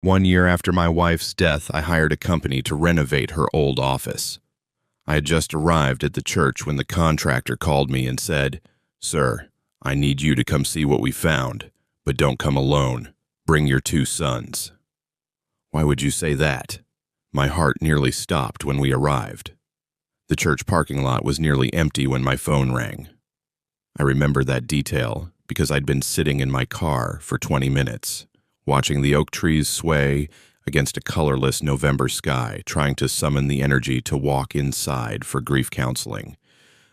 1 year after my wife's death, I hired a company to renovate her old office. I had just arrived at the church when the contractor called me and said, "Sir, I need you to come see what we found, but don't come alone. Bring your 2 sons." Why would you say that? My heart nearly stopped when we arrived. The church parking lot was nearly empty when my phone rang. I remember that detail because I'd been sitting in my car for 20 minutes, watching the oak trees sway against a colorless November sky, trying to summon the energy to walk inside for grief counseling,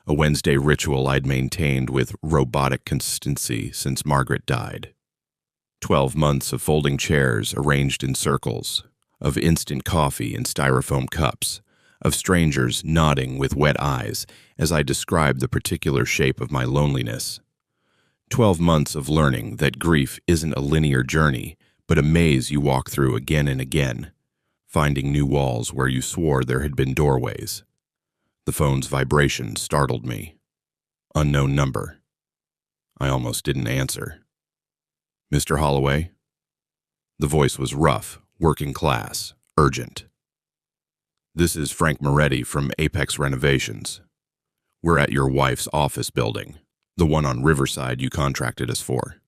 a Wednesday ritual I'd maintained with robotic consistency since Margaret died. 12 months of folding chairs arranged in circles, of instant coffee in styrofoam cups, of strangers nodding with wet eyes as I described the particular shape of my loneliness. 12 months of learning that grief isn't a linear journey, but a maze you walk through again and again, finding new walls where you swore there had been doorways. The phone's vibration startled me. Unknown number. I almost didn't answer. "Mr. Holloway?" The voice was rough, working class, urgent. "This is Frank Moretti from Apex Renovations. We're at your wife's office building, the one on Riverside you contracted us for."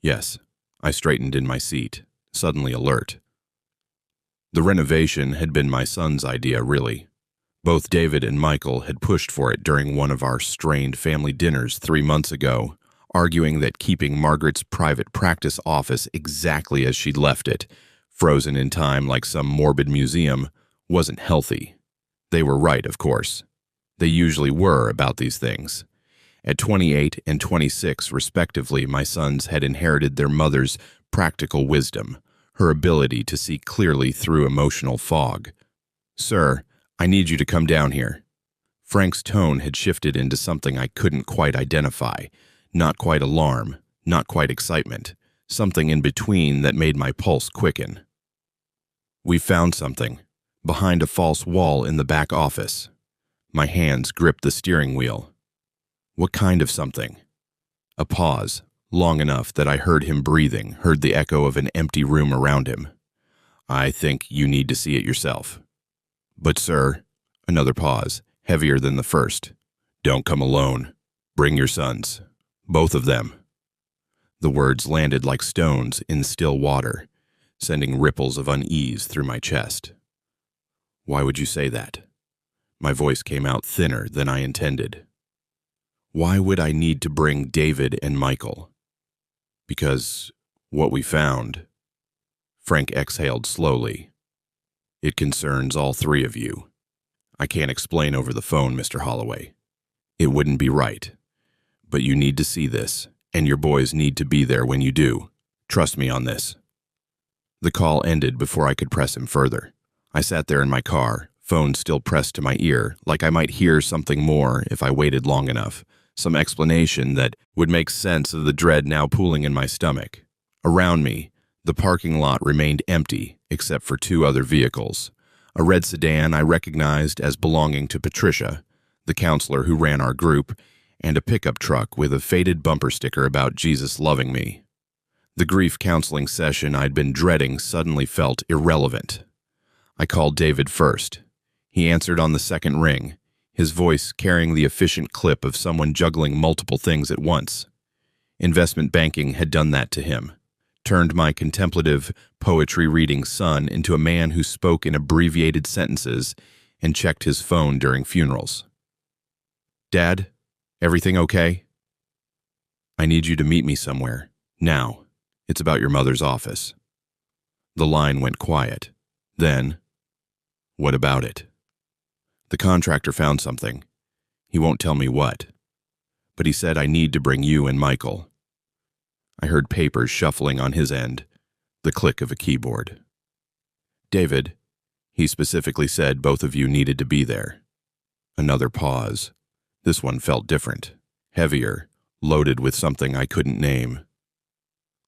"Yes." I straightened in my seat, suddenly alert. The renovation had been my son's idea, really. Both David and Michael had pushed for it during one of our strained family dinners 3 months ago, arguing that keeping Margaret's private practice office exactly as she'd left it, frozen in time like some morbid museum, wasn't healthy. They were right, of course. They usually were about these things. At 28 and 26, respectively, my sons had inherited their mother's practical wisdom, her ability to see clearly through emotional fog. "Sir, I need you to come down here." Frank's tone had shifted into something I couldn't quite identify, not quite alarm, not quite excitement, something in between that made my pulse quicken. "We found something, behind a false wall in the back office." My hands gripped the steering wheel. "What kind of something?" A pause, long enough that I heard him breathing, heard the echo of an empty room around him. "I think you need to see it yourself." "But sir," another pause, heavier than the first. "Don't come alone. Bring your sons. Both of them." The words landed like stones in still water, sending ripples of unease through my chest. "Why would you say that?" My voice came out thinner than I intended. "Why would I need to bring David and Michael?" "Because what we found," Frank exhaled slowly, "it concerns all 3 of you. I can't explain over the phone, Mr. Holloway. It wouldn't be right. But you need to see this, and your boys need to be there when you do. Trust me on this." The call ended before I could press him further. I sat there in my car, phone still pressed to my ear, like I might hear something more if I waited long enough, some explanation that would make sense of the dread now pooling in my stomach. Around me, the parking lot remained empty except for 2 other vehicles. A red sedan I recognized as belonging to Patricia, the counselor who ran our group, and a pickup truck with a faded bumper sticker about Jesus loving me. The grief counseling session I'd been dreading suddenly felt irrelevant. I called David first. He answered on the second ring, his voice carrying the efficient clip of someone juggling multiple things at once. Investment banking had done that to him, turned my contemplative, poetry-reading son into a man who spoke in abbreviated sentences and checked his phone during funerals. "Dad, everything okay?" "I need you to meet me somewhere, now. It's about your mother's office." The line went quiet. Then, "What about it?" "The contractor found something. He won't tell me what. But he said I need to bring you and Michael." I heard papers shuffling on his end, the click of a keyboard. "David, he specifically said both of you needed to be there." Another pause. This one felt different, heavier, loaded with something I couldn't name.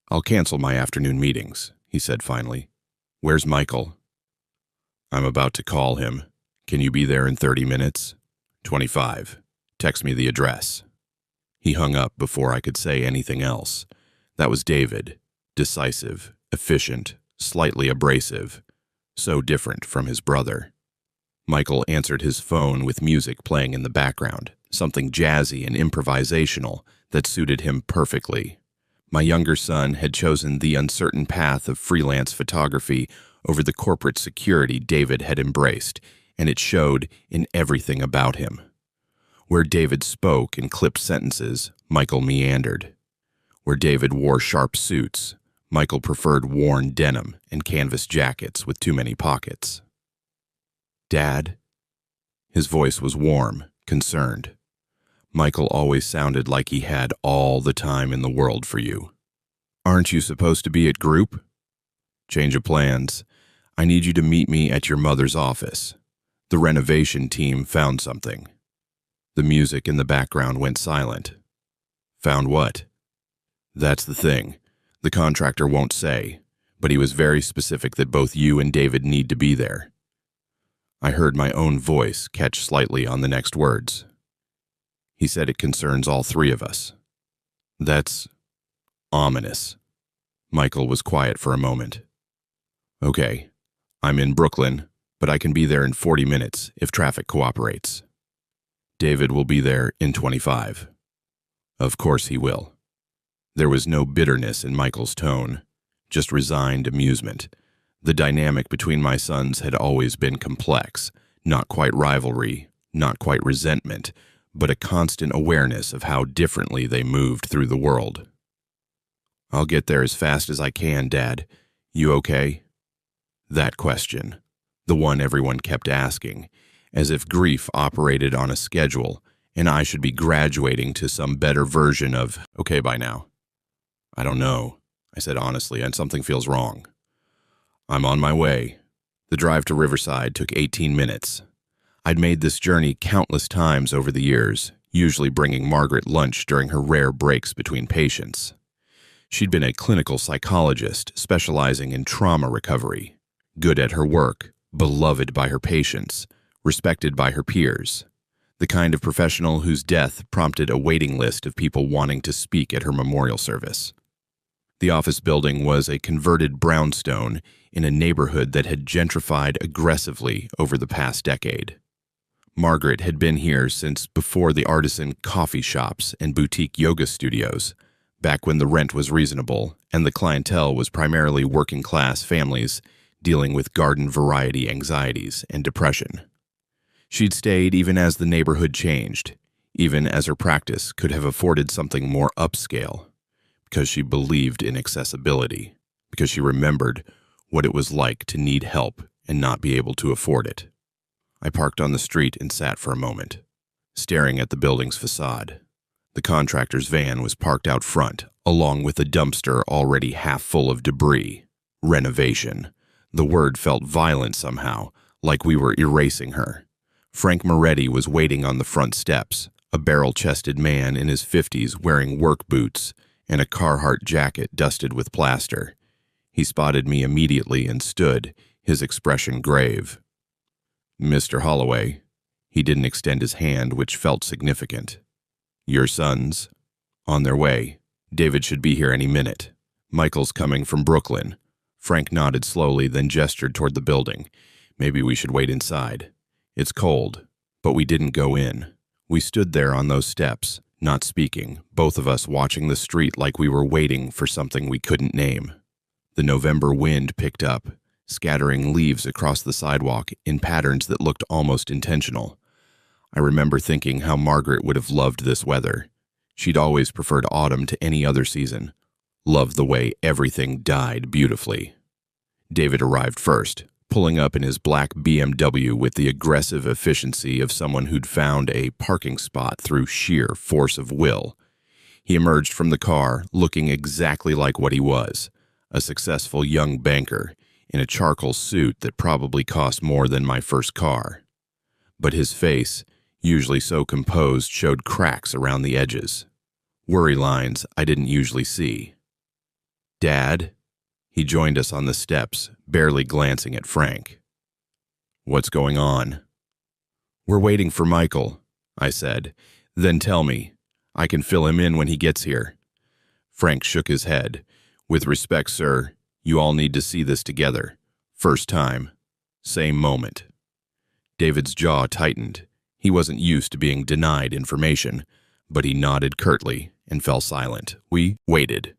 "I'll cancel my afternoon meetings," he said finally. "Where's Michael?" "I'm about to call him. Can you be there in 30 minutes? 25. Text me the address." He hung up before I could say anything else. That was David, decisive, efficient, slightly abrasive, so different from his brother. Michael answered his phone with music playing in the background, something jazzy and improvisational that suited him perfectly. My younger son had chosen the uncertain path of freelance photography over the corporate security David had embraced, and it showed in everything about him. Where David spoke in clipped sentences, Michael meandered. Where David wore sharp suits, Michael preferred worn denim and canvas jackets with too many pockets. "Dad?" His voice was warm, concerned. Michael always sounded like he had all the time in the world for you. "Aren't you supposed to be at group?" "Change of plans. I need you to meet me at your mother's office. The renovation team found something." The music in the background went silent. "Found what?" "That's the thing. The contractor won't say, but he was very specific that both you and David need to be there." I heard my own voice catch slightly on the next words. "He said it concerns all three of us." "That's ominous." Michael was quiet for a moment. "Okay, I'm in Brooklyn, but I can be there in 40 minutes if traffic cooperates." "David will be there in 25. "Of course he will." There was no bitterness in Michael's tone, just resigned amusement. The dynamic between my sons had always been complex, not quite rivalry, not quite resentment, but a constant awareness of how differently they moved through the world. "I'll get there as fast as I can, Dad. You okay?" That question, the one everyone kept asking, as if grief operated on a schedule and I should be graduating to some better version of okay by now. "I don't know," I said honestly, and something feels wrong. "I'm on my way." The drive to Riverside took 18 minutes. I'd made this journey countless times over the years, usually bringing Margaret lunch during her rare breaks between patients. She'd been a clinical psychologist specializing in trauma recovery, good at her work, beloved by her patients, respected by her peers, the kind of professional whose death prompted a waiting list of people wanting to speak at her memorial service. The office building was a converted brownstone in a neighborhood that had gentrified aggressively over the past decade. Margaret had been here since before the artisan coffee shops and boutique yoga studios, back when the rent was reasonable and the clientele was primarily working-class families dealing with garden variety anxieties and depression. She'd stayed even as the neighborhood changed, even as her practice could have afforded something more upscale, because she believed in accessibility, because she remembered what it was like to need help and not be able to afford it. I parked on the street and sat for a moment, staring at the building's facade. The contractor's van was parked out front, along with a dumpster already half full of debris. Renovation. The word felt violent somehow, like we were erasing her. Frank Moretti was waiting on the front steps, a barrel-chested man in his 50s wearing work boots and a Carhartt jacket dusted with plaster. He spotted me immediately and stood, his expression grave. "Mr. Holloway." He didn't extend his hand, which felt significant. "Your sons?" "On their way. David should be here any minute. Michael's coming from Brooklyn." Frank nodded slowly, then gestured toward the building. "Maybe we should wait inside. It's cold." But we didn't go in. We stood there on those steps, not speaking, both of us watching the street like we were waiting for something we couldn't name. The November wind picked up, scattering leaves across the sidewalk in patterns that looked almost intentional. I remember thinking how Margaret would have loved this weather. She'd always preferred autumn to any other season, loved the way everything died beautifully. David arrived first, pulling up in his black BMW with the aggressive efficiency of someone who'd found a parking spot through sheer force of will. He emerged from the car, looking exactly like what he was, a successful young banker in a charcoal suit that probably cost more than my first car. But his face, usually so composed, showed cracks around the edges, worry lines I didn't usually see. "Dad?" He joined us on the steps, barely glancing at Frank. "What's going on?" "We're waiting for Michael," I said. "Then tell me. I can fill him in when he gets here." Frank shook his head. "With respect, sir, You all need to see this together. First time. Same moment. David's jaw tightened. He wasn't used to being denied information, but he nodded curtly and fell silent. We waited.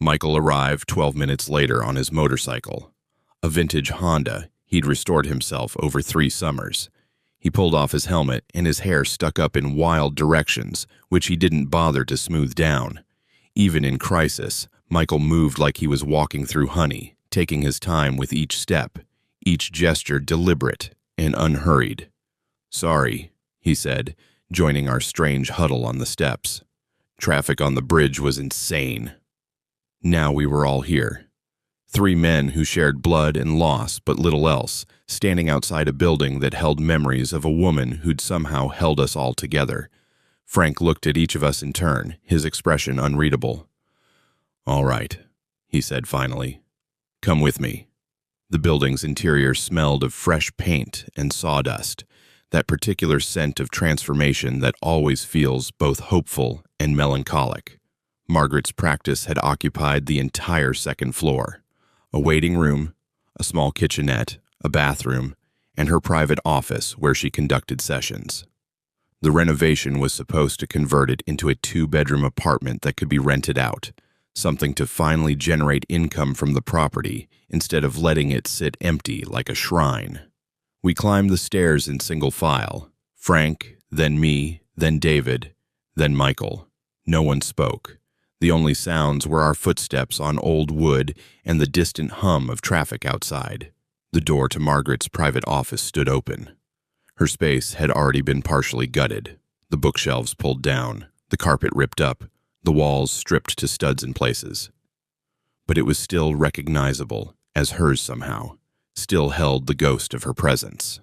Michael arrived 12 minutes later on his motorcycle. A vintage Honda. He'd restored himself over 3 summers. He pulled off his helmet and his hair stuck up in wild directions, which he didn't bother to smooth down. Even in crisis, Michael moved like he was walking through honey, taking his time with each step, each gesture deliberate and unhurried. "Sorry," he said, joining our strange huddle on the steps. Traffic on the bridge was insane. Now we were all here. 3 men who shared blood and loss but little else, standing outside a building that held memories of a woman who'd somehow held us all together. Frank looked at each of us in turn, his expression unreadable. "All right," he said finally. "Come with me." The building's interior smelled of fresh paint and sawdust, that particular scent of transformation that always feels both hopeful and melancholic. Margaret's practice had occupied the entire second floor. A waiting room, a small kitchenette, a bathroom, and her private office where she conducted sessions. The renovation was supposed to convert it into a 2-bedroom apartment that could be rented out, something to finally generate income from the property instead of letting it sit empty like a shrine. We climbed the stairs in single file. Frank, then me, then David, then Michael. No one spoke. The only sounds were our footsteps on old wood and the distant hum of traffic outside. The door to Margaret's private office stood open. Her space had already been partially gutted, the bookshelves pulled down, the carpet ripped up, the walls stripped to studs in places. But it was still recognizable as hers somehow, still held the ghost of her presence.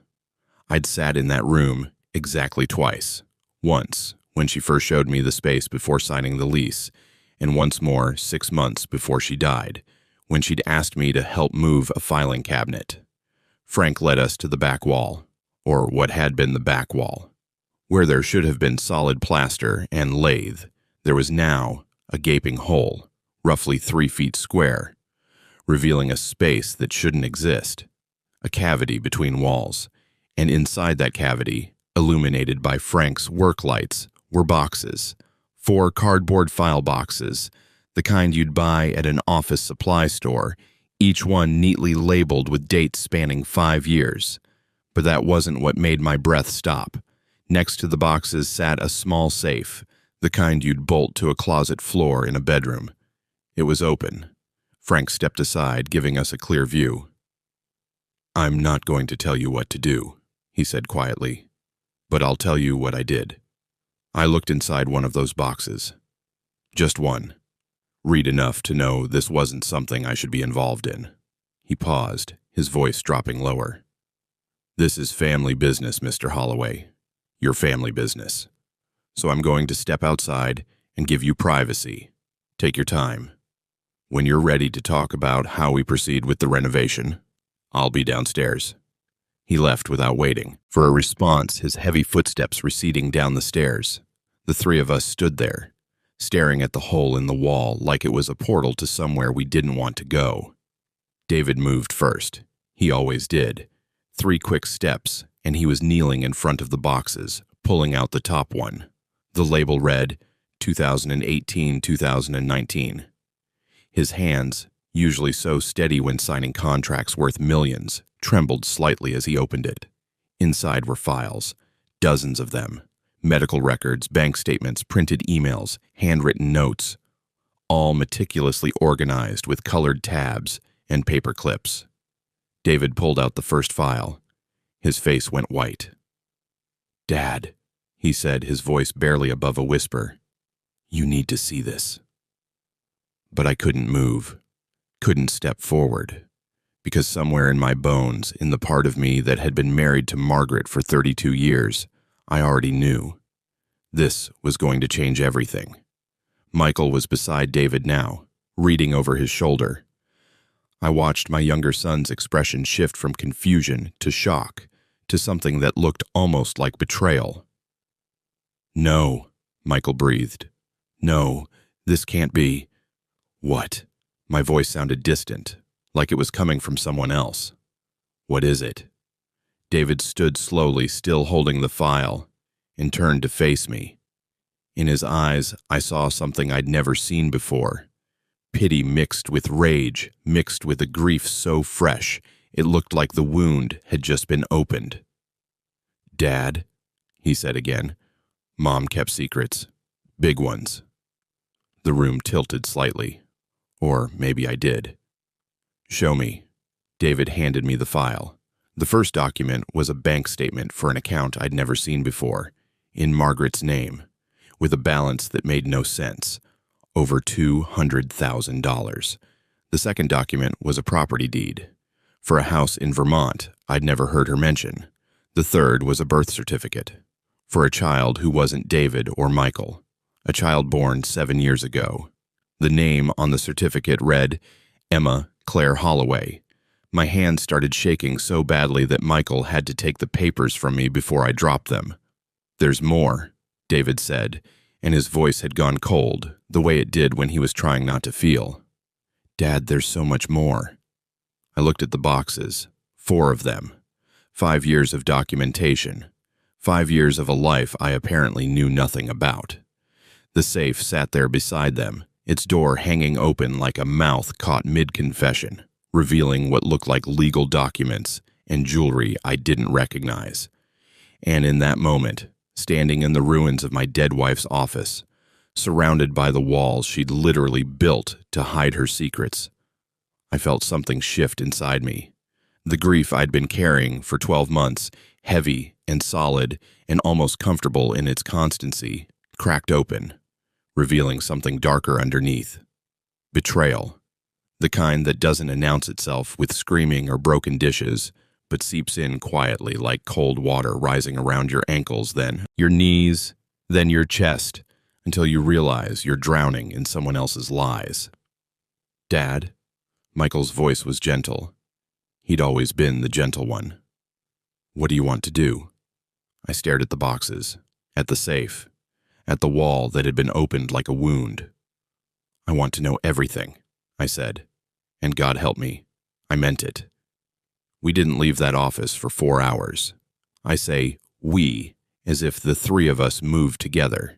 I'd sat in that room exactly twice. Once, when she first showed me the space before signing the lease, and once more 6 months before she died, when she'd asked me to help move a filing cabinet. Frank led us to the back wall, or what had been the back wall. Where there should have been solid plaster and lathe, there was now a gaping hole, roughly 3 feet square, revealing a space that shouldn't exist, a cavity between walls, and inside that cavity, illuminated by Frank's work lights, were boxes, 4 cardboard file boxes, the kind you'd buy at an office supply store, each one neatly labeled with dates spanning 5 years. But that wasn't what made my breath stop. Next to the boxes sat a small safe, the kind you'd bolt to a closet floor in a bedroom. It was open. Frank stepped aside, giving us a clear view. "I'm not going to tell you what to do," he said quietly, "but I'll tell you what I did. I looked inside one of those boxes. Just one. Read enough to know this wasn't something I should be involved in." He paused, his voice dropping lower. "This is family business, Mr. Holloway. Your family business. So I'm going to step outside and give you privacy. Take your time. When you're ready to talk about how we proceed with the renovation, I'll be downstairs." He left without waiting for a response, his heavy footsteps receding down the stairs. The 3 of us stood there, staring at the hole in the wall like it was a portal to somewhere we didn't want to go. David moved first. He always did. 3 quick steps, and he was kneeling in front of the boxes, pulling out the top one. The label read 2018-2019. His hands, usually so steady when signing contracts worth millions, trembled slightly as he opened it. Inside were files, dozens of them. Medical records, bank statements, printed emails, handwritten notes, all meticulously organized with colored tabs and paper clips. David pulled out the first file. His face went white. "Dad," he said, his voice barely above a whisper, "you need to see this." But I couldn't move, couldn't step forward, because somewhere in my bones, in the part of me that had been married to Margaret for 32 years, I already knew. This was going to change everything. Michael was beside David now, reading over his shoulder. I watched my younger son's expression shift from confusion to shock, to something that looked almost like betrayal. "No," Michael breathed. "No, this can't be." "What?" My voice sounded distant, like it was coming from someone else. "What is it?" David stood slowly, still holding the file, and turned to face me. In his eyes, I saw something I'd never seen before. Pity mixed with rage, mixed with a grief so fresh, it looked like the wound had just been opened. "Dad," he said again, "Mom kept secrets. Big ones." The room tilted slightly. Or maybe I did. "Show me." David handed me the file. The first document was a bank statement for an account I'd never seen before, in Margaret's name, with a balance that made no sense, over $200,000. The second document was a property deed, for a house in Vermont I'd never heard her mention. The third was a birth certificate, for a child who wasn't David or Michael, a child born 7 years ago. The name on the certificate read, Emma Claire Holloway. My hands started shaking so badly that Michael had to take the papers from me before I dropped them. "There's more," David said, and his voice had gone cold, the way it did when he was trying not to feel. "Dad, there's so much more." I looked at the boxes, 4 of them. 5 years of documentation. 5 years of a life I apparently knew nothing about. The safe sat there beside them, its door hanging open like a mouth caught mid-confession, revealing what looked like legal documents and jewelry I didn't recognize. And in that moment, standing in the ruins of my dead wife's office, surrounded by the walls she'd literally built to hide her secrets, I felt something shift inside me. The grief I'd been carrying for 12 months, heavy and solid and almost comfortable in its constancy, cracked open, revealing something darker underneath. Betrayal. The kind that doesn't announce itself with screaming or broken dishes, but seeps in quietly like cold water rising around your ankles, then your knees, then your chest, until you realize you're drowning in someone else's lies. "Dad?" Michael's voice was gentle. He'd always been the gentle one. "What do you want to do?" I stared at the boxes, at the safe, at the wall that had been opened like a wound. "I want to know everything," I said. And God help me, I meant it. We didn't leave that office for 4 hours. I say we, as if the 3 of us moved together,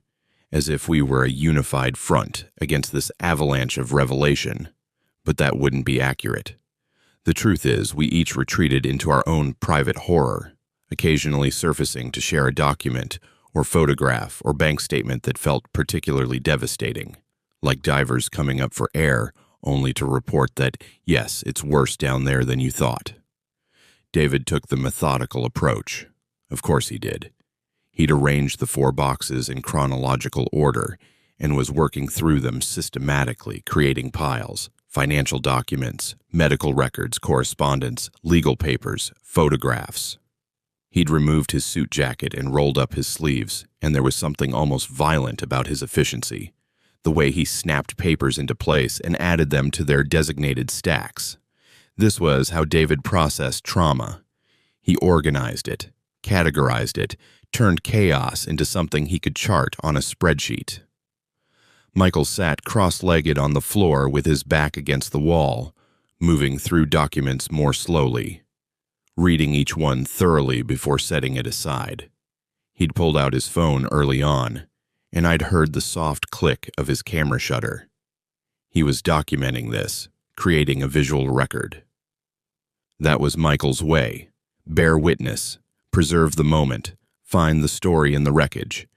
as if we were a unified front against this avalanche of revelation. But that wouldn't be accurate. The truth is, we each retreated into our own private horror, occasionally surfacing to share a document or photograph or bank statement that felt particularly devastating, like divers coming up for air only to report that, yes, it's worse down there than you thought. David took the methodical approach. Of course he did. He'd arranged the 4 boxes in chronological order and was working through them systematically, creating piles, financial documents, medical records, correspondence, legal papers, photographs. He'd removed his suit jacket and rolled up his sleeves, and there was something almost violent about his efficiency, the way he snapped papers into place and added them to their designated stacks. This was how David processed trauma. He organized it, categorized it, turned chaos into something he could chart on a spreadsheet. Michael sat cross-legged on the floor with his back against the wall, moving through documents more slowly, reading each one thoroughly before setting it aside. He'd pulled out his phone early on, and I'd heard the soft click of his camera shutter. He was documenting this, creating a visual record. That was Michael's way. Bear witness, preserve the moment, find the story in the wreckage.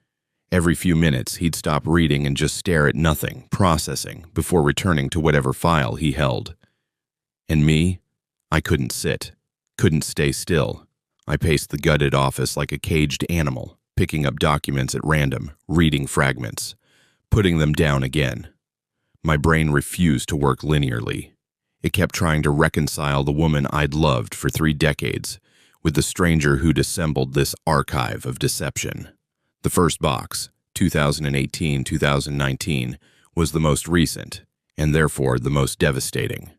Every few minutes, he'd stop reading and just stare at nothing, processing, before returning to whatever file he held. And me? I couldn't sit, couldn't stay still. I paced the gutted office like a caged animal, picking up documents at random, reading fragments, putting them down again. My brain refused to work linearly. It kept trying to reconcile the woman I'd loved for 3 decades with the stranger who'd assembled this archive of deception. The first box, 2018-2019, was the most recent, and therefore the most devastating.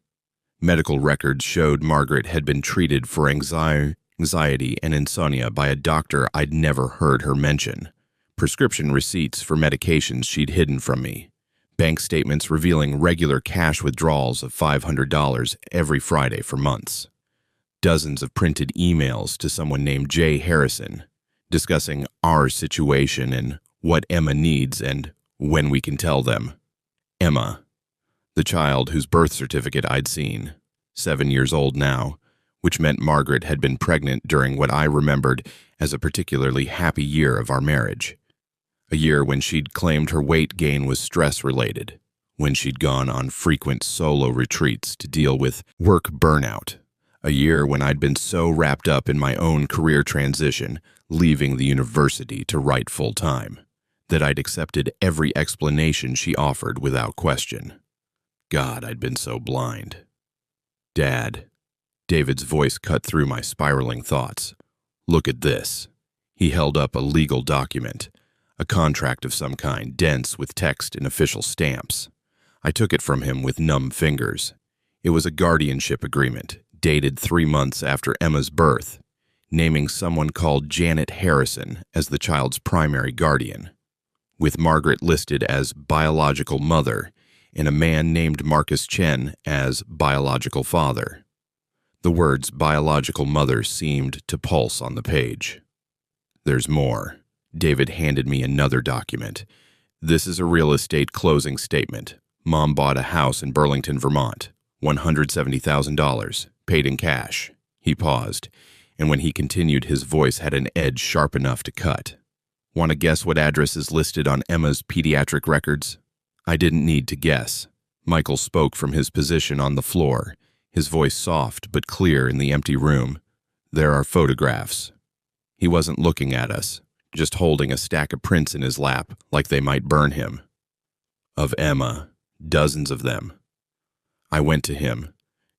Medical records showed Margaret had been treated for anxiety and insomnia by a doctor I'd never heard her mention. Prescription receipts for medications she'd hidden from me. bank statements revealing regular cash withdrawals of $500 every Friday for months. Dozens of printed emails to someone named Jay Harrison, discussing our situation and what Emma needs and when we can tell them. Emma, the child whose birth certificate I'd seen, 7 years old now, which meant Margaret had been pregnant during what I remembered as a particularly happy year of our marriage. A year when she'd claimed her weight gain was stress-related, when she'd gone on frequent solo retreats to deal with work burnout. A year when I'd been so wrapped up in my own career transition, leaving the university to write full-time, that I'd accepted every explanation she offered without question. God, I'd been so blind. Dad, David's voice cut through my spiraling thoughts. Look at this. He held up a legal document, a contract of some kind, dense with text and official stamps. I took it from him with numb fingers. It was a guardianship agreement, dated 3 months after Emma's birth, naming someone called Janet Harrison as the child's primary guardian, with Margaret listed as biological mother and a man named Marcus Chen as biological father. The words biological mother seemed to pulse on the page. There's more. David handed me another document. This is a real estate closing statement. Mom bought a house in Burlington, Vermont, $170,000, paid in cash. He paused, and when he continued, his voice had an edge sharp enough to cut. Want to guess what address is listed on Emma's pediatric records? I didn't need to guess. Michael spoke from his position on the floor, his voice soft but clear in the empty room. There are photographs. He wasn't looking at us, just holding a stack of prints in his lap like they might burn him. Of Emma, dozens of them. I went to him,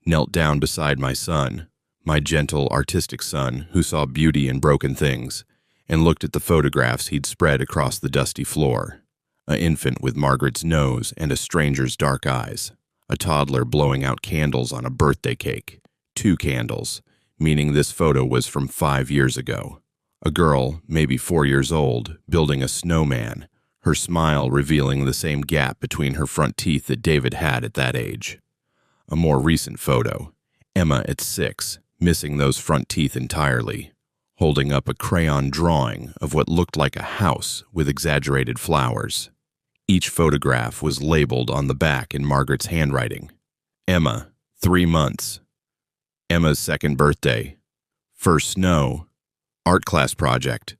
knelt down beside my son, my gentle, artistic son who saw beauty in broken things, and looked at the photographs he'd spread across the dusty floor. An infant with Margaret's nose and a stranger's dark eyes. A toddler blowing out candles on a birthday cake. 2 candles, meaning this photo was from 5 years ago. A girl, maybe 4 years old, building a snowman, her smile revealing the same gap between her front teeth that David had at that age. A more recent photo, Emma at 6, missing those front teeth entirely, holding up a crayon drawing of what looked like a house with exaggerated flowers. Each photograph was labeled on the back in Margaret's handwriting. Emma, 3 months. Emma's 2nd birthday. First snow. Art class project.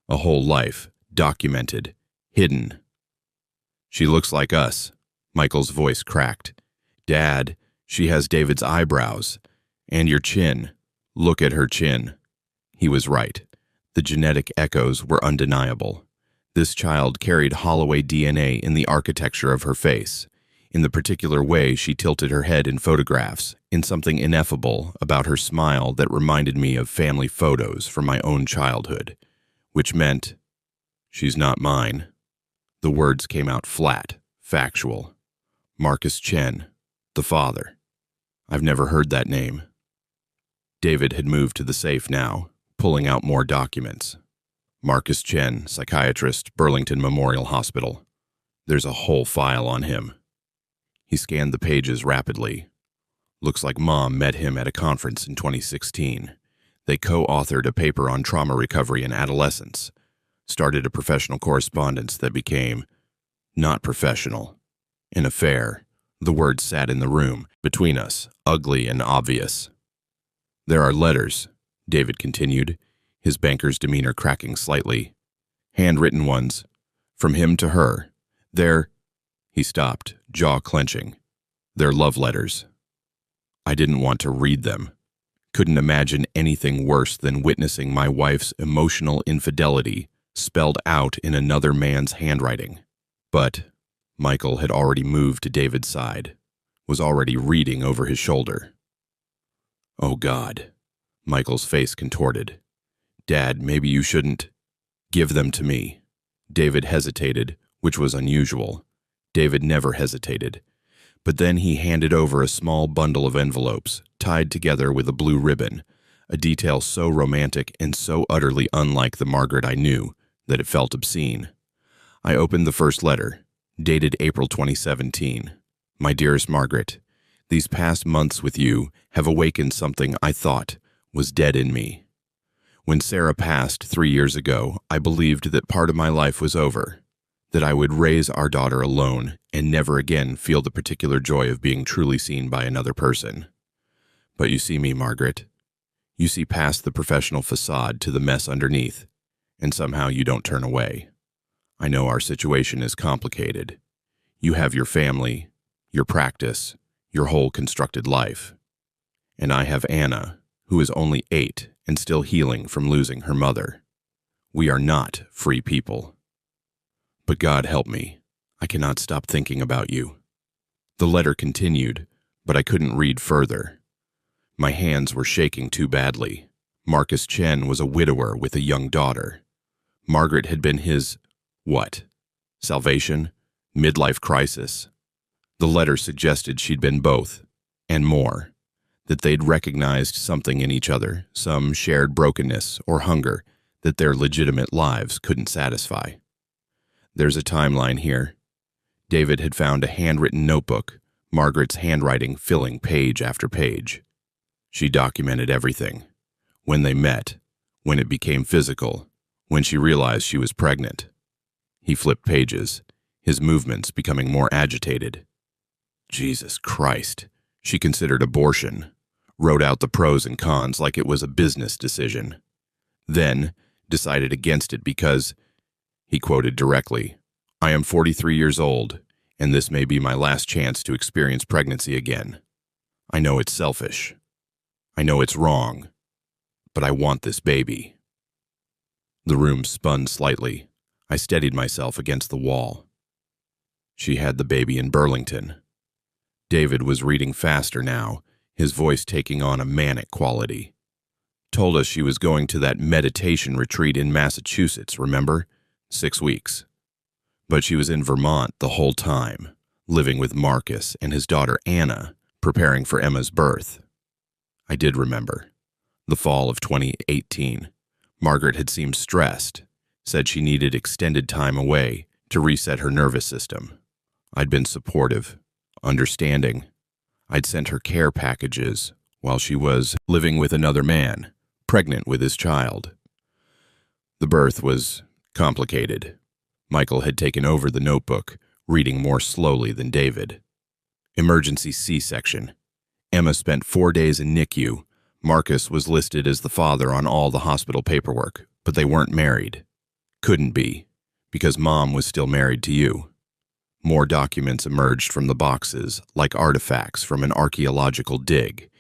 A whole life, documented, hidden. She looks like us. Michael's voice cracked. Dad, she has David's eyebrows. And your chin. Look at her chin. He was right. The genetic echoes were undeniable. This child carried Holloway DNA in the architecture of her face, in the particular way she tilted her head in photographs, in something ineffable about her smile that reminded me of family photos from my own childhood, which meant, she's not mine. The words came out flat, factual. Marcus Chen, the father. I've never heard that name. David had moved to the safe now, pulling out more documents. Marcus Chen, psychiatrist, Burlington Memorial Hospital. There's a whole file on him. He scanned the pages rapidly. Looks like Mom met him at a conference in 2016. They co-authored a paper on trauma recovery in adolescence, started a professional correspondence that became not professional, an affair. The words sat in the room, between us, ugly and obvious. There are letters, David continued, his banker's demeanor cracking slightly. Handwritten ones, from him to her. He stopped, jaw clenching. They're love letters. I didn't want to read them. Couldn't imagine anything worse than witnessing my wife's emotional infidelity spelled out in another man's handwriting. But Michael had already moved to David's side, was already reading over his shoulder. Oh God. Michael's face contorted. Dad, maybe you shouldn't. Give them to me. David hesitated, which was unusual. David never hesitated. But then he handed over a small bundle of envelopes, tied together with a blue ribbon, a detail so romantic and so utterly unlike the Margaret I knew that it felt obscene. I opened the first letter, Dated April 2017. My dearest Margaret, these past months with you have awakened something I thought was dead in me. When Sarah passed 3 years ago, I believed that part of my life was over, that I would raise our daughter alone and never again feel the particular joy of being truly seen by another person. But you see me, Margaret. You see past the professional facade to the mess underneath, and somehow you don't turn away. I know our situation is complicated. You have your family, your practice, your whole constructed life. And I have Anna, who is only 8 and still healing from losing her mother. We are not free people. But God help me, I cannot stop thinking about you. The letter continued, but I couldn't read further. My hands were shaking too badly. Marcus Chen was a widower with a young daughter. Margaret had been his, what? Salvation? Midlife crisis? The letter suggested she'd been both, and more. That they'd recognized something in each other, some shared brokenness or hunger that their legitimate lives couldn't satisfy. There's a timeline here. David had found a handwritten notebook, Margaret's handwriting filling page after page. She documented everything. When they met, when it became physical, when she realized she was pregnant. He flipped pages, his movements becoming more agitated. Jesus Christ, she considered abortion, wrote out the pros and cons like it was a business decision. Then decided against it because, he quoted directly, "I am 43 years old, and this may be my last chance to experience pregnancy again. I know it's selfish. I know it's wrong, but I want this baby." The room spun slightly. I steadied myself against the wall. She had the baby in Burlington. David was reading faster now, his voice taking on a manic quality. Told us she was going to that meditation retreat in Massachusetts, remember? 6 weeks. But she was in Vermont the whole time, living with Marcus and his daughter Anna, preparing for Emma's birth. I did remember. The fall of 2018. Margaret had seemed stressed, said she needed extended time away to reset her nervous system. I'd been supportive, understanding. I'd sent her care packages while she was living with another man, pregnant with his child. The birth was complicated. Michael had taken over the notebook, reading more slowly than David. Emergency C-section. Emma spent 4 days in NICU. Marcus was listed as the father on all the hospital paperwork, but they weren't married. Couldn't be, because Mom was still married to you. More documents emerged from the boxes, like artifacts from an archaeological dig,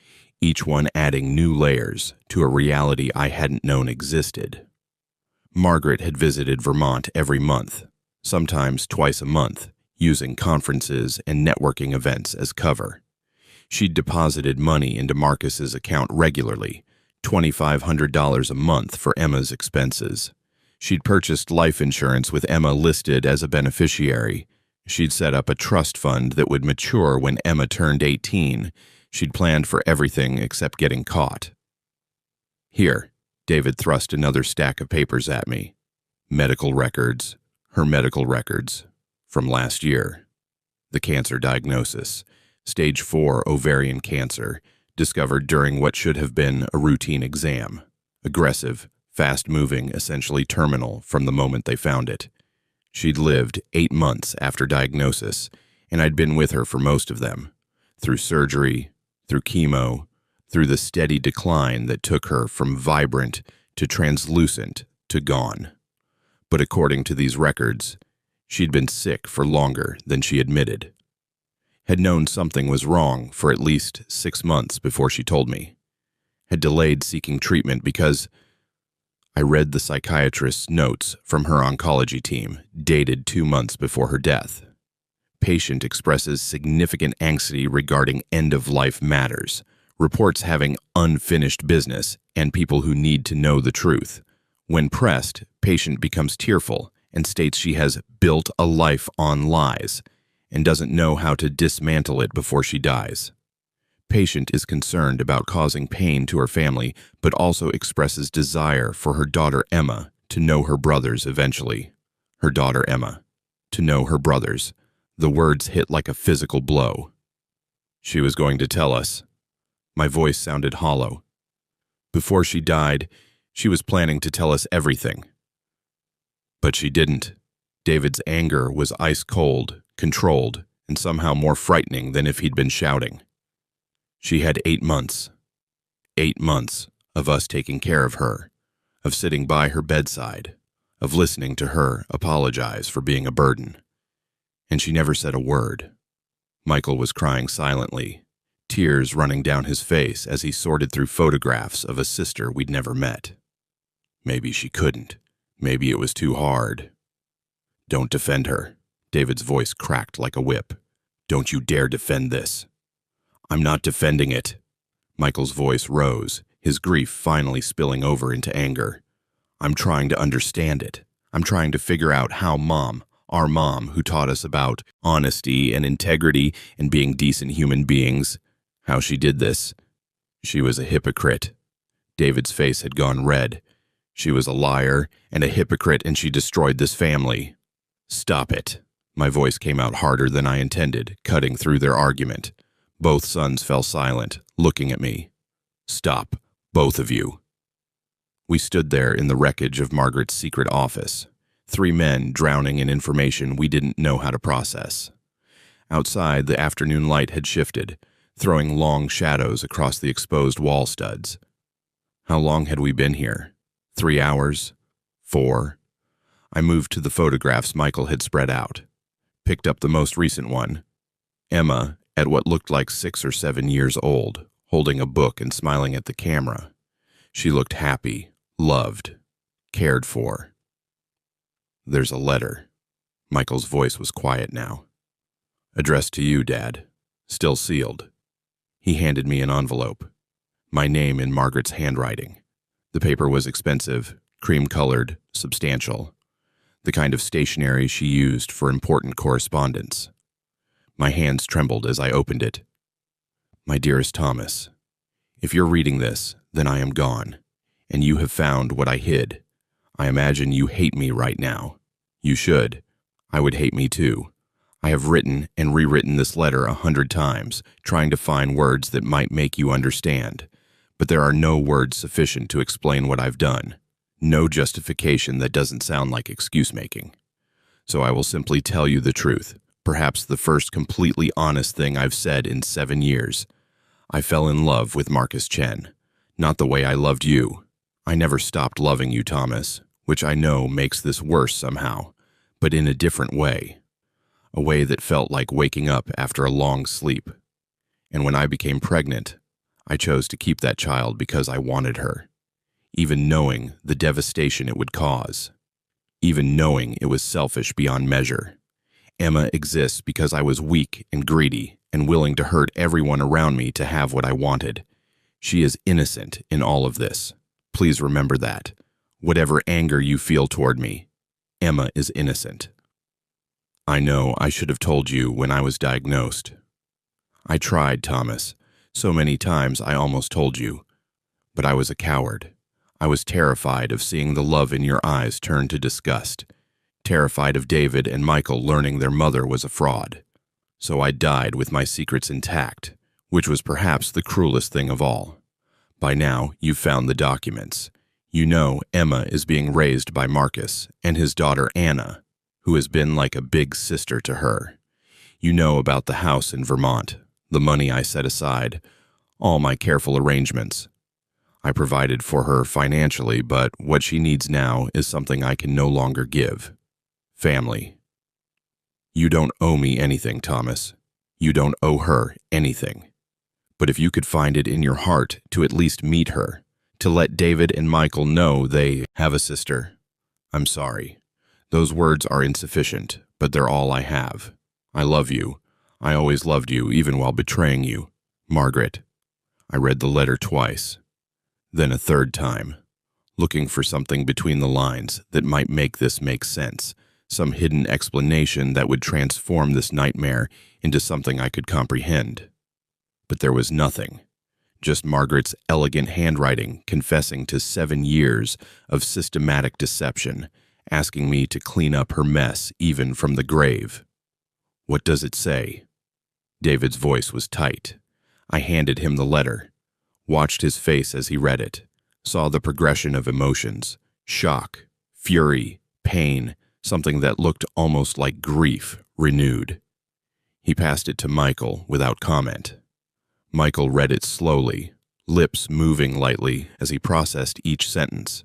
each one adding new layers to a reality I hadn't known existed. Margaret had visited Vermont every month, sometimes twice a month, using conferences and networking events as cover. She'd deposited money into Marcus's account regularly, $2,500 a month for Emma's expenses. She'd purchased life insurance with Emma listed as a beneficiary. She'd set up a trust fund that would mature when Emma turned 18. She'd planned for everything except getting caught. Here, David thrust another stack of papers at me. Medical records, her medical records, from last year. The cancer diagnosis, stage 4 ovarian cancer, discovered during what should have been a routine exam. Aggressive, fast-moving, essentially terminal from the moment they found it. She'd lived 8 months after diagnosis, and I'd been with her for most of them, through surgery, through chemo, through the steady decline that took her from vibrant to translucent to gone. But according to these records, she'd been sick for longer than she admitted. Had known something was wrong for at least 6 months before she told me. Had delayed seeking treatment because I read the psychiatrist's notes from her oncology team, dated 2 months before her death. Patient expresses significant anxiety regarding end-of-life matters, reports having unfinished business, and people who need to know the truth. When pressed, patient becomes tearful and states she has built a life on lies and doesn't know how to dismantle it before she dies. Patient is concerned about causing pain to her family, but also expresses desire for her daughter Emma to know her brothers eventually. Her daughter Emma to know her brothers, The words hit like a physical blow. She was going to tell us. My voice sounded hollow. Before she died, she was planning to tell us everything. But she didn't. David's anger was ice cold, controlled, and somehow more frightening than if he'd been shouting. She had 8 months. 8 months of us taking care of her, of sitting by her bedside, of listening to her apologize for being a burden. And she never said a word. Michael was crying silently, tears running down his face as he sorted through photographs of a sister we'd never met. Maybe she couldn't. Maybe it was too hard. Don't defend her. David's voice cracked like a whip. Don't you dare defend this. I'm not defending it. Michael's voice rose, his grief finally spilling over into anger. I'm trying to understand it. I'm trying to figure out how Mom, our mom who taught us about honesty and integrity and being decent human beings, how she did this. She was a hypocrite. David's face had gone red. She was a liar and a hypocrite, and she destroyed this family. Stop it. My voice came out harder than I intended, cutting through their argument. Both sons fell silent, looking at me. Stop, both of you. We stood there in the wreckage of Margaret's secret office, 3 men drowning in information we didn't know how to process. Outside, the afternoon light had shifted, throwing long shadows across the exposed wall studs. How long had we been here? 3 hours? 4? I moved to the photographs Michael had spread out, picked up the most recent one. Emma, at what looked like 6 or 7 years old, holding a book and smiling at the camera. She looked happy, loved, cared for. There's a letter. Michael's voice was quiet now. Addressed to you, Dad. Still sealed. He handed me an envelope. My name in Margaret's handwriting. The paper was expensive, cream-colored, substantial. The kind of stationery she used for important correspondence. My hands trembled as I opened it. My dearest Thomas, if you're reading this, then I am gone, and you have found what I hid. I imagine you hate me right now. You should. I would hate me too. I have written and rewritten this letter 100 times, trying to find words that might make you understand. But there are no words sufficient to explain what I've done. No justification that doesn't sound like excuse-making. So I will simply tell you the truth, perhaps the first completely honest thing I've said in 7 years. I fell in love with Marcus Chen. Not the way I loved you. I never stopped loving you, Thomas, which I know makes this worse somehow, but in a different way. A way that felt like waking up after a long sleep. And when I became pregnant, I chose to keep that child because I wanted her. Even knowing the devastation it would cause. Even knowing it was selfish beyond measure. Emma exists because I was weak and greedy and willing to hurt everyone around me to have what I wanted. She is innocent in all of this. Please remember that. Whatever anger you feel toward me, Emma is innocent. I know I should have told you when I was diagnosed. I tried, Thomas. So many times I almost told you. But I was a coward. I was terrified of seeing the love in your eyes turn to disgust. Terrified of David and Michael learning their mother was a fraud. So I died with my secrets intact, which was perhaps the cruelest thing of all. By now, you've found the documents. You know Emma is being raised by Marcus and his daughter Anna, who has been like a big sister to her. You know about the house in Vermont, the money I set aside, all my careful arrangements. I provided for her financially, but what she needs now is something I can no longer give. Family. You don't owe me anything, Thomas. You don't owe her anything. But if you could find it in your heart to at least meet her, to let David and Michael know they have a sister, I'm sorry. Those words are insufficient, but they're all I have. I love you. I always loved you, even while betraying you. Margaret. I read the letter twice. Then a third time, looking for something between the lines that might make this make sense, some hidden explanation that would transform this nightmare into something I could comprehend. But there was nothing, just Margaret's elegant handwriting confessing to 7 years of systematic deception, asking me to clean up her mess even from the grave. What does it say? David's voice was tight. I handed him the letter, watched his face as he read it, saw the progression of emotions, shock, fury, pain, something that looked almost like grief renewed. He passed it to Michael without comment. Michael read it slowly, lips moving lightly as he processed each sentence.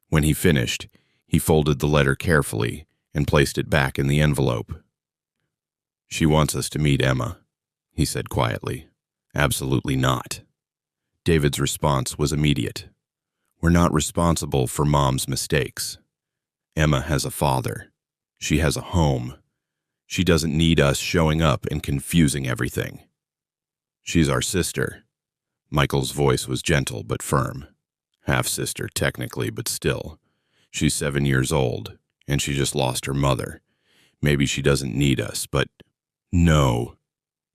When he finished, he folded the letter carefully and placed it back in the envelope. "She wants us to meet Emma," he said quietly. "Absolutely not." David's response was immediate. "We're not responsible for Mom's mistakes. Emma has a father. She has a home. She doesn't need us showing up and confusing everything. She's our sister." Michael's voice was gentle but firm. "Half-sister, technically, but still. She's 7 years old, and she just lost her mother. Maybe she doesn't need us, but—" "No."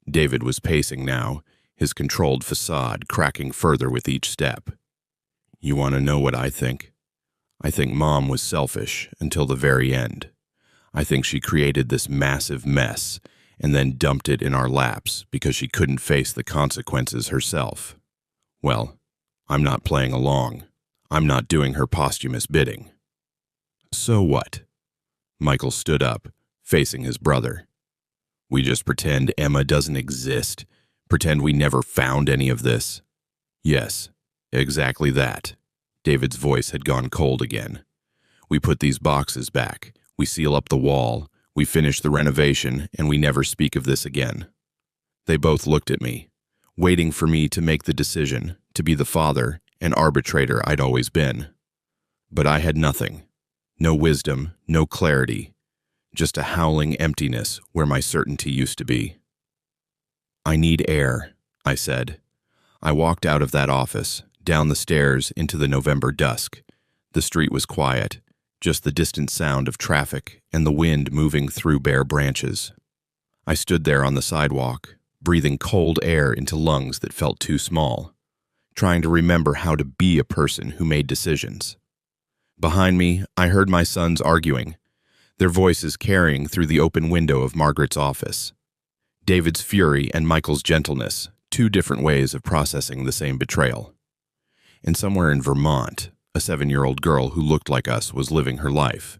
David was pacing now, his controlled facade cracking further with each step. "You want to know what I think? I think Mom was selfish until the very end. I think she created this massive mess and then dumped it in our laps because she couldn't face the consequences herself. Well, I'm not playing along. I'm not doing her posthumous bidding." "So what?" Michael stood up, facing his brother. "We just pretend Emma doesn't exist? Pretend we never found any of this?" "Yes, exactly that." David's voice had gone cold again. "We put these boxes back. We seal up the wall. We finish the renovation, and we never speak of this again." They both looked at me, waiting for me to make the decision, to be the father and arbitrator I'd always been. But I had nothing. No wisdom, no clarity. Just a howling emptiness where my certainty used to be. "I need air," I said. I walked out of that office, down the stairs into the November dusk. The street was quiet, just the distant sound of traffic and the wind moving through bare branches. I stood there on the sidewalk, breathing cold air into lungs that felt too small, trying to remember how to be a person who made decisions. Behind me, I heard my sons arguing, their voices carrying through the open window of Margaret's office. David's fury and Michael's gentleness, two different ways of processing the same betrayal. And somewhere in Vermont, a 7-year-old girl who looked like us was living her life,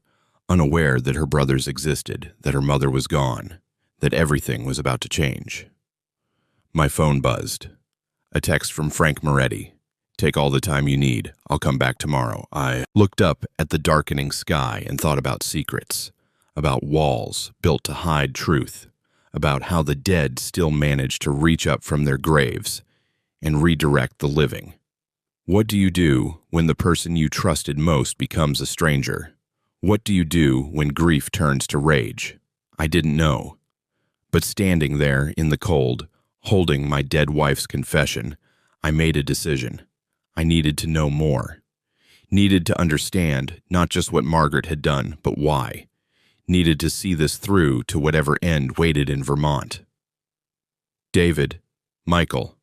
unaware that her brothers existed, that her mother was gone, that everything was about to change. My phone buzzed. A text from Frank Moretti. "Take all the time you need. I'll come back tomorrow." I looked up at the darkening sky and thought about secrets, about walls built to hide truth, about how the dead still manage to reach up from their graves and redirect the living. What do you do when the person you trusted most becomes a stranger? What do you do when grief turns to rage? I didn't know. But standing there in the cold, holding my dead wife's confession, I made a decision. I needed to know more. Needed to understand not just what Margaret had done, but why. Needed to see this through to whatever end waited in Vermont. "David, Michael."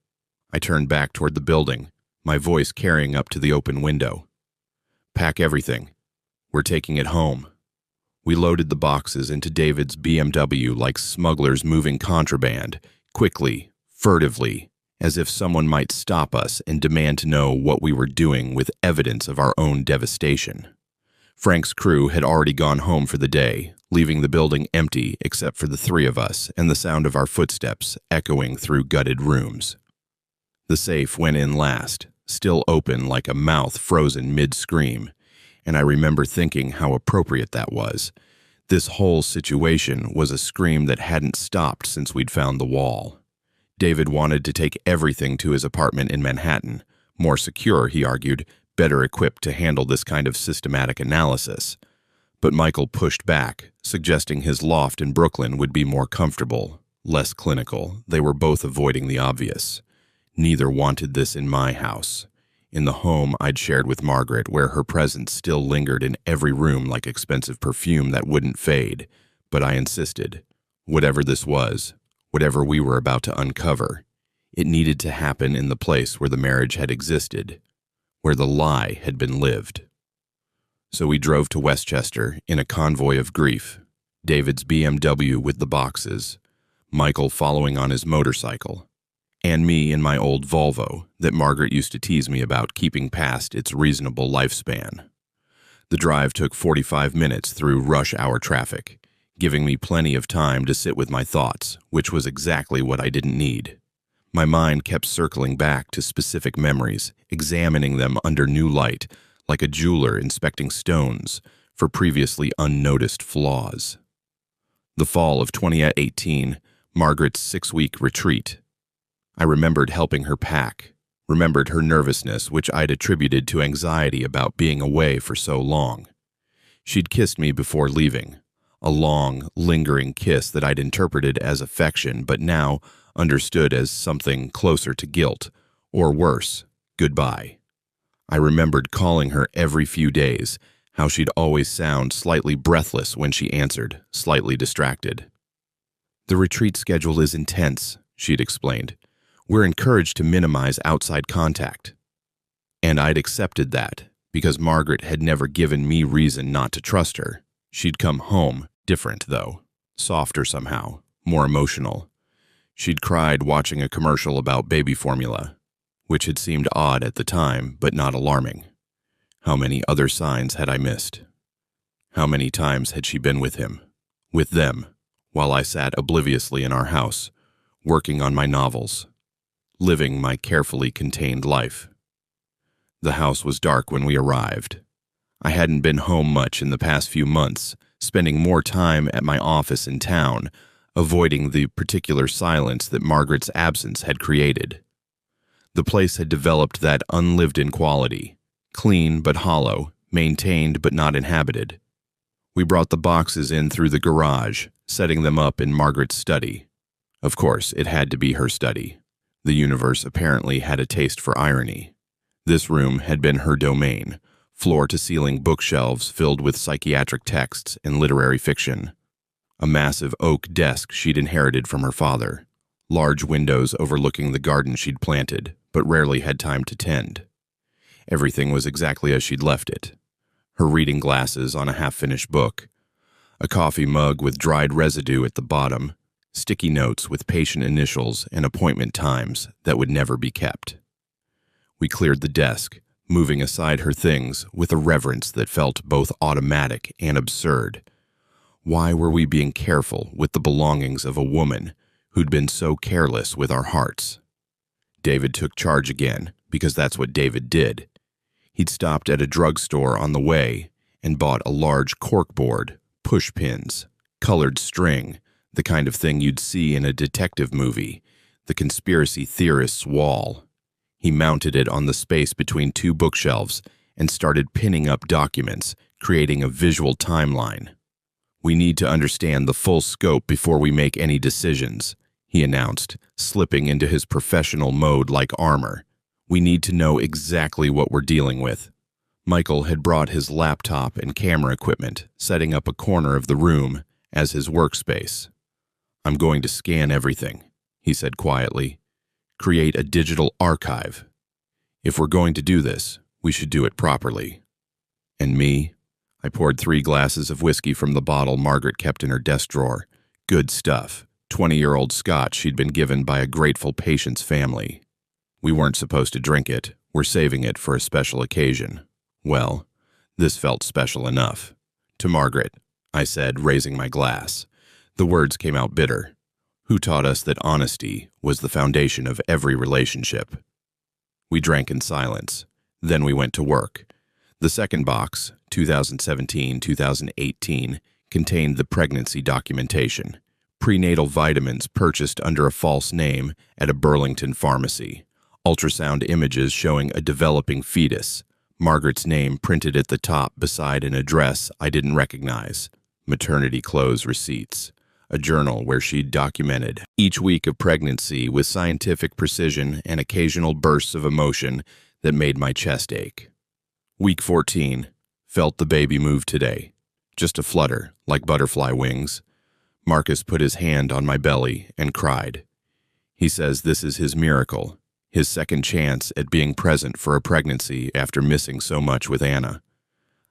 I turned back toward the building, my voice carrying up to the open window. "Pack everything. We're taking it home." We loaded the boxes into David's BMW like smugglers moving contraband, quickly, furtively, as if someone might stop us and demand to know what we were doing with evidence of our own devastation. Frank's crew had already gone home for the day, leaving the building empty except for the three of us and the sound of our footsteps echoing through gutted rooms. The safe went in last, still open like a mouth frozen mid-scream, and I remember thinking how appropriate that was. This whole situation was a scream that hadn't stopped since we'd found the wall. David wanted to take everything to his apartment in Manhattan, more secure, he argued, better equipped to handle this kind of systematic analysis. But Michael pushed back, suggesting his loft in Brooklyn would be more comfortable, less clinical. They were both avoiding the obvious. Neither wanted this in my house, in the home I'd shared with Margaret, where her presence still lingered in every room like expensive perfume that wouldn't fade. But I insisted. Whatever this was, whatever we were about to uncover, it needed to happen in the place where the marriage had existed, where the lie had been lived. So we drove to Westchester in a convoy of grief. David's BMW with the boxes, Michael following on his motorcycle, and me in my old Volvo that Margaret used to tease me about keeping past its reasonable lifespan. The drive took 45 minutes through rush hour traffic, giving me plenty of time to sit with my thoughts, which was exactly what I didn't need. My mind kept circling back to specific memories, examining them under new light, like a jeweler inspecting stones for previously unnoticed flaws. The fall of 2018, Margaret's 6-week retreat. I remembered helping her pack, remembered her nervousness, which I'd attributed to anxiety about being away for so long. She'd kissed me before leaving, a long, lingering kiss that I'd interpreted as affection, but now understood as something closer to guilt, or worse, goodbye. I remembered calling her every few days, how she'd always sound slightly breathless when she answered, slightly distracted. "The retreat schedule is intense," she'd explained. "We're encouraged to minimize outside contact." And I'd accepted that, because Margaret had never given me reason not to trust her. She'd come home, different though, softer somehow, more emotional. She'd cried watching a commercial about baby formula, which had seemed odd at the time, but not alarming. How many other signs had I missed? How many times had she been with him, with them, while I sat obliviously in our house, working on my novels, living my carefully contained life? The house was dark when we arrived. I hadn't been home much in the past few months, spending more time at my office in town, avoiding the particular silence that Margaret's absence had created. The place had developed that unlived-in quality, clean but hollow, maintained but not inhabited. We brought the boxes in through the garage, setting them up in Margaret's study. Of course, it had to be her study. The universe apparently had a taste for irony. This room had been her domain, floor-to-ceiling bookshelves filled with psychiatric texts and literary fiction. A massive oak desk she'd inherited from her father. Large windows overlooking the garden she'd planted, but rarely had time to tend. Everything was exactly as she'd left it. Her reading glasses on a half-finished book, a coffee mug with dried residue at the bottom, sticky notes with patient initials and appointment times that would never be kept. We cleared the desk, moving aside her things with a reverence that felt both automatic and absurd. Why were we being careful with the belongings of a woman who'd been so careless with our hearts? David took charge again, because that's what David did. He'd stopped at a drugstore on the way and bought a large corkboard, push pins, colored string, the kind of thing you'd see in a detective movie, the conspiracy theorist's wall. He mounted it on the space between two bookshelves and started pinning up documents, creating a visual timeline. "We need to understand the full scope before we make any decisions," he announced, slipping into his professional mode like armor. "We need to know exactly what we're dealing with." Michael had brought his laptop and camera equipment, setting up a corner of the room as his workspace. "I'm going to scan everything," he said quietly. "Create a digital archive. If we're going to do this, we should do it properly." And me? I poured 3 glasses of whiskey from the bottle Margaret kept in her desk drawer. Good stuff. 20-year-old scotch she'd been given by a grateful patient's family. We weren't supposed to drink it. We're saving it for a special occasion. Well, this felt special enough. "To Margaret," I said, raising my glass. The words came out bitter. Who taught us that honesty was the foundation of every relationship? We drank in silence. Then we went to work. The second box, 2017-2018, contained the pregnancy documentation. Prenatal vitamins purchased under a false name at a Burlington pharmacy. Ultrasound images showing a developing fetus. Margaret's name printed at the top beside an address I didn't recognize. Maternity clothes receipts. A journal where she'd documented each week of pregnancy with scientific precision and occasional bursts of emotion that made my chest ache. Week 14. Felt the baby move today. Just a flutter, like butterfly wings. Marcus put his hand on my belly and cried. He says this is his miracle, his second chance at being present for a pregnancy after missing so much with Anna.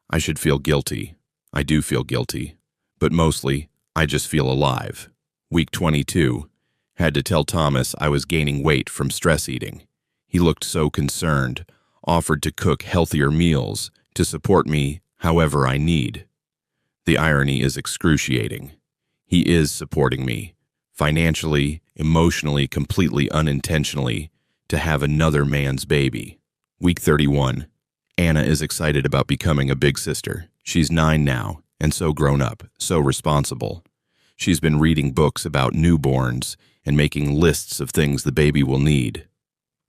I should feel guilty. I do feel guilty. But mostly, I just feel alive. Week 22. Had to tell Thomas I was gaining weight from stress eating. He looked so concerned, offered to cook healthier meals, to support me however I need. The irony is excruciating. He is supporting me, financially, emotionally, completely unintentionally, to have another man's baby. Week 31. Anna is excited about becoming a big sister. She's 9 now, and so grown up, so responsible. She's been reading books about newborns and making lists of things the baby will need.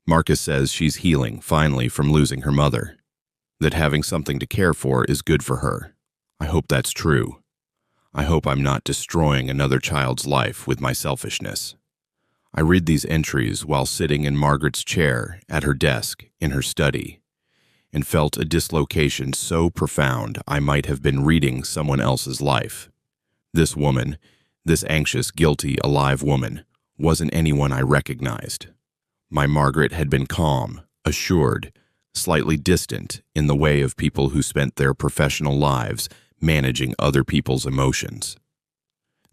Marcus says she's healing, finally, from losing her mother. That having something to care for is good for her. I hope that's true. I hope I'm not destroying another child's life with my selfishness. I read these entries while sitting in Margaret's chair at her desk in her study, and felt a dislocation so profound I might have been reading someone else's life. This woman, this anxious, guilty, alive woman, wasn't anyone I recognized. My Margaret had been calm, assured, slightly distant in the way of people who spent their professional lives managing other people's emotions.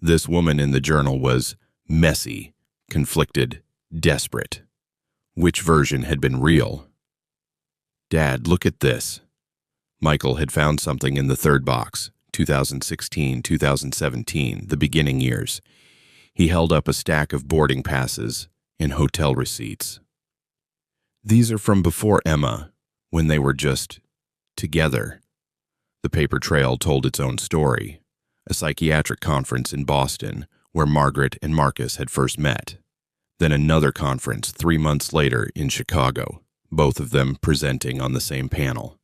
This woman in the journal was messy, conflicted, desperate. Which version had been real? Dad, look at this. Michael had found something in the third box, 2016, 2017, the beginning years. He held up a stack of boarding passes and hotel receipts. These are from before Emma, when they were just together. The paper trail told its own story. A psychiatric conference in Boston where Margaret and Marcus had first met. Then another conference 3 months later in Chicago, both of them presenting on the same panel.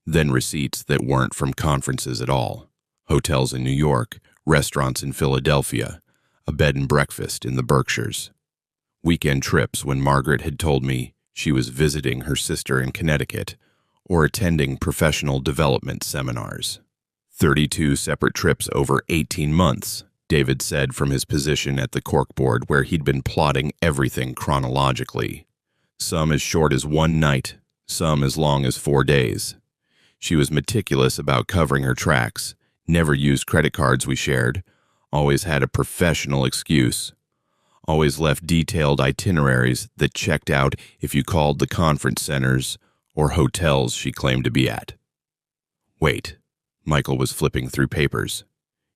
Then receipts that weren't from conferences at all. Hotels in New York, restaurants in Philadelphia, a bed and breakfast in the Berkshires. Weekend trips when Margaret had told me she was visiting her sister in Connecticut or attending professional development seminars. 32 separate trips over 18 months, David said from his position at the corkboard where he'd been plotting everything chronologically. Some as short as 1 night, some as long as 4 days. She was meticulous about covering her tracks, never used credit cards we shared, always had a professional excuse, always left detailed itineraries that checked out if you called the conference centers or hotels she claimed to be at. Wait, Michael was flipping through papers.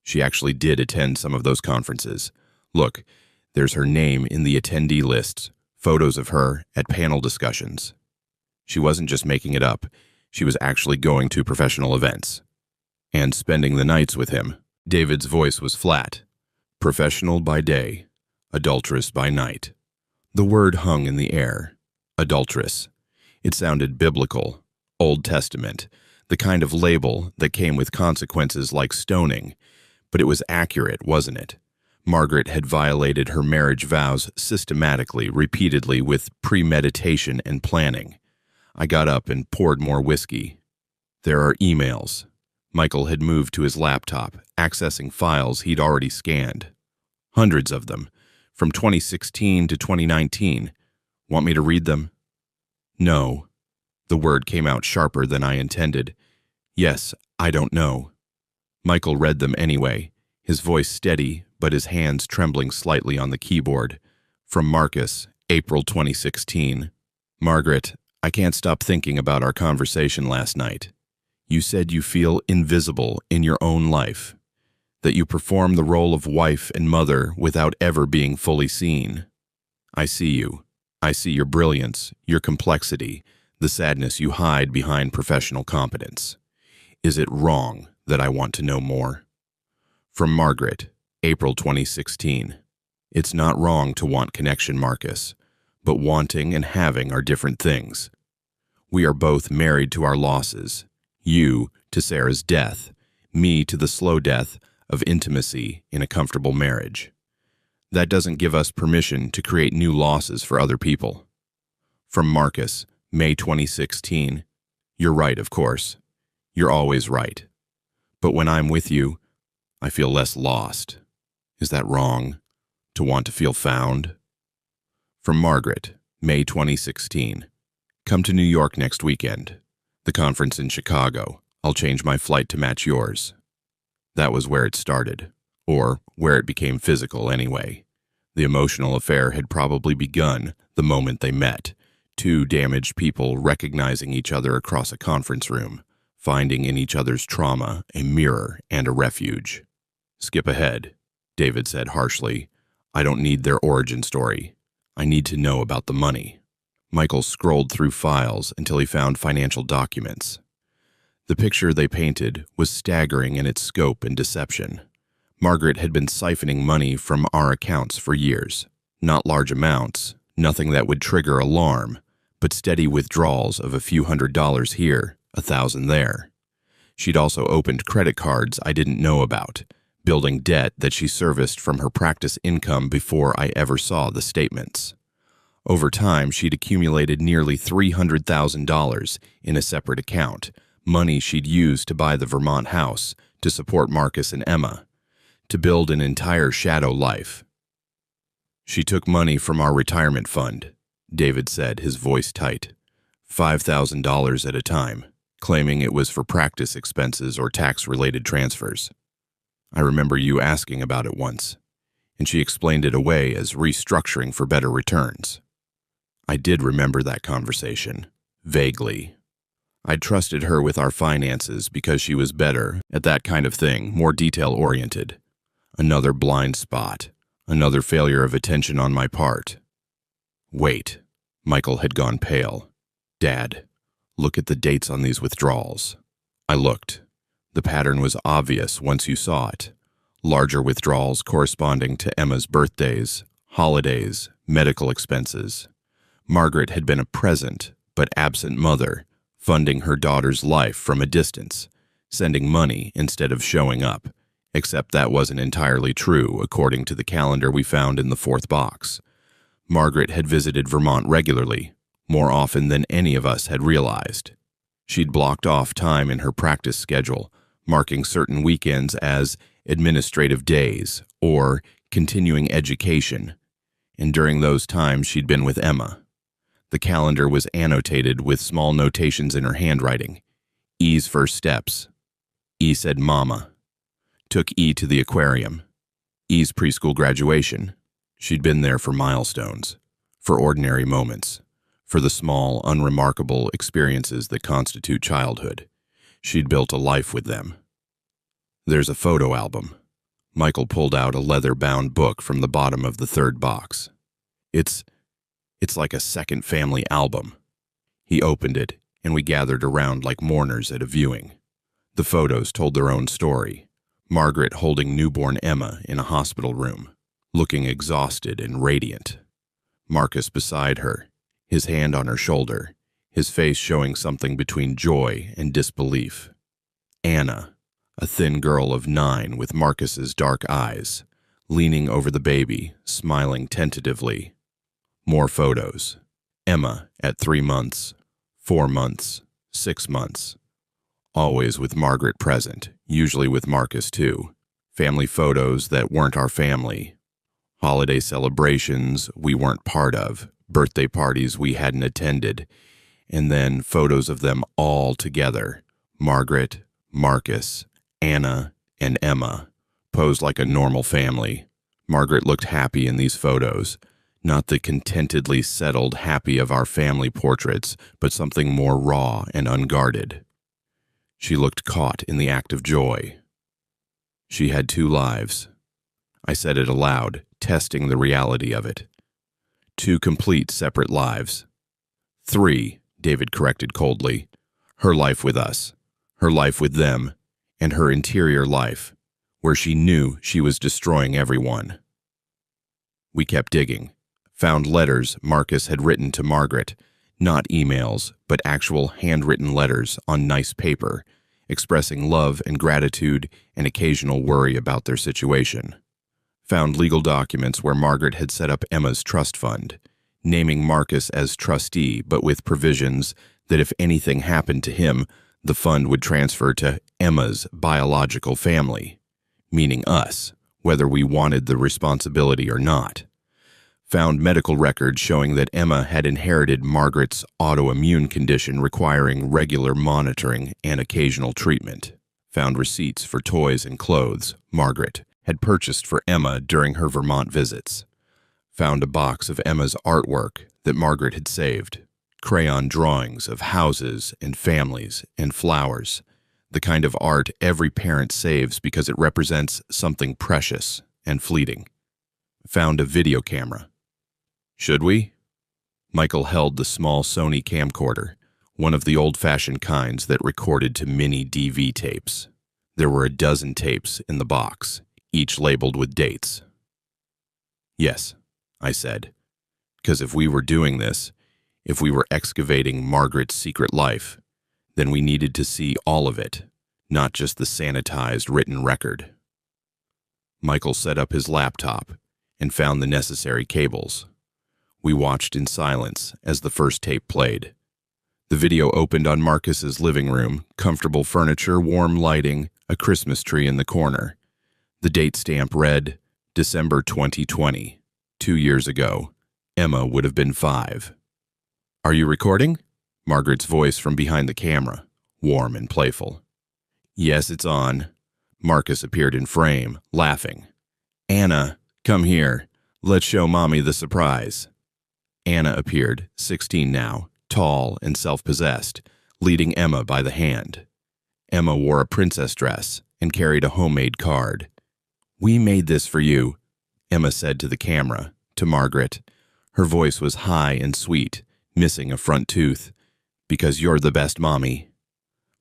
She actually did attend some of those conferences. Look, there's her name in the attendee lists, photos of her at panel discussions. She wasn't just making it up. She was actually going to professional events and spending the nights with him. David's voice was flat. Professional by day, adulteress by night. The word hung in the air. Adulteress. It sounded biblical, Old Testament, the kind of label that came with consequences like stoning. But it was accurate, wasn't it? Margaret had violated her marriage vows systematically, repeatedly, with premeditation and planning. I got up and poured more whiskey. There are emails. Michael had moved to his laptop, accessing files he'd already scanned. Hundreds of them, from 2016 to 2019. Want me to read them? No. The word came out sharper than I intended. Yes, I don't know. Michael read them anyway, his voice steady, but his hands trembling slightly on the keyboard. From Marcus, April 2016. Margaret, I can't stop thinking about our conversation last night. You said you feel invisible in your own life, that you perform the role of wife and mother without ever being fully seen. I see you. I see your brilliance, your complexity, the sadness you hide behind professional competence. Is it wrong that I want to know more? From Margaret, April 2016. It's not wrong to want connection, Marcus, but wanting and having are different things. We are both married to our losses, you to Sarah's death, me to the slow death of intimacy in a comfortable marriage. That doesn't give us permission to create new losses for other people. From Marcus, May 2016. You're right, of course. You're always right. But when I'm with you, I feel less lost. Is that wrong? To want to feel found? From Margaret, May 2016. Come to New York next weekend. The conference in Chicago. I'll change my flight to match yours. That was where it started. or where it became physical anyway. The emotional affair had probably begun the moment they met, two damaged people recognizing each other across a conference room, finding in each other's trauma a mirror and a refuge. "Skip ahead," David said harshly. "I don't need their origin story. I need to know about the money." Michael scrolled through files until he found financial documents. The picture they painted was staggering in its scope and deception. Margaret had been siphoning money from our accounts for years. Not large amounts, nothing that would trigger alarm, but steady withdrawals of a few $100s here, 1,000 there. She'd also opened credit cards I didn't know about, building debt that she serviced from her practice income before I ever saw the statements. Over time, she'd accumulated nearly $300,000 in a separate account, money she'd used to buy the Vermont house, to support Marcus and Emma, to build an entire shadow life. "She took money from our retirement fund," David said, his voice tight. $5,000 at a time, claiming it was for practice expenses or tax-related transfers. I remember you asking about it once, and she explained it away as restructuring for better returns. I did remember that conversation, vaguely. I'd trusted her with our finances because she was better at that kind of thing, more detail-oriented. Another blind spot, another failure of attention on my part. "Wait," Michael had gone pale. "Dad, look at the dates on these withdrawals." I looked. The pattern was obvious once you saw it. Larger withdrawals corresponding to Emma's birthdays, holidays, medical expenses. Margaret had been a present but absent mother, funding her daughter's life from a distance, sending money instead of showing up, except that wasn't entirely true according to the calendar we found in the fourth box. Margaret had visited Vermont regularly, more often than any of us had realized. She'd blocked off time in her practice schedule, marking certain weekends as administrative days or continuing education, and during those times she'd been with Emma. The calendar was annotated with small notations in her handwriting. E's first steps. E said mama. Took E to the aquarium. E's preschool graduation. She'd been there for milestones, for ordinary moments, for the small, unremarkable experiences that constitute childhood. She'd built a life with them. There's a photo album. Michael pulled out a leather-bound book from the bottom of the third box. It's like a second family album. He opened it, and we gathered around like mourners at a viewing. The photos told their own story. Margaret holding newborn Emma in a hospital room, looking exhausted and radiant. Marcus beside her, his hand on her shoulder, his face showing something between joy and disbelief. Anna, a thin girl of 9 with Marcus's dark eyes, leaning over the baby, smiling tentatively. More photos. Emma at 3 months, 4 months, 6 months. Always with Margaret present, usually with Marcus too. Family photos that weren't our family. Holiday celebrations we weren't part of. Birthday parties we hadn't attended. And then photos of them all together. Margaret, Marcus, Anna, and Emma, posed like a normal family. Margaret looked happy in these photos. Not the contentedly settled happy of our family portraits, but something more raw and unguarded. She looked caught in the act of joy. She had 2 lives. I said it aloud, testing the reality of it. 2 complete separate lives. 3, David corrected coldly. Her life with us, her life with them, and her interior life, where she knew she was destroying everyone. We kept digging. Found letters Marcus had written to Margaret, not emails, but actual handwritten letters on nice paper, expressing love and gratitude and occasional worry about their situation. Found legal documents where Margaret had set up Emma's trust fund, naming Marcus as trustee but with provisions that if anything happened to him, the fund would transfer to Emma's biological family, meaning us, whether we wanted the responsibility or not. Found medical records showing that Emma had inherited Margaret's autoimmune condition requiring regular monitoring and occasional treatment. Found receipts for toys and clothes Margaret had purchased for Emma during her Vermont visits. Found a box of Emma's artwork that Margaret had saved. Crayon drawings of houses and families and flowers, the kind of art every parent saves because it represents something precious and fleeting. Found a video camera. Should we? Michael held the small Sony camcorder, one of the old-fashioned kinds that recorded to mini DV tapes. There were a dozen tapes in the box, each labeled with dates. Yes, I said, because if we were doing this, if we were excavating Margaret's secret life, then we needed to see all of it, not just the sanitized written record. Michael set up his laptop and found the necessary cables. We watched in silence as the first tape played. The video opened on Marcus's living room, comfortable furniture, warm lighting, a Christmas tree in the corner. The date stamp read, December 2020. 2 years ago. Emma would have been 5. Are you recording? Margaret's voice from behind the camera, warm and playful. Yes, it's on. Marcus appeared in frame, laughing. Anna, come here. Let's show Mommy the surprise. Anna appeared, 16 now, tall and self-possessed, leading Emma by the hand. Emma wore a princess dress and carried a homemade card. We made this for you, Emma said to the camera, to Margaret. Her voice was high and sweet, missing a front tooth. Because you're the best mommy.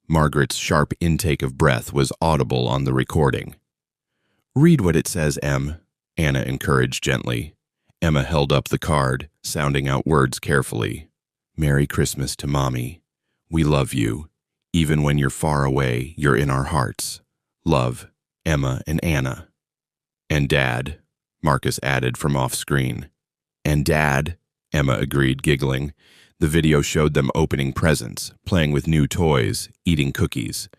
Margaret's sharp intake of breath was audible on the recording. Read what it says, Em, Anna encouraged gently. Emma held up the card, sounding out words carefully. Merry Christmas to Mommy. We love you. Even when you're far away, you're in our hearts. Love, Emma and Anna. And Dad, Marcus added from off-screen. And Dad, Emma agreed, giggling. The video showed them opening presents, playing with new toys, eating cookies.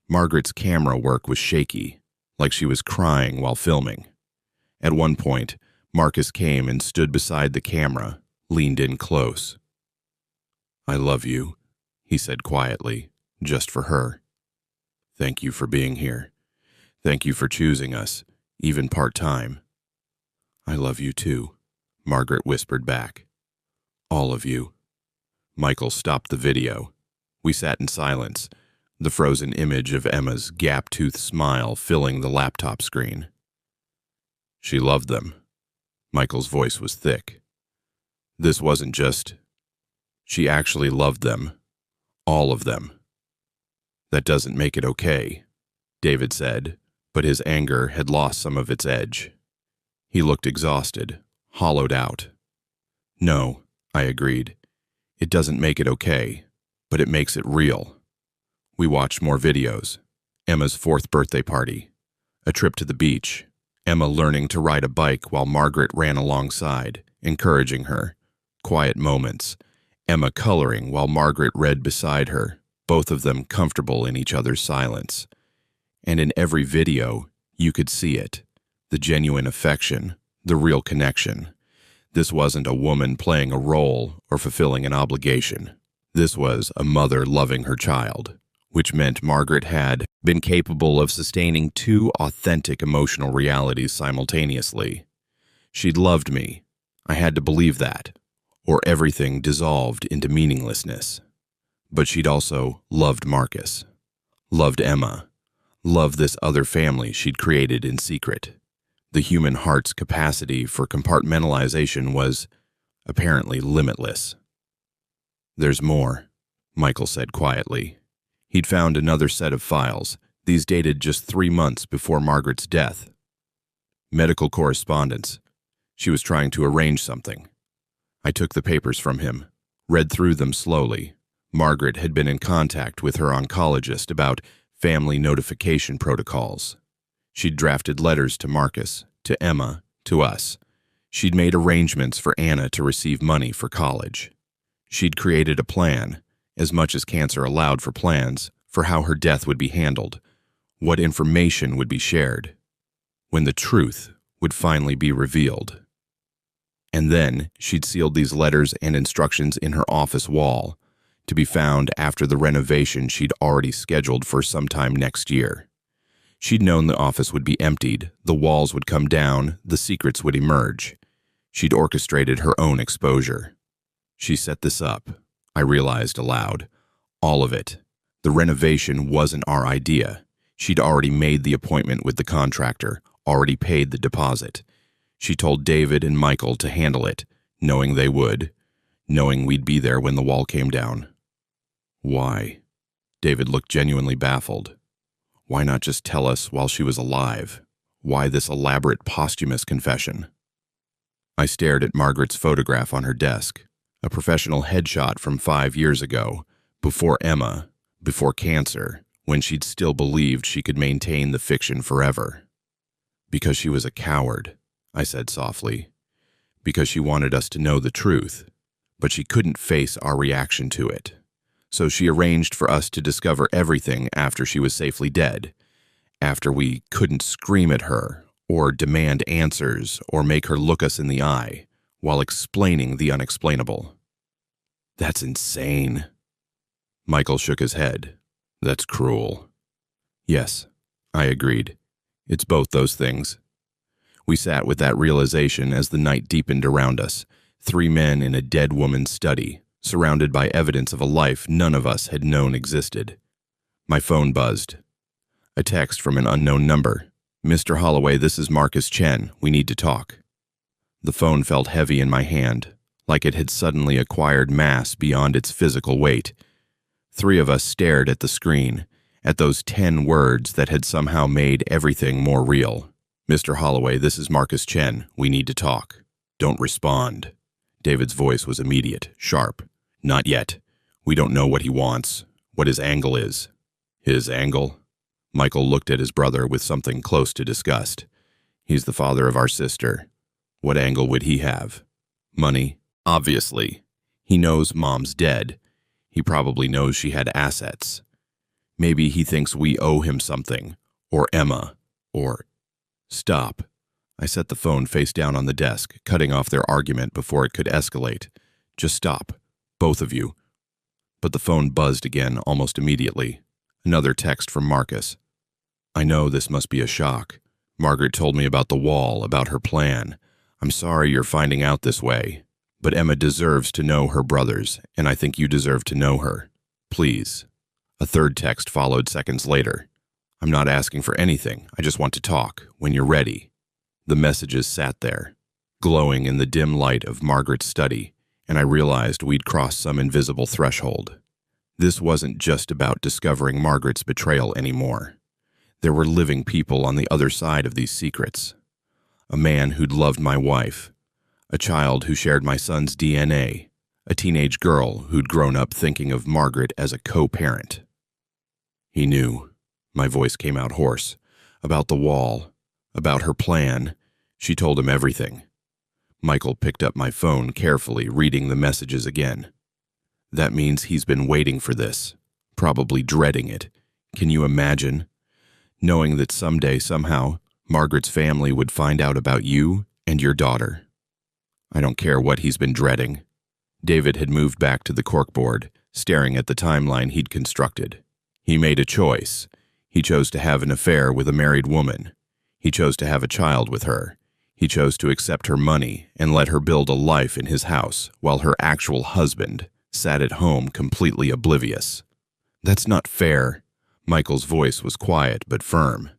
Margaret's camera work was shaky, like she was crying while filming. At one point, Marcus came and stood beside the camera, leaned in close. I love you, he said quietly, just for her. Thank you for being here. Thank you for choosing us, even part-time. I love you too, Margaret whispered back. All of you. Michael stopped the video. We sat in silence, the frozen image of Emma's gap-toothed smile filling the laptop screen. She loved them. Michael's voice was thick. This wasn't just... She actually loved them. All of them. That doesn't make it okay, David said, but his anger had lost some of its edge. He looked exhausted, hollowed out. No, I agreed. It doesn't make it okay, but it makes it real. We watched more videos. Emma's 4th birthday party. A trip to the beach. Emma learning to ride a bike while Margaret ran alongside, encouraging her. Quiet moments. Emma coloring while Margaret read beside her, both of them comfortable in each other's silence. And in every video, you could see it. The genuine affection, the real connection. This wasn't a woman playing a role or fulfilling an obligation. This was a mother loving her child, which meant Margaret had been capable of sustaining 2 authentic emotional realities simultaneously. She'd loved me. I had to believe that, or everything dissolved into meaninglessness. But she'd also loved Marcus, loved Emma, loved this other family she'd created in secret. The human heart's capacity for compartmentalization was apparently limitless. There's more, Michael said quietly. He'd found another set of files, these dated just 3 months before Margaret's death. Medical correspondence. She was trying to arrange something. I took the papers from him, read through them slowly. Margaret had been in contact with her oncologist about family notification protocols. She'd drafted letters to Marcus, to Emma, to us. She'd made arrangements for Anna to receive money for college. She'd created a plan, as much as cancer allowed for plans, for how her death would be handled, what information would be shared, when the truth would finally be revealed. And then she'd sealed these letters and instructions in her office wall, to be found after the renovation she'd already scheduled for sometime next year. She'd known the office would be emptied, the walls would come down, the secrets would emerge. She'd orchestrated her own exposure. She set this up, I realized aloud. All of it. The renovation wasn't our idea. She'd already made the appointment with the contractor, already paid the deposit. She told David and Michael to handle it, knowing they would, knowing we'd be there when the wall came down. Why? David looked genuinely baffled. Why not just tell us while she was alive? Why this elaborate posthumous confession? I stared at Margaret's photograph on her desk, a professional headshot from 5 years ago, before Emma, before cancer, when she'd still believed she could maintain the fiction forever. Because she was a coward, I said softly. Because she wanted us to know the truth, but she couldn't face our reaction to it. So she arranged for us to discover everything after she was safely dead, after we couldn't scream at her or demand answers or make her look us in the eye while explaining the unexplainable. That's insane. Michael shook his head. That's cruel. Yes, I agreed. It's both those things. We sat with that realization as the night deepened around us, 3 men in a dead woman's study, surrounded by evidence of a life none of us had known existed. My phone buzzed. A text from an unknown number. Mr. Holloway, this is Marcus Chen. We need to talk. The phone felt heavy in my hand, like it had suddenly acquired mass beyond its physical weight. 3 of us stared at the screen, at those 10 words that had somehow made everything more real. Mr. Holloway, this is Marcus Chen. We need to talk. Don't respond. David's voice was immediate, sharp. Not yet. We don't know what he wants, what his angle is. His angle? Michael looked at his brother with something close to disgust. He's the father of our sister. What angle would he have? Money? Obviously. He knows Mom's dead. He probably knows she had assets. Maybe he thinks we owe him something, or Emma, or... Stop. I set the phone face down on the desk, cutting off their argument before it could escalate. Just stop. Both of you. But the phone buzzed again almost immediately. Another text from Marcus. I know this must be a shock. Margaret told me about the wall, about her plan. I'm sorry you're finding out this way. But Emma deserves to know her brothers, and I think you deserve to know her. Please. A third text followed seconds later. I'm not asking for anything. I just want to talk, when you're ready. The messages sat there, glowing in the dim light of Margaret's study, and I realized we'd crossed some invisible threshold. This wasn't just about discovering Margaret's betrayal anymore. There were living people on the other side of these secrets. A man who'd loved my wife, a child who shared my son's DNA, a teenage girl who'd grown up thinking of Margaret as a co-parent. He knew. My voice came out hoarse. About the wall, about her plan. She told him everything. Michael picked up my phone carefully, reading the messages again. That means he's been waiting for this, probably dreading it. Can you imagine? Knowing that someday, somehow, Margaret's family would find out about you and your daughter. I don't care what he's been dreading. David had moved back to the corkboard, staring at the timeline he'd constructed. He made a choice. He chose to have an affair with a married woman. He chose to have a child with her. He chose to accept her money and let her build a life in his house while her actual husband sat at home completely oblivious. That's not fair. Michael's voice was quiet but firm.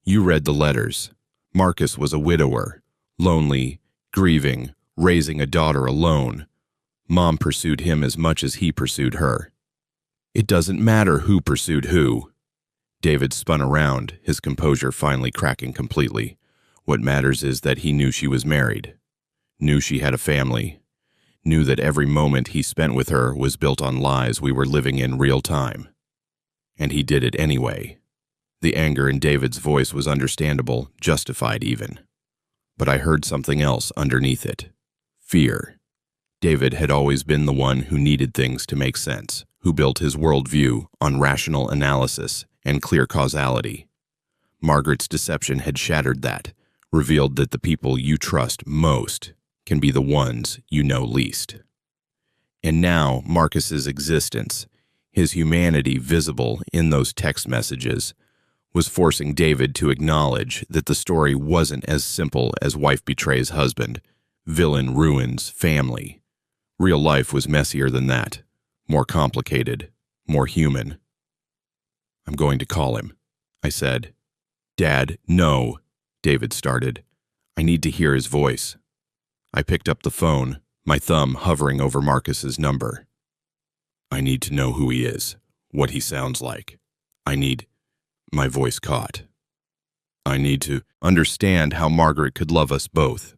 You read the letters. Marcus was a widower, lonely, grieving, raising a daughter alone. Mom pursued him as much as he pursued her. It doesn't matter who pursued who. David spun around, his composure finally cracking completely. What matters is that he knew she was married, knew she had a family, knew that every moment he spent with her was built on lies we were living in real time. And he did it anyway. The anger in David's voice was understandable, justified even. But I heard something else underneath it. Fear. David had always been the one who needed things to make sense, who built his worldview on rational analysis and clear causality. Margaret's deception had shattered that, revealed that the people you trust most can be the ones you know least. And now Marcus's existence, his humanity visible in those text messages, was forcing David to acknowledge that the story wasn't as simple as wife betrays husband, villain ruins family. Real life was messier than that, more complicated, more human. "I'm going to call him," I said. "Dad, no," David started. "I need to hear his voice." I picked up the phone, my thumb hovering over Marcus's number. "I need to know who he is, what he sounds like. My voice caught. "I need to understand how Margaret could love us both."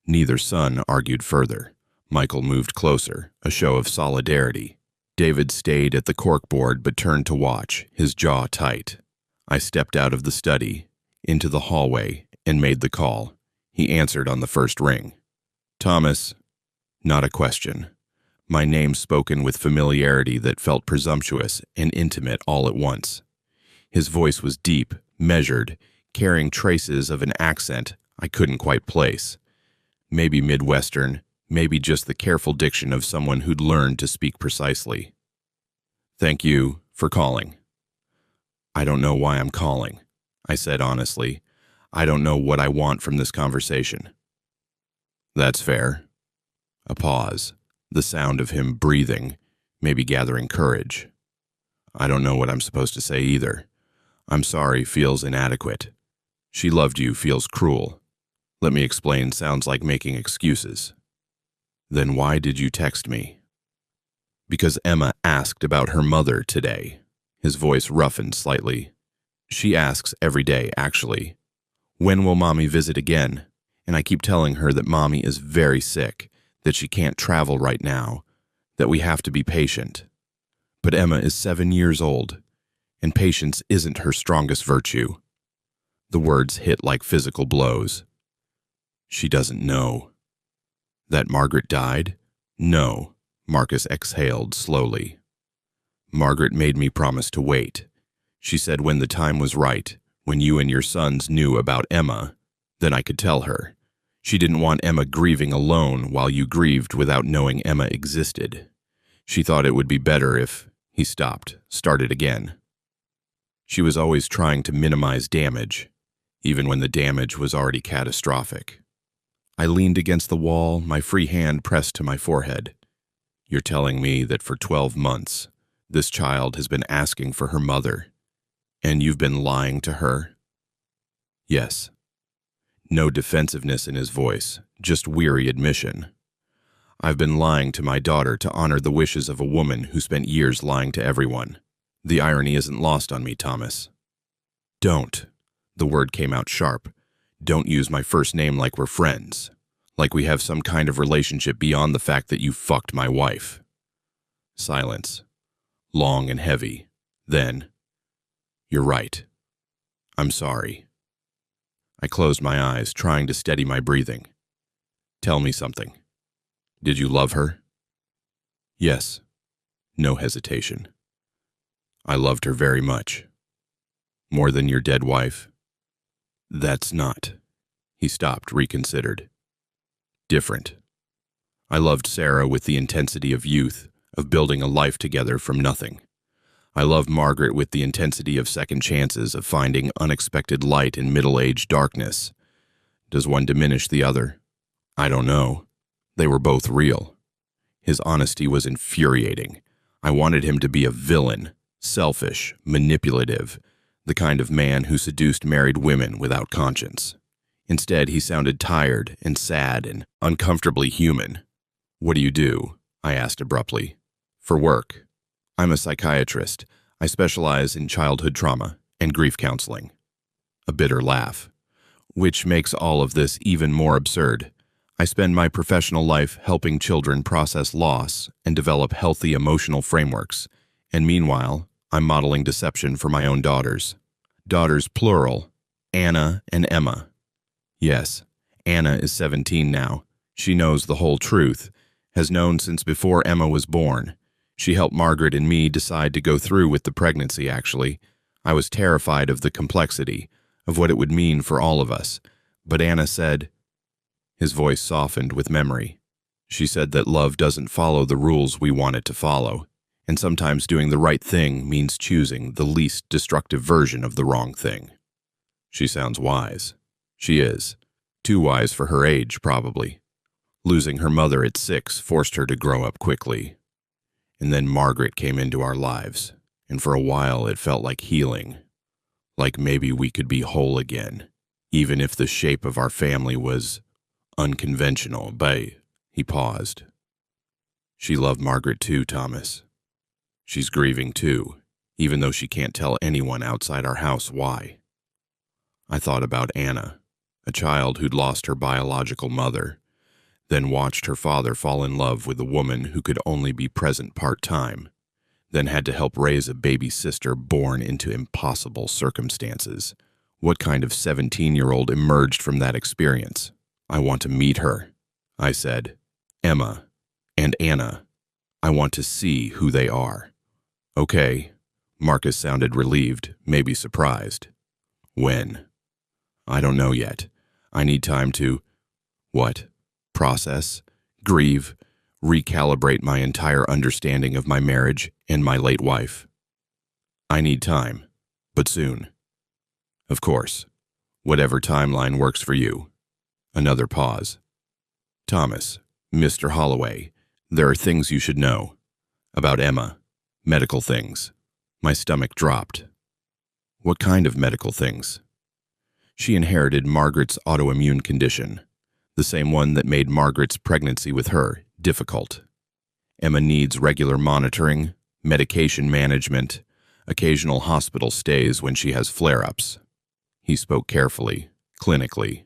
Neither son argued further. Michael moved closer, a show of solidarity. David stayed at the corkboard but turned to watch, his jaw tight. I stepped out of the study, into the hallway, and made the call. He answered on the first ring. "Thomas." Not a question. My name spoken with familiarity that felt presumptuous and intimate all at once. His voice was deep, measured, carrying traces of an accent I couldn't quite place. Maybe Midwestern, maybe just the careful diction of someone who'd learned to speak precisely. "Thank you for calling." "I don't know why I'm calling," I said honestly. "I don't know what I want from this conversation." "That's fair." A pause, the sound of him breathing, maybe gathering courage. "I don't know what I'm supposed to say either. I'm sorry feels inadequate. She loved you feels cruel. Let me explain sounds like making excuses." "Then why did you text me?" "Because Emma asked about her mother today." His voice roughened slightly. "She asks every day, actually. When will Mommy visit again? And I keep telling her that Mommy is very sick, that she can't travel right now, that we have to be patient. But Emma is 7 years old, and patience isn't her strongest virtue." The words hit like physical blows. "She doesn't know." "That Margaret died?" "No," Marcus exhaled slowly. "Margaret made me promise to wait. She said when the time was right, when you and your sons knew about Emma, then I could tell her. She didn't want Emma grieving alone while you grieved without knowing Emma existed. She thought it would be better if—" He stopped, started again. "She was always trying to minimize damage, even when the damage was already catastrophic." I leaned against the wall, my free hand pressed to my forehead. "You're telling me that for 12 months, this child has been asking for her mother, and you've been lying to her?" "Yes." No defensiveness in his voice, just weary admission. "I've been lying to my daughter to honor the wishes of a woman who spent years lying to everyone. The irony isn't lost on me, Thomas." "Don't." The word came out sharp. "Don't use my first name like we're friends, like we have some kind of relationship beyond the fact that you fucked my wife." Silence. Long and heavy. Then, "You're right. I'm sorry." I closed my eyes, trying to steady my breathing. "Tell me something. Did you love her?" "Yes." No hesitation. "I loved her very much." "More than your dead wife?" "That's not." He stopped, reconsidered. "Different. I loved Sarah with the intensity of youth, of building a life together from nothing. I loved Margaret with the intensity of second chances, of finding unexpected light in middle-aged darkness. Does one diminish the other? I don't know. They were both real." His honesty was infuriating. I wanted him to be a villain, selfish, manipulative, the kind of man who seduced married women without conscience. Instead, he sounded tired and sad and uncomfortably human. "What do you do?" I asked abruptly. "For work." "I'm a psychiatrist. I specialize in childhood trauma and grief counseling." A bitter laugh. "Which makes all of this even more absurd. I spend my professional life helping children process loss and develop healthy emotional frameworks, and meanwhile, I'm modeling deception for my own daughters. Daughters plural, Anna and Emma. Yes, Anna is 17 now. She knows the whole truth, has known since before Emma was born. She helped Margaret and me decide to go through with the pregnancy, actually. I was terrified of the complexity, of what it would mean for all of us. But Anna said—" His voice softened with memory. "She said that love doesn't follow the rules we want it to follow. And sometimes doing the right thing means choosing the least destructive version of the wrong thing. She sounds wise. She is. Too wise for her age, probably. Losing her mother at 6 forced her to grow up quickly. And then Margaret came into our lives, and for a while it felt like healing. Like maybe we could be whole again, even if the shape of our family was unconventional. But he paused. She loved Margaret too, Thomas. She's grieving too, even though she can't tell anyone outside our house why. I thought about Anna, a child who'd lost her biological mother, then watched her father fall in love with a woman who could only be present part-time, then had to help raise a baby sister born into impossible circumstances. What kind of 17-year-old emerged from that experience? I want to meet her, I said. Emma and Anna. I want to see who they are. Okay. Marcus sounded relieved, maybe surprised. When? I don't know yet. I need time to… What? Process, grieve, recalibrate my entire understanding of my marriage and my late wife. I need time, but soon. Of course. Whatever timeline works for you. Another pause. Thomas, Mr. Holloway, there are things you should know. About Emma. Medical things. My stomach dropped. What kind of medical things? She inherited Margaret's autoimmune condition, the same one that made Margaret's pregnancy with her difficult. Emma needs regular monitoring, medication management, occasional hospital stays when she has flare-ups. He spoke carefully, clinically.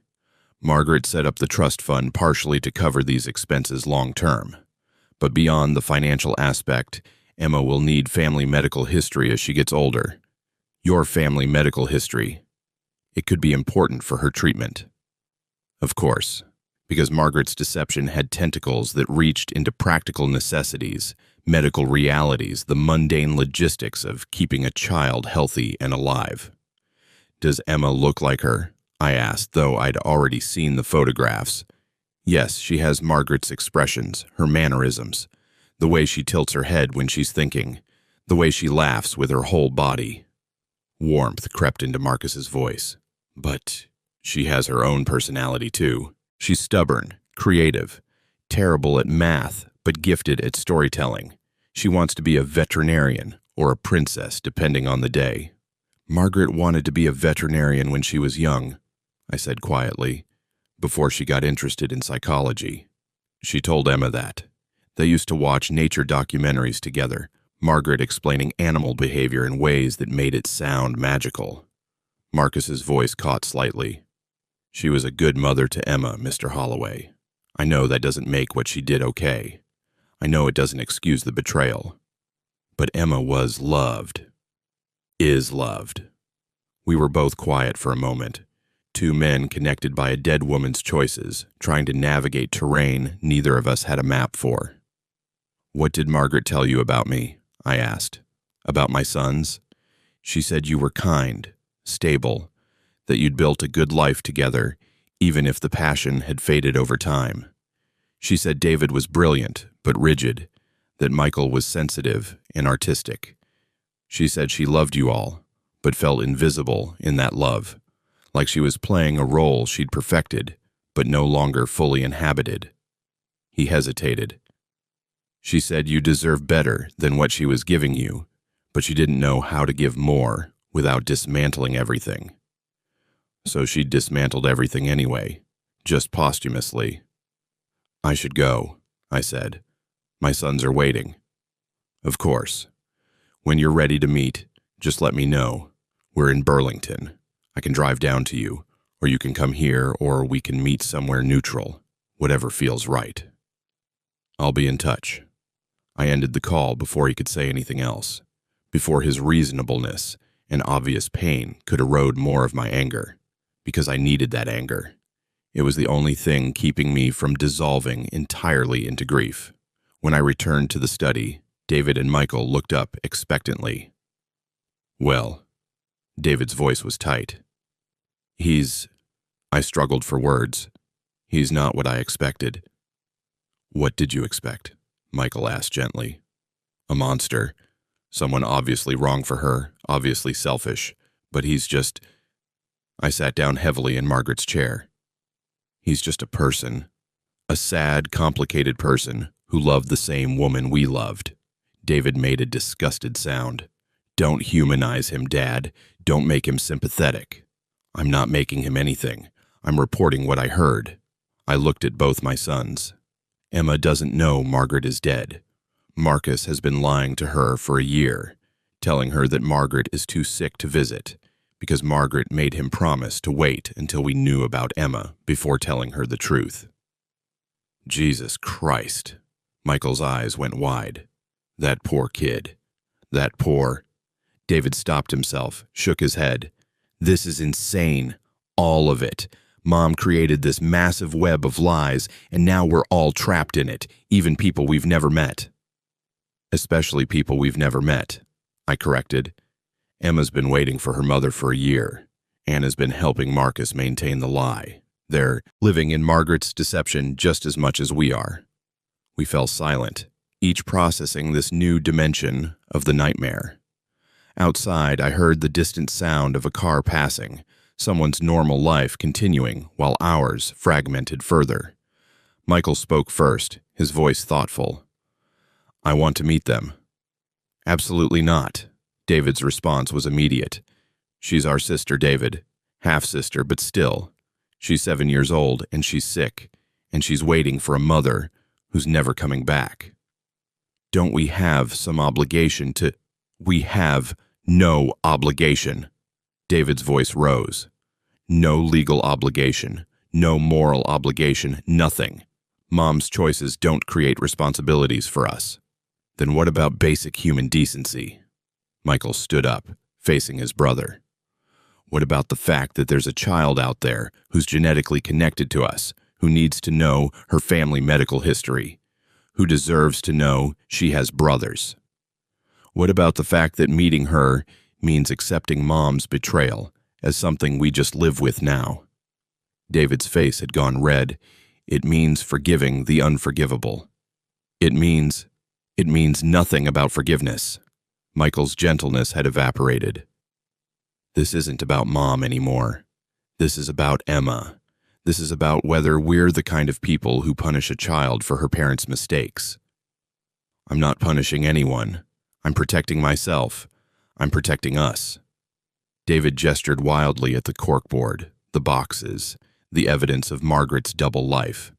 Margaret set up the trust fund partially to cover these expenses long-term. But beyond the financial aspect, Emma will need family medical history as she gets older. Your family medical history. It could be important for her treatment. Of course, because Margaret's deception had tentacles that reached into practical necessities, medical realities, the mundane logistics of keeping a child healthy and alive. Does Emma look like her? I asked, though I'd already seen the photographs. Yes, she has Margaret's expressions, her mannerisms, the way she tilts her head when she's thinking, the way she laughs with her whole body. Warmth crept into Marcus's voice. But she has her own personality too. She's stubborn, creative, terrible at math, but gifted at storytelling. She wants to be a veterinarian or a princess, depending on the day. Margaret wanted to be a veterinarian when she was young, I said quietly, before she got interested in psychology. She told Emma that. They used to watch nature documentaries together, Margaret explaining animal behavior in ways that made it sound magical. Marcus's voice caught slightly. She was a good mother to Emma, Mr. Holloway. I know that doesn't make what she did okay. I know it doesn't excuse the betrayal. But Emma was loved. Is loved. We were both quiet for a moment. Two men connected by a dead woman's choices, trying to navigate terrain neither of us had a map for. What did Margaret tell you about me? I asked. About my sons? She said you were kind, stable, that you'd built a good life together, even if the passion had faded over time. She said David was brilliant, but rigid, that Michael was sensitive and artistic. She said she loved you all, but felt invisible in that love, like she was playing a role she'd perfected, but no longer fully inhabited. He hesitated. She said you deserved better than what she was giving you, but she didn't know how to give more without dismantling everything. So she dismantled everything anyway, just posthumously. I should go, I said. My sons are waiting. Of course. When you're ready to meet, just let me know. We're in Burlington. I can drive down to you, or you can come here, or we can meet somewhere neutral, whatever feels right. I'll be in touch. I ended the call before he could say anything else, before his reasonableness and obvious pain could erode more of my anger, because I needed that anger. It was the only thing keeping me from dissolving entirely into grief. When I returned to the study, David and Michael looked up expectantly. Well, David's voice was tight. I struggled for words. He's not what I expected. What did you expect? Michael asked gently. A monster. Someone obviously wrong for her, obviously selfish. But he's just... I sat down heavily in Margaret's chair. He's just a person. A sad, complicated person who loved the same woman we loved. David made a disgusted sound. Don't humanize him, Dad. Don't make him sympathetic. I'm not making him anything. I'm reporting what I heard. I looked at both my sons. Emma doesn't know Margaret is dead. Marcus has been lying to her for a year, telling her that Margaret is too sick to visit, because Margaret made him promise to wait until we knew about Emma before telling her the truth. Jesus Christ. Michael's eyes went wide. That poor kid. That poor... David stopped himself, shook his head. This is insane. All of it. Mom created this massive web of lies, and now we're all trapped in it, even people we've never met. Especially people we've never met, I corrected. Emma's been waiting for her mother for a year. Anna's been helping Marcus maintain the lie. They're living in Margaret's deception just as much as we are. We fell silent, each processing this new dimension of the nightmare. Outside, I heard the distant sound of a car passing, someone's normal life continuing while ours fragmented further. Michael spoke first, his voice thoughtful. I want to meet them. Absolutely not. David's response was immediate. She's our sister, David. Half-sister, but still. She's 7 years old, and she's sick, and she's waiting for a mother who's never coming back. Don't we have some obligation to... We have no obligation. David's voice rose. No legal obligation, no moral obligation, nothing. Mom's choices don't create responsibilities for us. Then what about basic human decency? Michael stood up, facing his brother. What about the fact that there's a child out there who's genetically connected to us, who needs to know her family medical history, who deserves to know she has brothers? What about the fact that meeting her means accepting Mom's betrayal as something we just live with now? David's face had gone red. It means forgiving the unforgivable. It means nothing about forgiveness. Michael's gentleness had evaporated. This isn't about Mom anymore. This is about Emma. This is about whether we're the kind of people who punish a child for her parents' mistakes. I'm not punishing anyone. I'm protecting myself. I'm protecting us. David gestured wildly at the corkboard, the boxes, the evidence of Margaret's double life.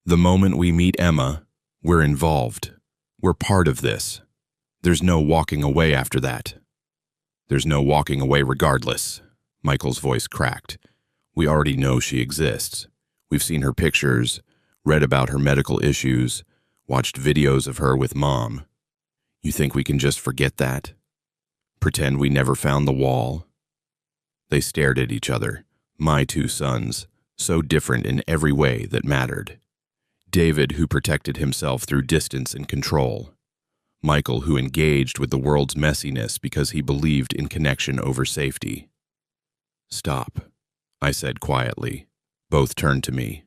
The moment we meet Emma, we're involved. We're part of this. There's no walking away after that. There's no walking away regardless. Michael's voice cracked. We already know she exists. We've seen her pictures, read about her medical issues, watched videos of her with Mom. You think we can just forget that? Pretend we never found the wall? They stared at each other, my two sons, so different in every way that mattered. David, who protected himself through distance and control. Michael, who engaged with the world's messiness because he believed in connection over safety. Stop, I said quietly. Both turned to me.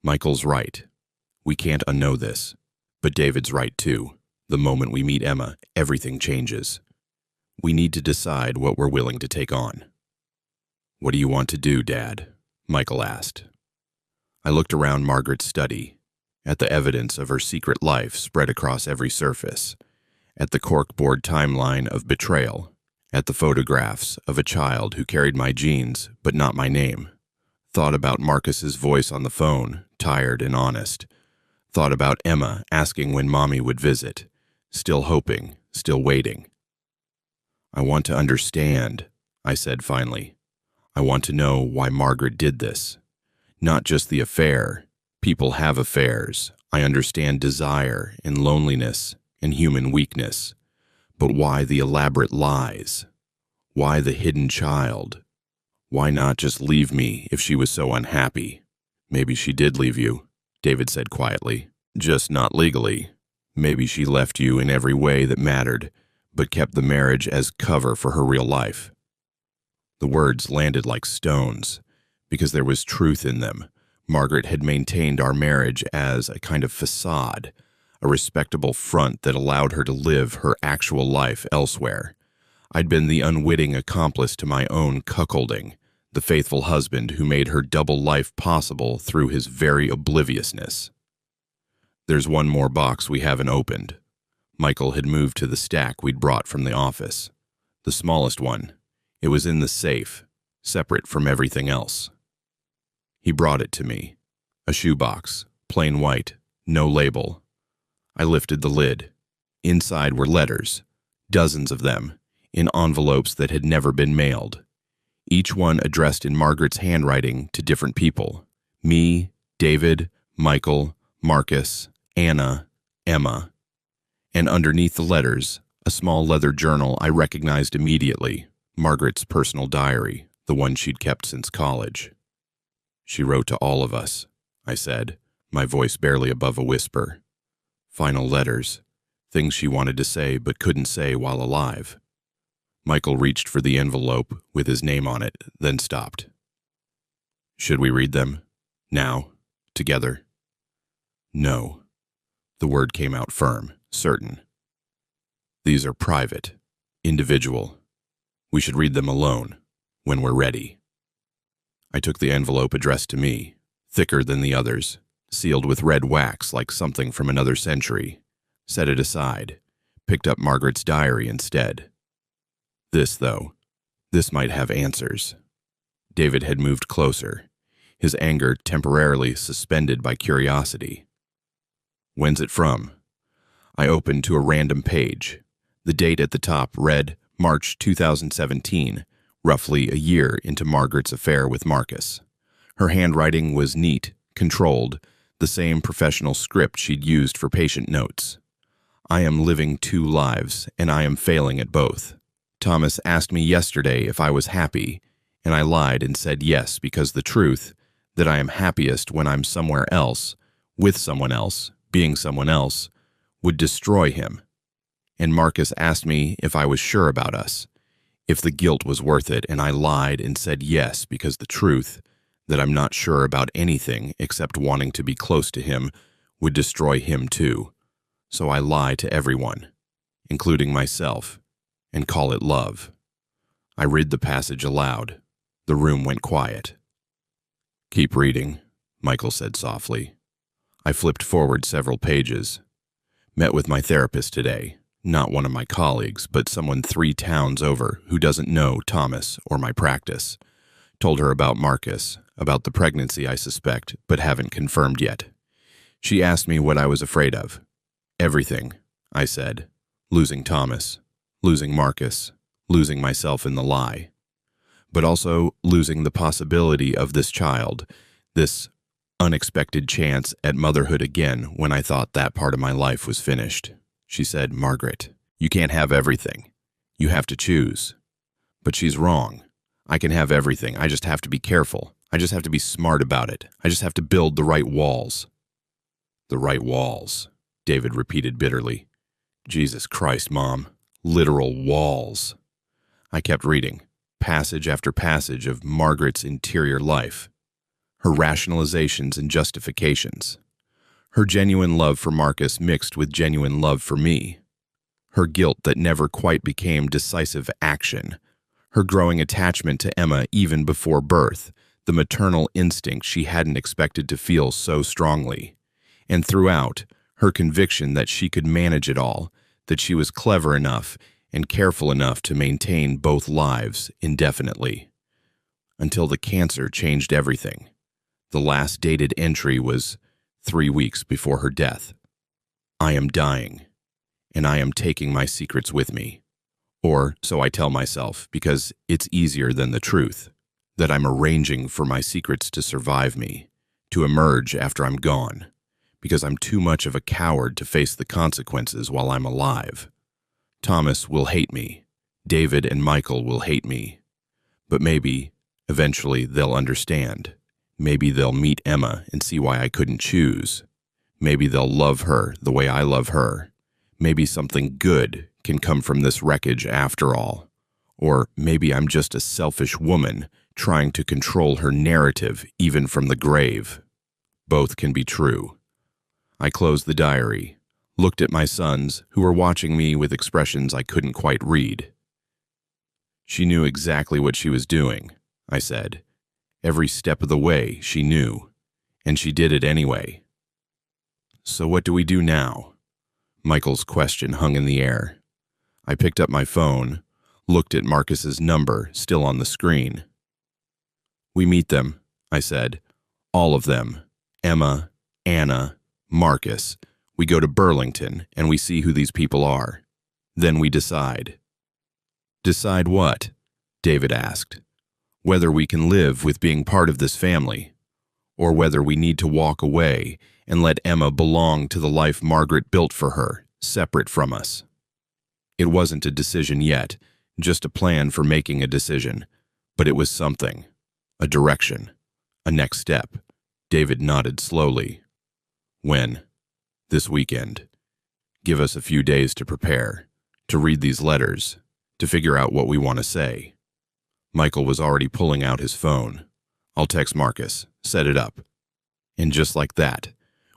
Michael's right. We can't unknow this. But David's right too. The moment we meet Emma, everything changes. We need to decide what we're willing to take on. What do you want to do, Dad? Michael asked. I looked around Margaret's study, at the evidence of her secret life spread across every surface, at the corkboard timeline of betrayal, at the photographs of a child who carried my genes but not my name, thought about Marcus's voice on the phone, tired and honest, thought about Emma asking when Mommy would visit, still hoping, still waiting. I want to understand, I said finally. I want to know why Margaret did this. Not just the affair. People have affairs. I understand desire and loneliness and human weakness. But why the elaborate lies? Why the hidden child? Why not just leave me if she was so unhappy? Maybe she did leave you, David said quietly. Just not legally. Maybe she left you in every way that mattered, but kept the marriage as cover for her real life. The words landed like stones, because there was truth in them. Margaret had maintained our marriage as a kind of facade, a respectable front that allowed her to live her actual life elsewhere. I'd been the unwitting accomplice to my own cuckolding, the faithful husband who made her double life possible through his very obliviousness. There's one more box we haven't opened. Michael had moved to the stack we'd brought from the office. The smallest one. It was in the safe, separate from everything else. He brought it to me. A shoebox, plain white, no label. I lifted the lid. Inside were letters, dozens of them, in envelopes that had never been mailed. Each one addressed in Margaret's handwriting to different people. Me, David, Michael, Marcus, Anna, Emma. And underneath the letters, a small leather journal I recognized immediately, Margaret's personal diary, the one she'd kept since college. She wrote to all of us, I said, my voice barely above a whisper. Final letters, things she wanted to say but couldn't say while alive. Michael reached for the envelope with his name on it, then stopped. Should we read them? Now? Together? No. The word came out firm, certain. These are private, individual. We should read them alone, when we're ready. I took the envelope addressed to me, thicker than the others, sealed with red wax like something from another century, set it aside, picked up Margaret's diary instead. This, though, this might have answers. David had moved closer, his anger temporarily suspended by curiosity. When's it from? I opened to a random page. The date at the top read March 2017, roughly a year into Margaret's affair with Marcus. Her handwriting was neat, controlled, the same professional script she'd used for patient notes. I am living two lives, and I am failing at both. Thomas asked me yesterday if I was happy, and I lied and said yes because the truth, that I am happiest when I'm somewhere else, with someone else, being someone else, would destroy him. And Marcus asked me if I was sure about us, if the guilt was worth it, and I lied and said yes because the truth, that I'm not sure about anything except wanting to be close to him, would destroy him too. So I lie to everyone, including myself, and call it love. I read the passage aloud. The room went quiet. Keep reading, Michael said softly. I flipped forward several pages. Met with my therapist today, not one of my colleagues, but someone 3 towns over who doesn't know Thomas or my practice. Told her about Marcus, about the pregnancy I suspect, but haven't confirmed yet. She asked me what I was afraid of. Everything, I said. Losing Thomas, losing Marcus, losing myself in the lie. But also losing the possibility of this child, this unexpected chance at motherhood again when I thought that part of my life was finished. She said, Margaret, you can't have everything. You have to choose. But she's wrong. I can have everything. I just have to be careful. I just have to be smart about it. I just have to build the right walls. The right walls, David repeated bitterly. Jesus Christ, Mom. Literal walls. I kept reading, passage after passage of Margaret's interior life. Her rationalizations and justifications. Her genuine love for Marcus mixed with genuine love for me. Her guilt that never quite became decisive action. Her growing attachment to Emma even before birth, the maternal instinct she hadn't expected to feel so strongly. And throughout, her conviction that she could manage it all, that she was clever enough and careful enough to maintain both lives indefinitely. Until the cancer changed everything. The last dated entry was 3 weeks before her death. I am dying, and I am taking my secrets with me. Or, so I tell myself, because it's easier than the truth, that I'm arranging for my secrets to survive me, to emerge after I'm gone, because I'm too much of a coward to face the consequences while I'm alive. Thomas will hate me. David and Michael will hate me. But maybe, eventually, they'll understand. Maybe they'll meet Emma and see why I couldn't choose. Maybe they'll love her the way I love her. Maybe something good can come from this wreckage after all. Or maybe I'm just a selfish woman trying to control her narrative even from the grave. Both can be true. I closed the diary, looked at my sons, who were watching me with expressions I couldn't quite read. She knew exactly what she was doing, I said. Every step of the way, she knew, and she did it anyway. So what do we do now? Michael's question hung in the air. I picked up my phone, looked at Marcus's number still on the screen. We meet them, I said. All of them. Emma, Anna, Marcus. We go to Burlington and we see who these people are. Then we decide. Decide what? David asked. Whether we can live with being part of this family, or whether we need to walk away and let Emma belong to the life Margaret built for her, separate from us. It wasn't a decision yet, just a plan for making a decision, but it was something, a direction, a next step. David nodded slowly. When? This weekend. Give us a few days to prepare, to read these letters, to figure out what we want to say. Michael was already pulling out his phone. I'll text Marcus, set it up. And just like that,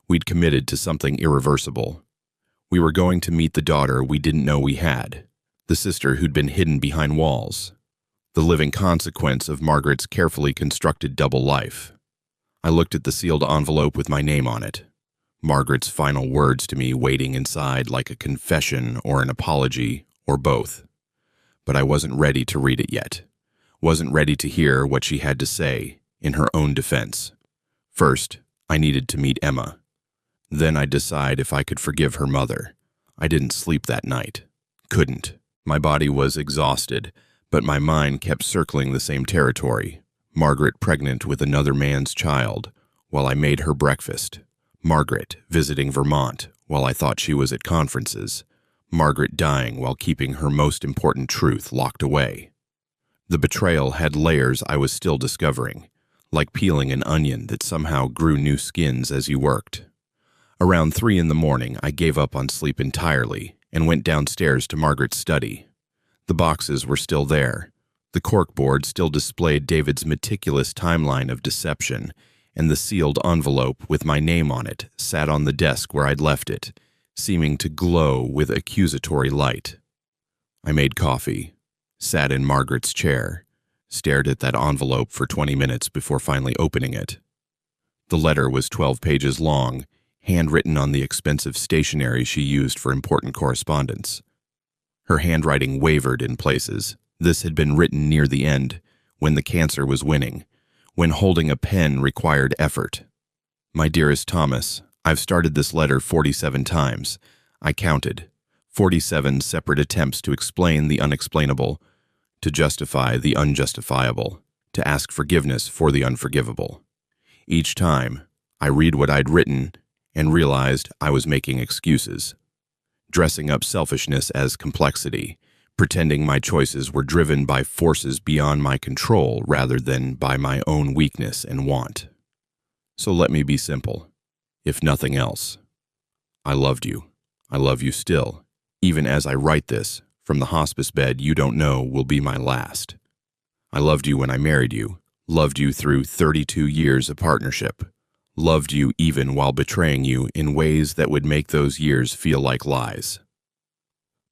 we'd committed to something irreversible. We were going to meet the daughter we didn't know we had, the sister who'd been hidden behind walls, the living consequence of Margaret's carefully constructed double life. I looked at the sealed envelope with my name on it, Margaret's final words to me waiting inside like a confession or an apology or both. But I wasn't ready to read it yet. Wasn't ready to hear what she had to say in her own defense. First, I needed to meet Emma. Then I'd decide if I could forgive her mother. I didn't sleep that night. Couldn't. My body was exhausted, but my mind kept circling the same territory. Margaret pregnant with another man's child while I made her breakfast. Margaret visiting Vermont while I thought she was at conferences. Margaret dying while keeping her most important truth locked away. The betrayal had layers I was still discovering, like peeling an onion that somehow grew new skins as you worked. Around 3 in the morning, I gave up on sleep entirely and went downstairs to Margaret's study. The boxes were still there. The corkboard still displayed David's meticulous timeline of deception, and the sealed envelope with my name on it sat on the desk where I'd left it, seeming to glow with accusatory light. I made coffee, sat in Margaret's chair, stared at that envelope for 20 minutes before finally opening it. The letter was 12 pages long, handwritten on the expensive stationery she used for important correspondence. Her handwriting wavered in places. This had been written near the end, when the cancer was winning, when holding a pen required effort. My dearest Thomas, I've started this letter 47 times. I counted. 47 separate attempts to explain the unexplainable, to justify the unjustifiable, to ask forgiveness for the unforgivable. Each time, I read what I'd written and realized I was making excuses, dressing up selfishness as complexity, pretending my choices were driven by forces beyond my control rather than by my own weakness and want. So let me be simple, if nothing else. I loved you. I love you still. Even as I write this, from the hospice bed you don't know will be my last. I loved you when I married you, loved you through 32 years of partnership, loved you even while betraying you in ways that would make those years feel like lies.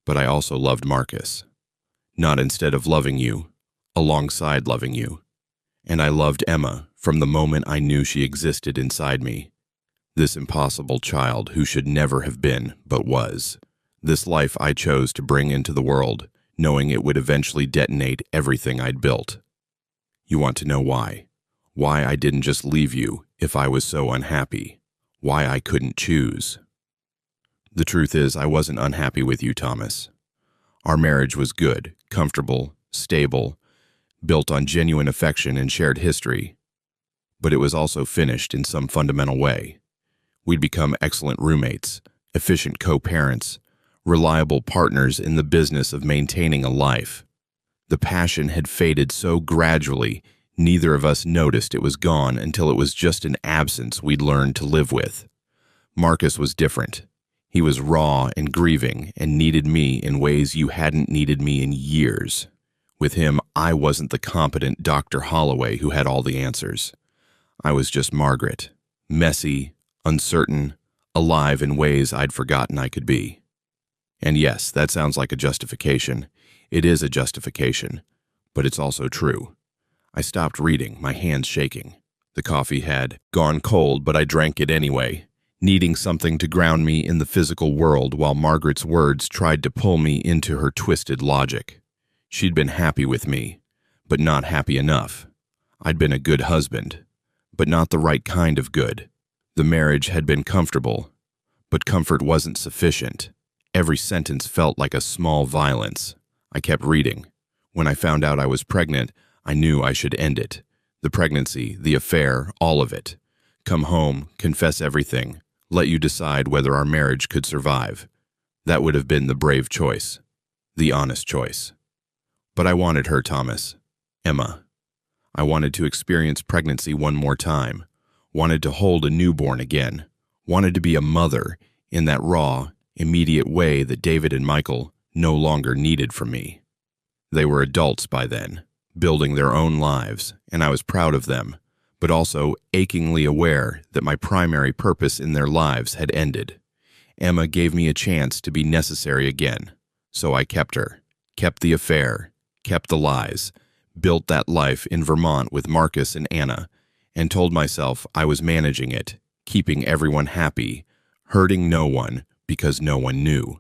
But I also loved Marcus, not instead of loving you, alongside loving you. And I loved Emma from the moment I knew she existed inside me. This impossible child who should never have been, but was. This life I chose to bring into the world, knowing it would eventually detonate everything I'd built. You want to know why? Why I didn't just leave you if I was so unhappy? Why I couldn't choose? The truth is, I wasn't unhappy with you, Thomas. Our marriage was good, comfortable, stable, built on genuine affection and shared history. But it was also finished in some fundamental way. We'd become excellent roommates, efficient co-parents, reliable partners in the business of maintaining a life. The passion had faded so gradually, neither of us noticed it was gone until it was just an absence we'd learned to live with. Marcus was different. He was raw and grieving and needed me in ways you hadn't needed me in years. With him, I wasn't the competent Dr. Holloway who had all the answers. I was just Margaret, messy, uncertain, alive in ways I'd forgotten I could be. And yes, that sounds like a justification. It is a justification, but it's also true. I stopped reading, my hands shaking. The coffee had gone cold, but I drank it anyway, needing something to ground me in the physical world while Margaret's words tried to pull me into her twisted logic. She'd been happy with me, but not happy enough. I'd been a good husband, but not the right kind of good. The marriage had been comfortable, but comfort wasn't sufficient. Every sentence felt like a small violence. I kept reading. When I found out I was pregnant, I knew I should end it. The pregnancy, the affair, all of it. Come home, confess everything, let you decide whether our marriage could survive. That would have been the brave choice, the honest choice. But I wanted her, Thomas. Emma. I wanted to experience pregnancy one more time, wanted to hold a newborn again, wanted to be a mother in that raw, immediate way that David and Michael no longer needed from me. They were adults by then, building their own lives, and I was proud of them, but also achingly aware that my primary purpose in their lives had ended. Emma gave me a chance to be necessary again, so I kept her, kept the affair, kept the lies, built that life in Vermont with Marcus and Anna, and told myself I was managing it, keeping everyone happy, hurting no one because no one knew.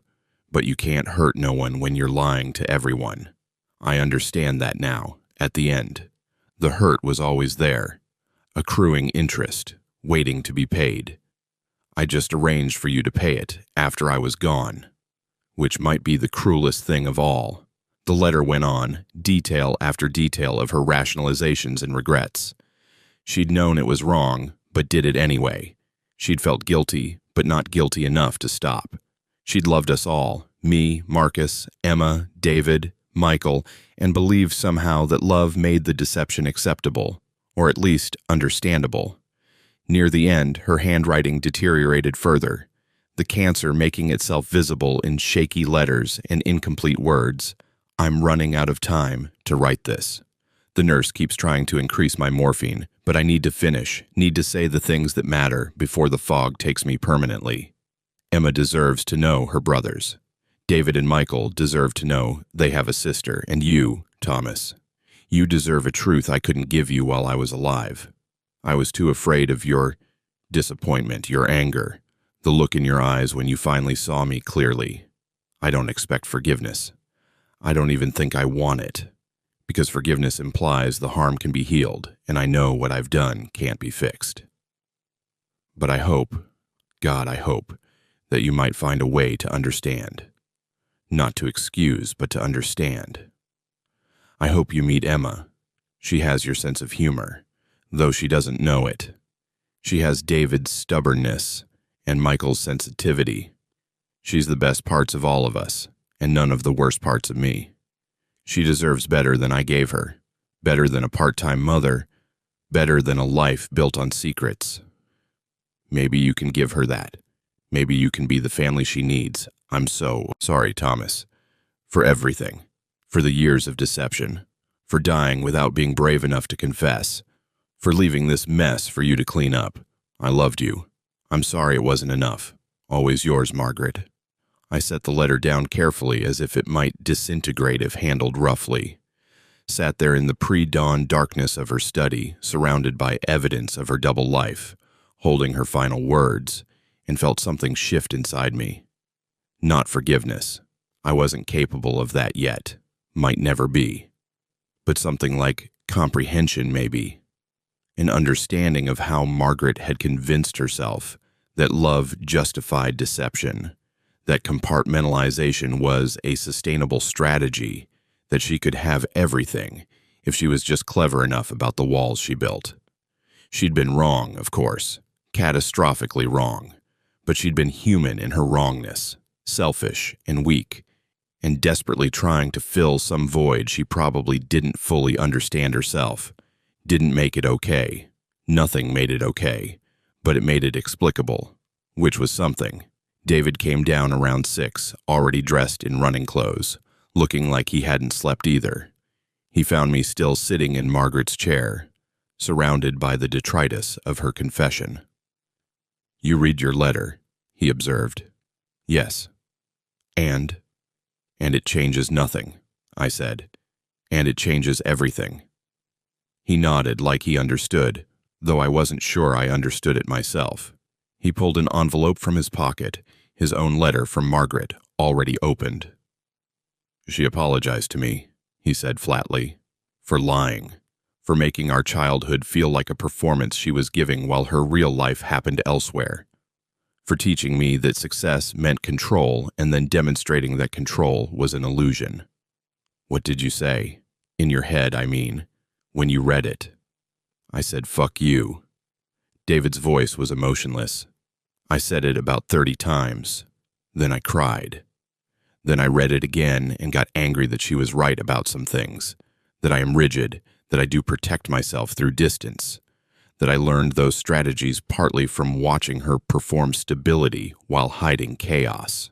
But you can't hurt no one when you're lying to everyone. I understand that now, at the end. The hurt was always there, accruing interest, waiting to be paid. I just arranged for you to pay it after I was gone, which might be the cruelest thing of all. The letter went on, detail after detail of her rationalizations and regrets. She'd known it was wrong, but did it anyway. She'd felt guilty, but not guilty enough to stop. She'd loved us all, me, Marcus, Emma, David, Michael, and believed somehow that love made the deception acceptable, or at least understandable. Near the end, her handwriting deteriorated further, the cancer making itself visible in shaky letters and incomplete words. I'm running out of time to write this. The nurse keeps trying to increase my morphine, but I need to finish, need to say the things that matter before the fog takes me permanently. Emma deserves to know her brothers. David and Michael deserve to know they have a sister, and you, Thomas. You deserve a truth I couldn't give you while I was alive. I was too afraid of your disappointment, your anger, the look in your eyes when you finally saw me clearly. I don't expect forgiveness. I don't even think I want it, because forgiveness implies the harm can be healed, and I know what I've done can't be fixed. But I hope, God, I hope, that you might find a way to understand. Not to excuse, but to understand. I hope you meet Emma. She has your sense of humor, though she doesn't know it. She has David's stubbornness and Michael's sensitivity. She's the best parts of all of us, and none of the worst parts of me. She deserves better than I gave her, better than a part-time mother, better than a life built on secrets. Maybe you can give her that. Maybe you can be the family she needs. I'm so sorry, Thomas, for everything, for the years of deception, for dying without being brave enough to confess, for leaving this mess for you to clean up. I loved you. I'm sorry it wasn't enough. Always yours, Margaret. I set the letter down carefully as if it might disintegrate if handled roughly. Sat there in the pre-dawn darkness of her study, surrounded by evidence of her double life, holding her final words, and felt something shift inside me. Not forgiveness. I wasn't capable of that yet. Might never be. But something like comprehension, maybe. An understanding of how Margaret had convinced herself that love justified deception, that compartmentalization was a sustainable strategy, that she could have everything if she was just clever enough about the walls she built. She'd been wrong, of course, catastrophically wrong, but she'd been human in her wrongness, selfish and weak, and desperately trying to fill some void she probably didn't fully understand herself. Didn't make it okay. Nothing made it okay, but it made it explicable, which was something. David came down around 6, already dressed in running clothes, looking like he hadn't slept either. He found me still sitting in Margaret's chair, surrounded by the detritus of her confession. You read your letter, he observed. Yes. And it changes nothing, I said. And it changes everything. He nodded like he understood, though I wasn't sure I understood it myself. He pulled an envelope from his pocket, his own letter from Margaret, already opened. She apologized to me, he said flatly, for lying, for making our childhood feel like a performance she was giving while her real life happened elsewhere, for teaching me that success meant control and then demonstrating that control was an illusion. What did you say? In your head, I mean, when you read it. I said, fuck you. David's voice was emotionless. I said it about 30 times. Then I cried. Then I read it again and got angry that she was right about some things, that I am rigid, that I do protect myself through distance, that I learned those strategies partly from watching her perform stability while hiding chaos.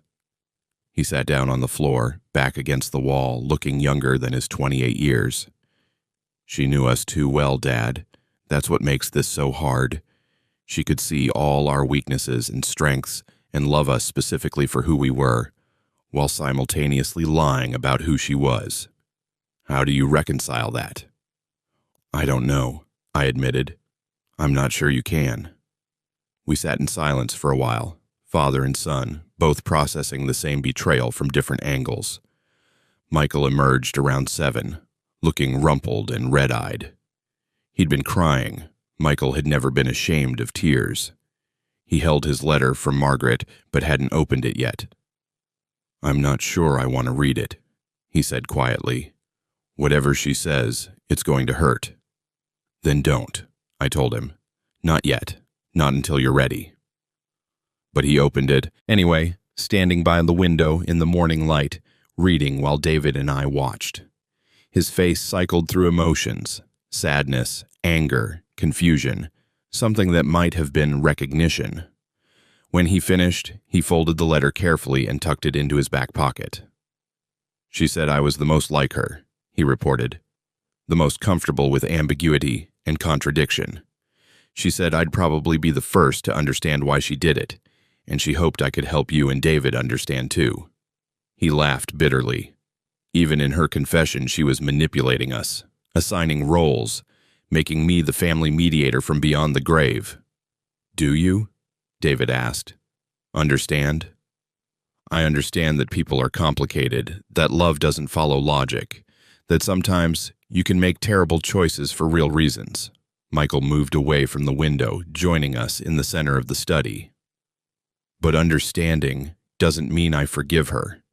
He sat down on the floor, back against the wall, looking younger than his 28 years. She knew us too well, Dad. That's what makes this so hard. She could see all our weaknesses and strengths and love us specifically for who we were, while simultaneously lying about who she was. How do you reconcile that? I don't know, I admitted. I'm not sure you can. We sat in silence for a while, father and son, both processing the same betrayal from different angles. Michael emerged around 7, looking rumpled and red-eyed. He'd been crying. Michael had never been ashamed of tears. He held his letter from Margaret, but hadn't opened it yet. I'm not sure I want to read it, he said quietly. Whatever she says, it's going to hurt. Then don't, I told him. Not yet. Not until you're ready. But he opened it anyway, standing by the window in the morning light, reading while David and I watched. His face cycled through emotions, sadness, anger, confusion, something that might have been recognition. When he finished, he folded the letter carefully and tucked it into his back pocket. She said I was the most like her, he reported, the most comfortable with ambiguity and contradiction. She said I'd probably be the first to understand why she did it, and she hoped I could help you and David understand too. He laughed bitterly. Even in her confession, she was manipulating us, assigning roles, making me the family mediator from beyond the grave. Do you? David asked. Understand? I understand that people are complicated, that love doesn't follow logic, that sometimes you can make terrible choices for real reasons. Michael moved away from the window, joining us in the center of the study. But understanding doesn't mean I forgive her.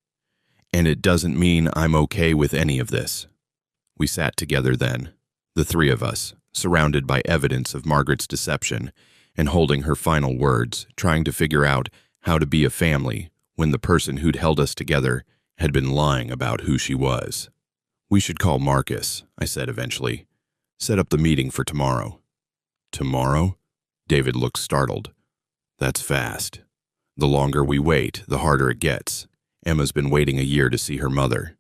And it doesn't mean I'm okay with any of this. We sat together then, the three of us, surrounded by evidence of Margaret's deception and holding her final words, trying to figure out how to be a family when the person who'd held us together had been lying about who she was. We should call Marcus, I said eventually. Set up the meeting for tomorrow. Tomorrow? David looked startled. That's fast. The longer we wait, the harder it gets. Emma's been waiting a year to see her mother.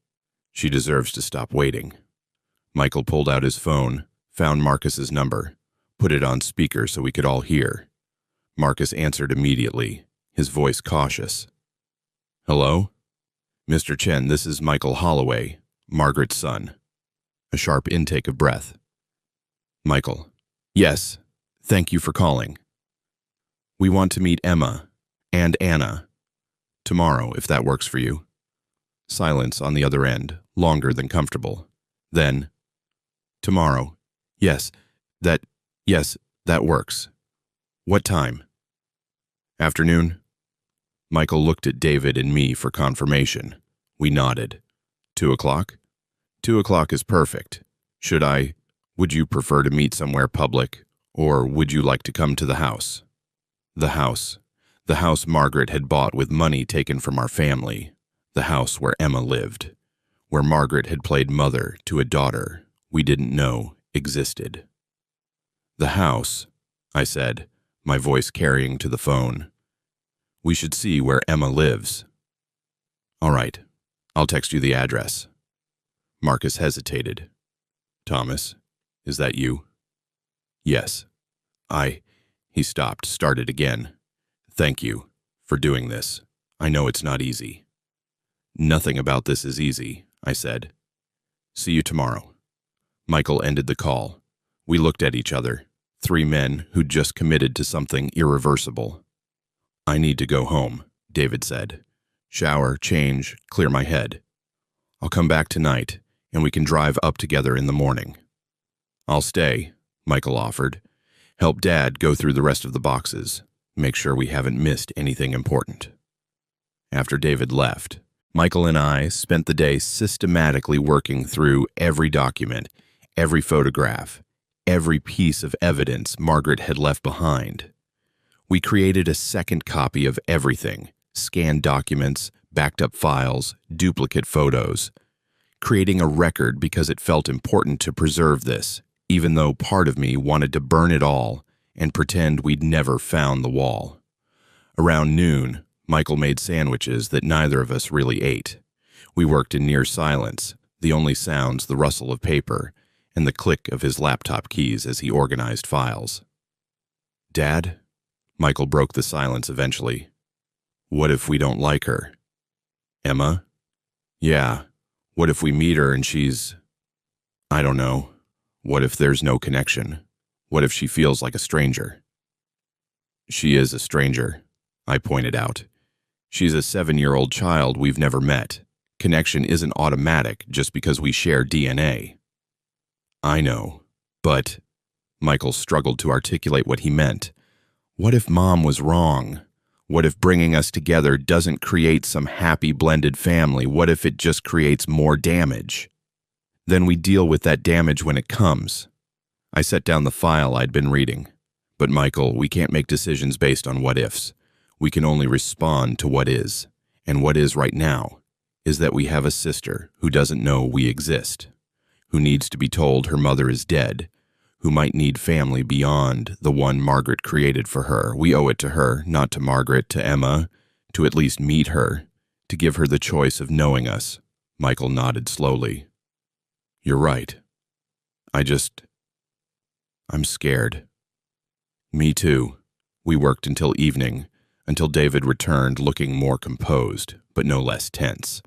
She deserves to stop waiting. Michael pulled out his phone, found Marcus's number, put it on speaker so we could all hear. Marcus answered immediately, his voice cautious. Hello? Mr. Chen, this is Michael Holloway, Margaret's son. A sharp intake of breath. Michael. Yes, thank you for calling. We want to meet Emma and Anna tomorrow, if that works for you. Silence on the other end, longer than comfortable. Then, tomorrow. Yes, that works. What time? Afternoon? Michael looked at David and me for confirmation. We nodded. 2 o'clock? 2 o'clock is perfect. Would you prefer to meet somewhere public, or would you like to come to the house? The house. The house Margaret had bought with money taken from our family. The house where Emma lived. Where Margaret had played mother to a daughter we didn't know existed. The house, I said, my voice carrying to the phone. We should see where Emma lives. All right, I'll text you the address. Marcus hesitated. Thomas, is that you? Yes. He stopped, started again. Thank you. for doing this. I know it's not easy." "Nothing about this is easy," I said. "See you tomorrow." Michael ended the call. We looked at each other, three men who'd just committed to something irreversible. "I need to go home," David said. "Shower, change, clear my head. I'll come back tonight, and we can drive up together in the morning." "I'll stay," Michael offered. "Help Dad go through the rest of the boxes. Make sure we haven't missed anything important." After David left, Michael and I spent the day systematically working through every document, every photograph, every piece of evidence Margaret had left behind. We created a second copy of everything, scanned documents, backed up files, duplicate photos, creating a record because it felt important to preserve this, even though part of me wanted to burn it all and pretend we'd never found the wall. Around noon, Michael made sandwiches that neither of us really ate. We worked in near silence, the only sounds the rustle of paper and the click of his laptop keys as he organized files. "Dad?" Michael broke the silence eventually. "What if we don't like her?" "Emma?" "Yeah. What if we meet her and she's... I don't know. What if there's no connection? What if she feels like a stranger?" "She is a stranger," I pointed out. "She's a 7-year-old child we've never met. Connection isn't automatic just because we share DNA." "I know, but..." Michael struggled to articulate what he meant. "What if Mom was wrong? What if bringing us together doesn't create some happy blended family? What if it just creates more damage? Then we deal with that damage when it comes." I set down the file I'd been reading. "But Michael, we can't make decisions based on what ifs. We can only respond to what is. And what is right now is that we have a sister who doesn't know we exist, who needs to be told her mother is dead, who might need family beyond the one Margaret created for her. We owe it to her, not to Margaret, to Emma, to at least meet her, to give her the choice of knowing us." Michael nodded slowly. "You're right. I'm scared." "Me too." We worked until evening, until David returned looking more composed, but no less tense.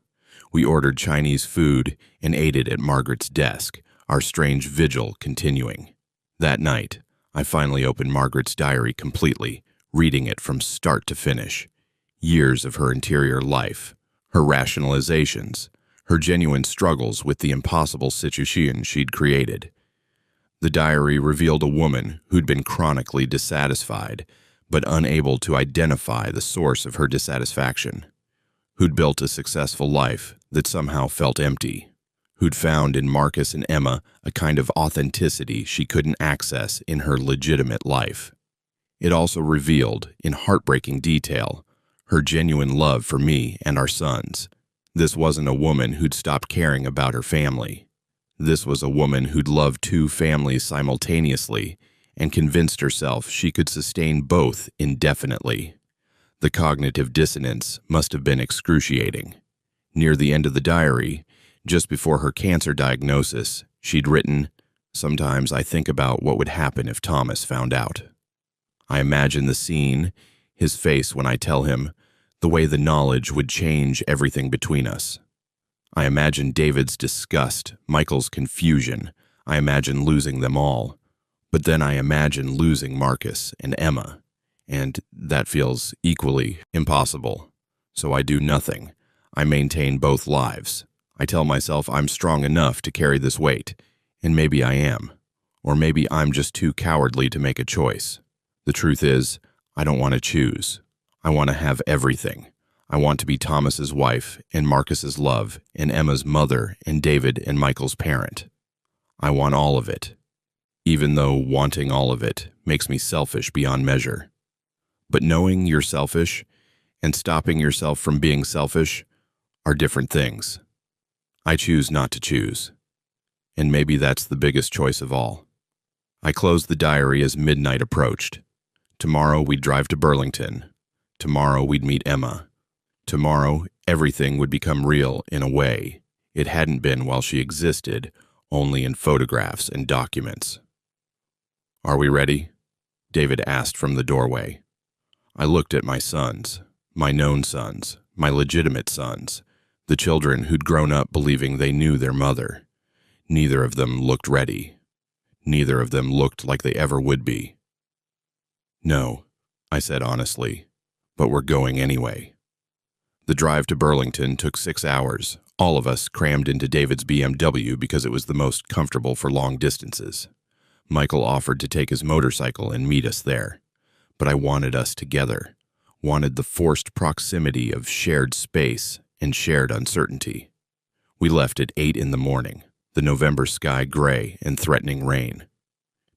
We ordered Chinese food and ate it at Margaret's desk, our strange vigil continuing. That night, I finally opened Margaret's diary completely, reading it from start to finish. Years of her interior life, her rationalizations, her genuine struggles with the impossible situation she'd created. The diary revealed a woman who'd been chronically dissatisfied, but unable to identify the source of her dissatisfaction, who'd built a successful life that somehow felt empty, who'd found in Marcus and Emma a kind of authenticity she couldn't access in her legitimate life. It also revealed, in heartbreaking detail, her genuine love for me and our sons. This wasn't a woman who'd stopped caring about her family. This was a woman who'd loved 2 families simultaneously and convinced herself she could sustain both indefinitely. The cognitive dissonance must have been excruciating. Near the end of the diary, just before her cancer diagnosis, she'd written, "Sometimes I think about what would happen if Thomas found out. I imagine the scene, his face when I tell him, the way the knowledge would change everything between us. I imagine David's disgust, Michael's confusion. I imagine losing them all. But then I imagine losing Marcus and Emma, and that feels equally impossible. So I do nothing. I maintain both lives. I tell myself I'm strong enough to carry this weight, and maybe I am. Or maybe I'm just too cowardly to make a choice. The truth is, I don't want to choose. I want to have everything. I want to be Thomas's wife and Marcus's love and Emma's mother and David and Michael's parent. I want all of it, even though wanting all of it makes me selfish beyond measure. But knowing you're selfish and stopping yourself from being selfish are different things. I choose not to choose. And maybe that's the biggest choice of all." I closed the diary as midnight approached. Tomorrow we'd drive to Burlington. Tomorrow we'd meet Emma. Tomorrow everything would become real in a way it hadn't been while she existed, only in photographs and documents. "Are we ready?" David asked from the doorway. I looked at my sons. My known sons, my legitimate sons, the children who'd grown up believing they knew their mother. Neither of them looked ready. Neither of them looked like they ever would be. "No," I said honestly, "but we're going anyway." The drive to Burlington took 6 hours, all of us crammed into David's BMW because it was the most comfortable for long distances. Michael offered to take his motorcycle and meet us there, but I wanted us together, wanted the forced proximity of shared space and shared uncertainty. We left at 8 in the morning, the November sky gray and threatening rain.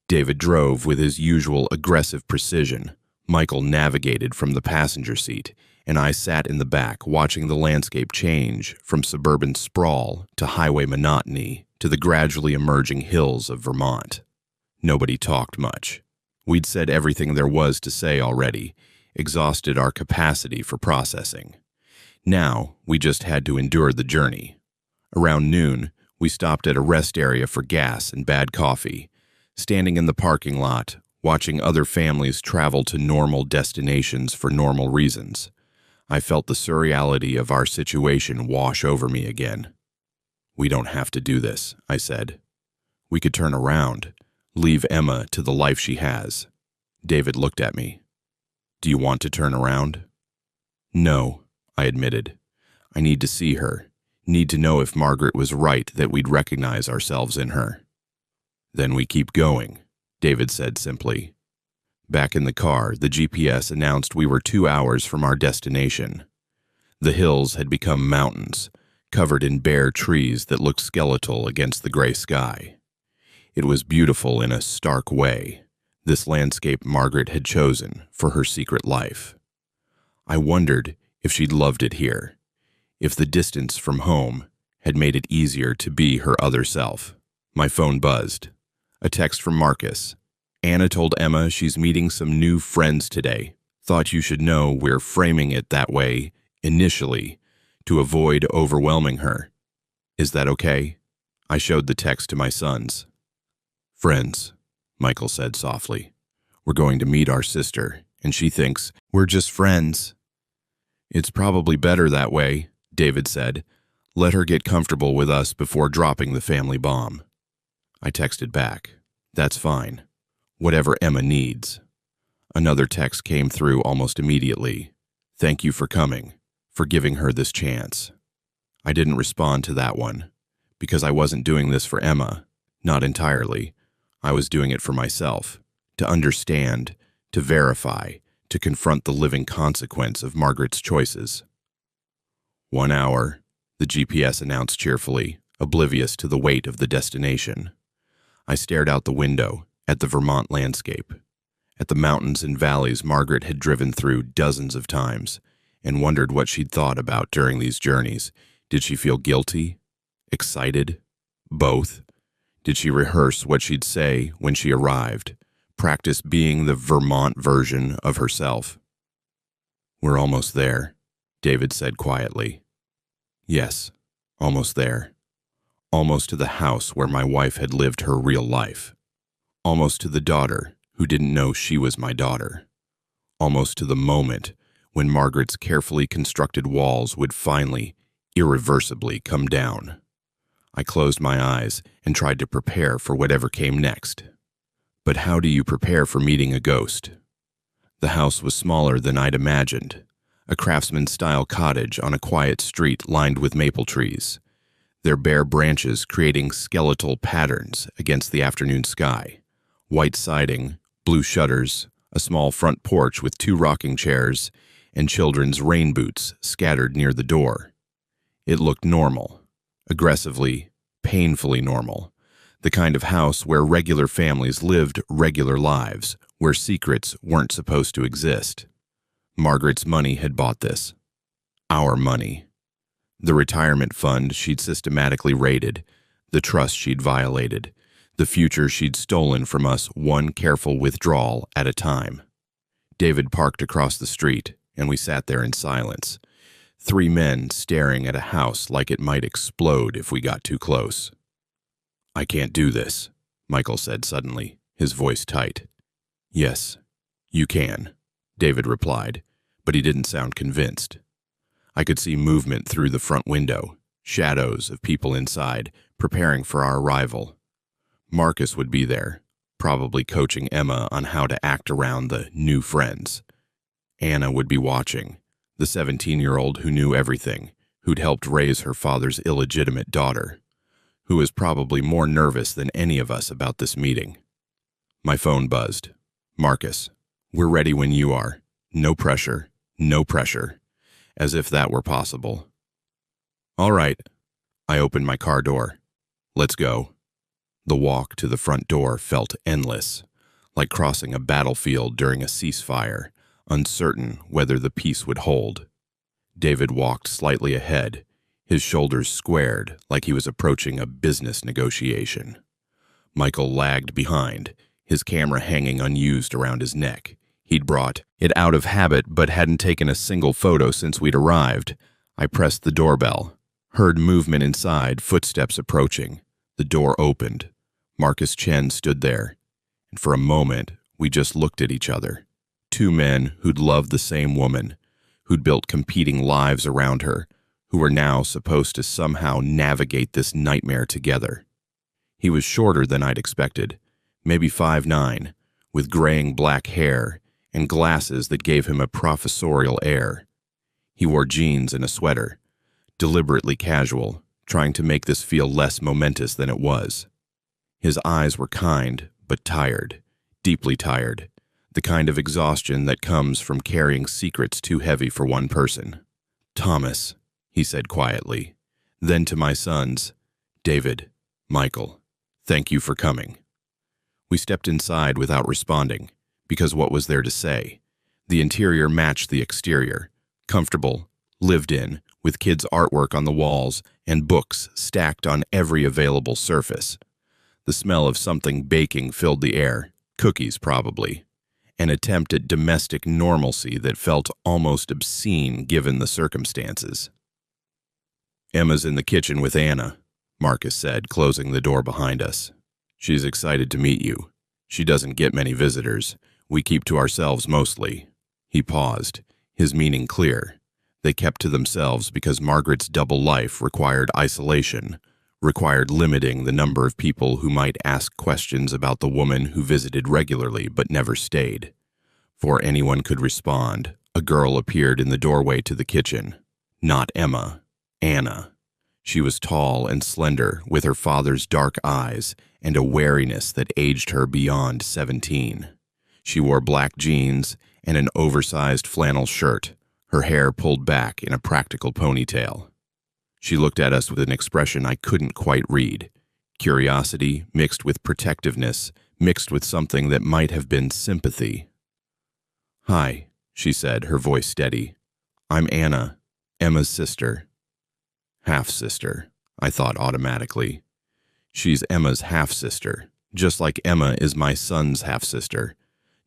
David drove with his usual aggressive precision. Michael navigated from the passenger seat, and I sat in the back watching the landscape change from suburban sprawl to highway monotony to the gradually emerging hills of Vermont. Nobody talked much. We'd said everything there was to say already, exhausted our capacity for processing. Now, we just had to endure the journey. Around noon, we stopped at a rest area for gas and bad coffee, standing in the parking lot, watching other families travel to normal destinations for normal reasons. I felt the surreality of our situation wash over me again. "We don't have to do this," I said. "We could turn around, leave Emma to the life she has." David looked at me. "Do you want to turn around?" "No," I admitted. "I need to see her, need to know if Margaret was right that we'd recognize ourselves in her." "Then we keep going," David said simply. Back in the car, the GPS announced we were 2 hours from our destination. The hills had become mountains, covered in bare trees that looked skeletal against the gray sky. It was beautiful in a stark way, this landscape Margaret had chosen for her secret life. I wondered if she'd loved it here, if the distance from home had made it easier to be her other self. My phone buzzed. A text from Marcus. "Anna told Emma she's meeting some new friends today. Thought you should know we're framing it that way, initially, to avoid overwhelming her. Is that okay?" I showed the text to my sons. "Friends," Michael said softly. "We're going to meet our sister, and she thinks we're just friends." "It's probably better that way," David said. "Let her get comfortable with us before dropping the family bomb." I texted back, "That's fine. Whatever Emma needs." Another text came through almost immediately. "Thank you for coming, for giving her this chance." I didn't respond to that one, because I wasn't doing this for Emma, not entirely. I was doing it for myself, to understand, to verify, to confront the living consequence of Margaret's choices. 1 hour, the GPS announced cheerfully, oblivious to the weight of the destination. I stared out the window, at the Vermont landscape, at the mountains and valleys Margaret had driven through dozens of times, and wondered what she'd thought about during these journeys. Did she feel guilty? Excited? Both? Did she rehearse what she'd say when she arrived? Practice being the Vermont version of herself? "We're almost there," David said quietly. "Yes, almost there. Almost to the house where my wife had lived her real life. Almost to the daughter who didn't know she was my daughter. Almost to the moment when Margaret's carefully constructed walls would finally, irreversibly come down." I closed my eyes and tried to prepare for whatever came next. But how do you prepare for meeting a ghost? The house was smaller than I'd imagined, a craftsman-style cottage on a quiet street lined with maple trees, their bare branches creating skeletal patterns against the afternoon sky. White siding, blue shutters, a small front porch with 2 rocking chairs, and children's rain boots scattered near the door. It looked normal, aggressively, painfully normal, the kind of house where regular families lived regular lives, where secrets weren't supposed to exist. Margaret's money had bought this. Our money. The retirement fund she'd systematically raided, the trust she'd violated, the future she'd stolen from us one careful withdrawal at a time. David parked across the street, and we sat there in silence. 3 men staring at a house like it might explode if we got too close. "I can't do this," Michael said suddenly, his voice tight. "Yes, you can," David replied, but he didn't sound convinced. I could see movement through the front window, shadows of people inside, preparing for our arrival. Marcus would be there, probably coaching Emma on how to act around the new friends. Anna would be watching, the 17-year-old who knew everything, who'd helped raise her father's illegitimate daughter, who was probably more nervous than any of us about this meeting. My phone buzzed. "Marcus, we're ready when you are. No pressure, no pressure." As if that were possible. "All right." I opened my car door. "Let's go." The walk to the front door felt endless, like crossing a battlefield during a ceasefire, uncertain whether the peace would hold. David walked slightly ahead, his shoulders squared like he was approaching a business negotiation. Michael lagged behind, his camera hanging unused around his neck. He'd brought it out of habit but hadn't taken a single photo since we'd arrived. I pressed the doorbell, heard movement inside, footsteps approaching. The door opened. Marcus Chen stood there, and for a moment we just looked at each other. Two men who'd loved the same woman, who'd built competing lives around her, who were now supposed to somehow navigate this nightmare together. He was shorter than I'd expected, maybe 5'9", with graying black hair and glasses that gave him a professorial air. He wore jeans and a sweater, deliberately casual, trying to make this feel less momentous than it was. His eyes were kind, but tired, deeply tired, the kind of exhaustion that comes from carrying secrets too heavy for one person. "Thomas," he said quietly. Then to my sons, "David, Michael, thank you for coming." We stepped inside without responding, because what was there to say? The interior matched the exterior, comfortable, lived in, with kids' artwork on the walls and books stacked on every available surface. The smell of something baking filled the air, cookies probably, an attempt at domestic normalcy that felt almost obscene given the circumstances. "Emma's in the kitchen with Anna," Marcus said, closing the door behind us. "She's excited to meet you. She doesn't get many visitors. We keep to ourselves mostly." He paused, his meaning clear. They kept to themselves because Margaret's double life required isolation, required limiting the number of people who might ask questions about the woman who visited regularly but never stayed. Before anyone could respond, a girl appeared in the doorway to the kitchen. Not Emma, Anna. She was tall and slender, with her father's dark eyes and a wariness that aged her beyond 17. She wore black jeans and an oversized flannel shirt, her hair pulled back in a practical ponytail. She looked at us with an expression I couldn't quite read. Curiosity mixed with protectiveness, mixed with something that might have been sympathy. "Hi," she said, her voice steady. "I'm Anna, Emma's sister." Half-sister, I thought automatically. She's Emma's half-sister, just like Emma is my son's half-sister,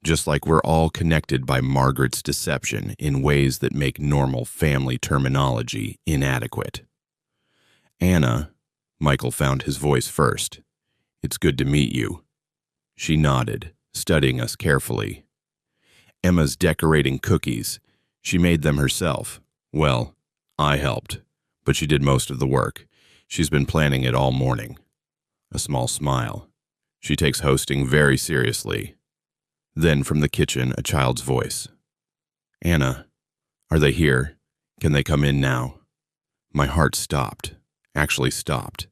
just like we're all connected by Margaret's deception in ways that make normal family terminology inadequate. "Anna," Michael found his voice first. "It's good to meet you." She nodded, studying us carefully. "Emma's decorating cookies. She made them herself. Well, I helped, but she did most of the work. She's been planning it all morning." A small smile. "She takes hosting very seriously." Then from the kitchen, a child's voice. "Anna, are they here? Can they come in now?" My heart stopped, actually stopped,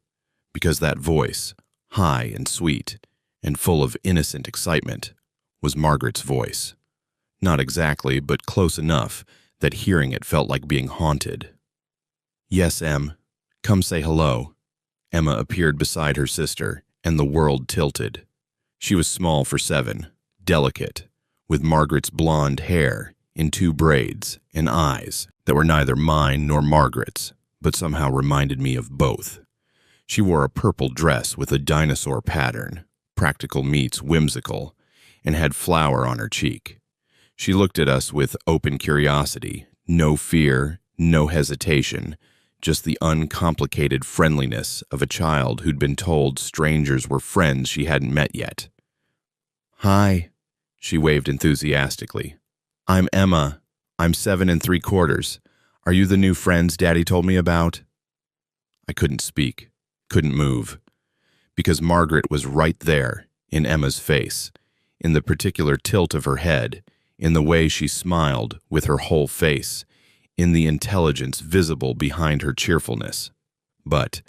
because that voice, high and sweet, and full of innocent excitement, was Margaret's voice. Not exactly, but close enough that hearing it felt like being haunted. "Yes, Em. Come say hello." Emma appeared beside her sister, and the world tilted. She was small for 7, delicate, with Margaret's blonde hair in 2 braids and eyes that were neither mine nor Margaret's, but somehow reminded me of both. She wore a purple dress with a dinosaur pattern, practical meets whimsical, and had flour on her cheek. She looked at us with open curiosity, no fear, no hesitation, just the uncomplicated friendliness of a child who'd been told strangers were friends she hadn't met yet. "Hi," she waved enthusiastically. "I'm Emma. I'm 7 3/4. Are you the new friends Daddy told me about? I couldn't speak, couldn't move, because Margaret was right there, in Emma's face, in the particular tilt of her head, in the way she smiled with her whole face, in the intelligence visible behind her cheerfulness. But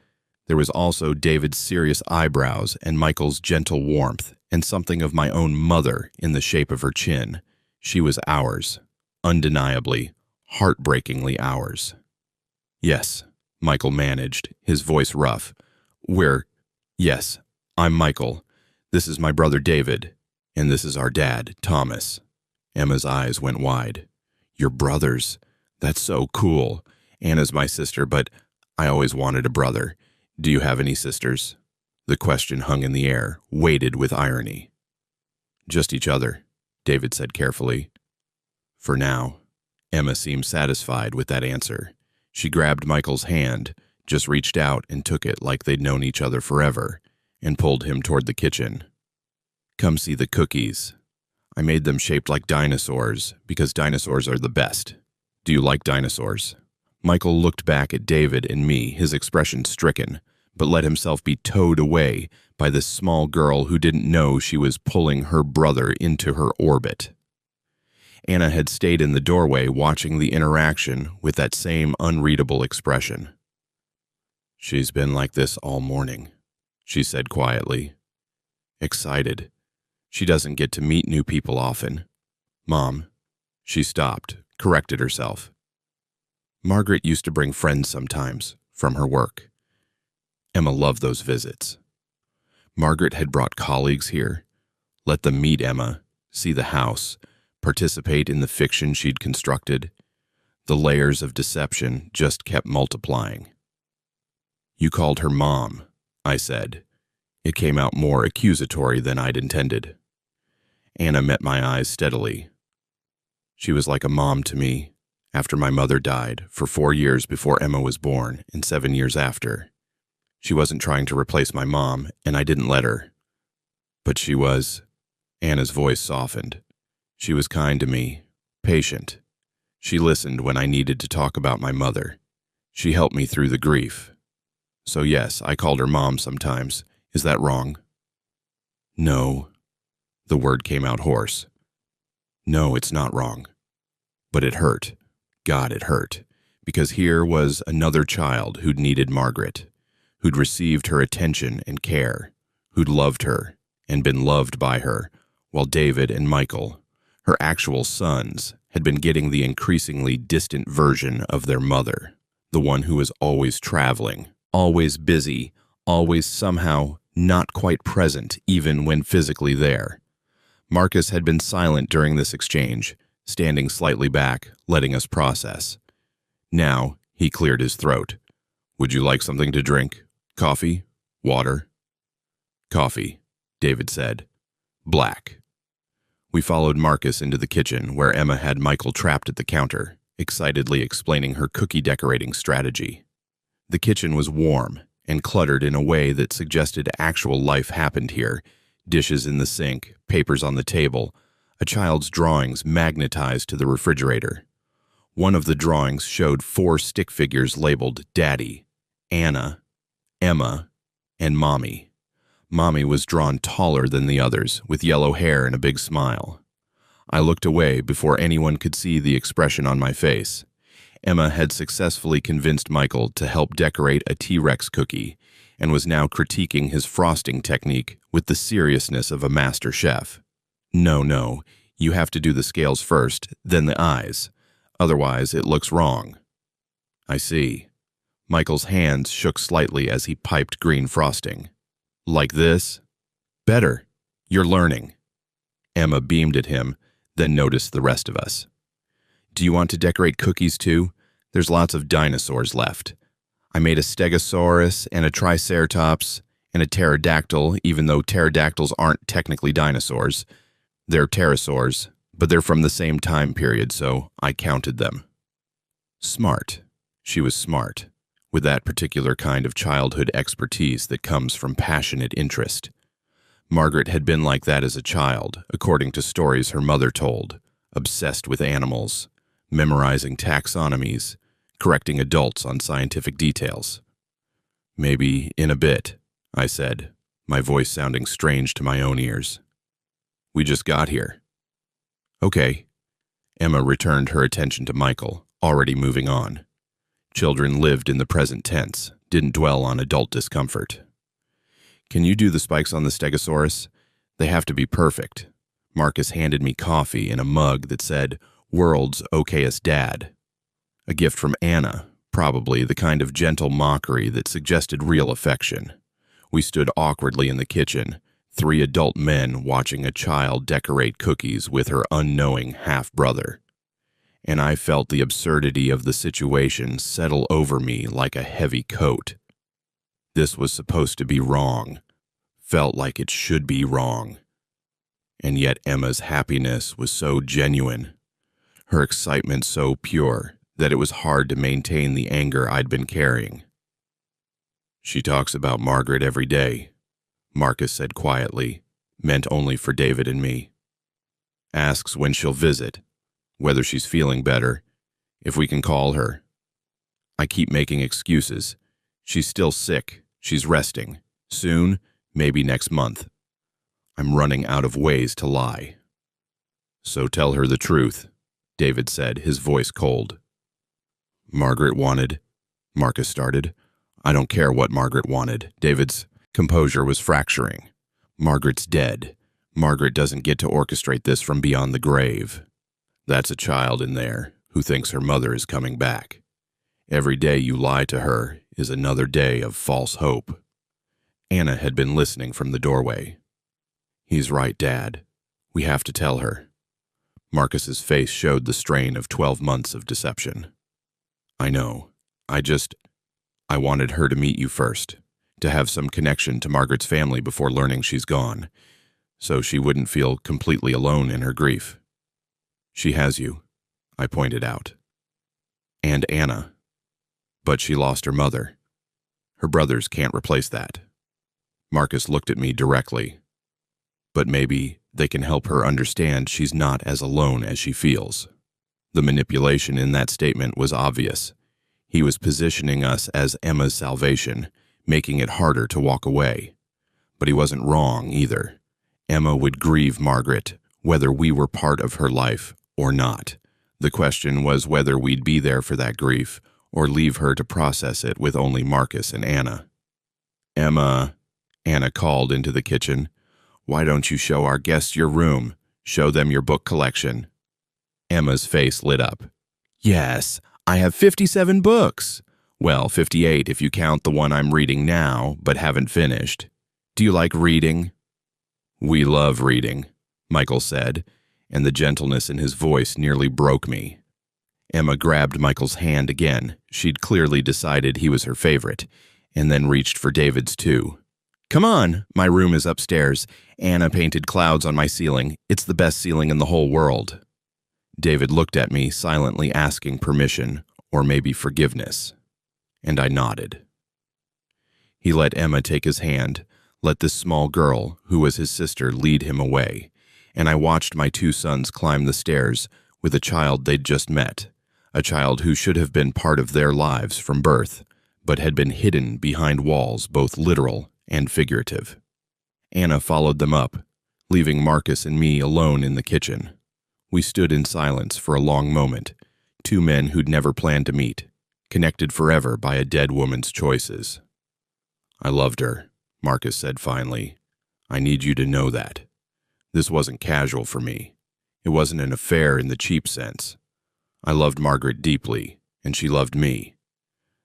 there was also David's serious eyebrows and Michael's gentle warmth and something of my own mother in the shape of her chin. She was ours, undeniably, heartbreakingly ours. Yes, Michael managed, his voice rough. Yes, I'm Michael. This is my brother David, and this is our dad, Thomas. Emma's eyes went wide. Your brothers? That's so cool. Anna's my sister, but I always wanted a brother. Do you have any sisters? The question hung in the air, weighted with irony. Just each other, David said carefully. For now. Emma seemed satisfied with that answer. She grabbed Michael's hand, just reached out and took it like they'd known each other forever, and pulled him toward the kitchen. Come see the cookies. I made them shaped like dinosaurs, because dinosaurs are the best. Do you like dinosaurs? Michael looked back at David and me, his expression stricken, but let himself be towed away by this small girl who didn't know she was pulling her brother into her orbit. Anna had stayed in the doorway watching the interaction with that same unreadable expression. She's been like this all morning, she said quietly. Excited. She doesn't get to meet new people often. Mom. She stopped, corrected herself. Margaret used to bring friends sometimes, from her work. Emma loved those visits. Margaret had brought colleagues here, let them meet Emma, see the house, participate in the fiction she'd constructed. The layers of deception just kept multiplying. You called her Mom, I said. It came out more accusatory than I'd intended. Anna met my eyes steadily. She was like a mom to me, after my mother died, for 4 years before Emma was born and 7 years after. She wasn't trying to replace my mom, and I didn't let her. But she was. Anna's voice softened. She was kind to me, patient. She listened when I needed to talk about my mother. She helped me through the grief. So yes, I called her Mom sometimes. Is that wrong? No. The word came out hoarse. No, it's not wrong. But it hurt. God, it hurt. Because here was another child who'd needed Margaret, who'd received her attention and care, who'd loved her and been loved by her, while David and Michael, her actual sons, had been getting the increasingly distant version of their mother, the one who was always traveling, always busy, always somehow not quite present even when physically there. Marcus had been silent during this exchange, standing slightly back, letting us process. Now, he cleared his throat. Would you like something to drink? Coffee? Water? Coffee, David said. Black. We followed Marcus into the kitchen, where Emma had Michael trapped at the counter, excitedly explaining her cookie decorating strategy. The kitchen was warm and cluttered in a way that suggested actual life happened here. Dishes in the sink, papers on the table, a child's drawings magnetized to the refrigerator. One of the drawings showed 4 stick figures labeled Daddy, Anna, Emma, and Mommy. Mommy was drawn taller than the others, with yellow hair and a big smile. I looked away before anyone could see the expression on my face. Emma had successfully convinced Michael to help decorate a T-Rex cookie and was now critiquing his frosting technique with the seriousness of a master chef. No, you have to do the scales first, then the eyes. Otherwise, it looks wrong. I see. Michael's hands shook slightly as he piped green frosting. Like this? Better. You're learning. Emma beamed at him, then noticed the rest of us. Do you want to decorate cookies too? There's lots of dinosaurs left. I made a stegosaurus and a triceratops and a pterodactyl, even though pterodactyls aren't technically dinosaurs. They're pterosaurs, but they're from the same time period, so I counted them. Smart. She was smart, with that particular kind of childhood expertise that comes from passionate interest. Margaret had been like that as a child, according to stories her mother told, obsessed with animals, memorizing taxonomies, correcting adults on scientific details. Maybe in a bit, I said, my voice sounding strange to my own ears. We just got here. Okay. Emma returned her attention to Michael, already moving on. Children lived in the present tense, didn't dwell on adult discomfort. Can you do the spikes on the Stegosaurus? They have to be perfect. Marcus handed me coffee in a mug that said, "World's okayest dad." A gift from Anna, probably the kind of gentle mockery that suggested real affection. We stood awkwardly in the kitchen, 3 adult men watching a child decorate cookies with her unknowing half-brother. And I felt the absurdity of the situation settle over me like a heavy coat. This was supposed to be wrong, felt like it should be wrong. And yet Emma's happiness was so genuine, her excitement so pure, that it was hard to maintain the anger I'd been carrying. She talks about Margaret every day, Marcus said quietly, meant only for David and me. Asks when she'll visit, whether she's feeling better, if we can call her. I keep making excuses. She's still sick. She's resting. Soon, maybe next month. I'm running out of ways to lie. So tell her the truth, David said, his voice cold. Margaret wanted, Marcus started. I don't care what Margaret wanted. David's composure was fracturing. Margaret's dead. Margaret doesn't get to orchestrate this from beyond the grave. That's a child in there who thinks her mother is coming back. Every day you lie to her is another day of false hope. Anna had been listening from the doorway. He's right, Dad. We have to tell her. Marcus's face showed the strain of 12 months of deception. I know. I wanted her to meet you first, to have some connection to Margaret's family before learning she's gone, so she wouldn't feel completely alone in her grief. She has you, I pointed out. And Anna. But she lost her mother. Her brothers can't replace that. Marcus looked at me directly. But maybe they can help her understand she's not as alone as she feels. The manipulation in that statement was obvious. He was positioning us as Emma's salvation, making it harder to walk away. But he wasn't wrong either. Emma would grieve Margaret, whether we were part of her life or not. The question was whether we'd be there for that grief or leave her to process it with only Marcus and Anna. Emma, Anna called into the kitchen. Why don't you show our guests your room? Show them your book collection. Emma's face lit up. Yes, I have 57 books. Well, 58 if you count the one I'm reading now, but haven't finished. Do you like reading? We love reading, Michael said, and the gentleness in his voice nearly broke me. Emma grabbed Michael's hand again. She'd clearly decided he was her favorite, and then reached for David's too. Come on, my room is upstairs. Anna painted clouds on my ceiling. It's the best ceiling in the whole world. David looked at me, silently asking permission, or maybe forgiveness, and I nodded. He let Emma take his hand, let this small girl, who was his sister, lead him away, and I watched my 2 sons climb the stairs with a child they'd just met, a child who should have been part of their lives from birth, but had been hidden behind walls both literal and figurative. Anna followed them up, leaving Marcus and me alone in the kitchen. We stood in silence for a long moment, 2 men who'd never planned to meet, connected forever by a dead woman's choices. I loved her, Marcus said finally. I need you to know that. This wasn't casual for me. It wasn't an affair in the cheap sense. I loved Margaret deeply, and she loved me.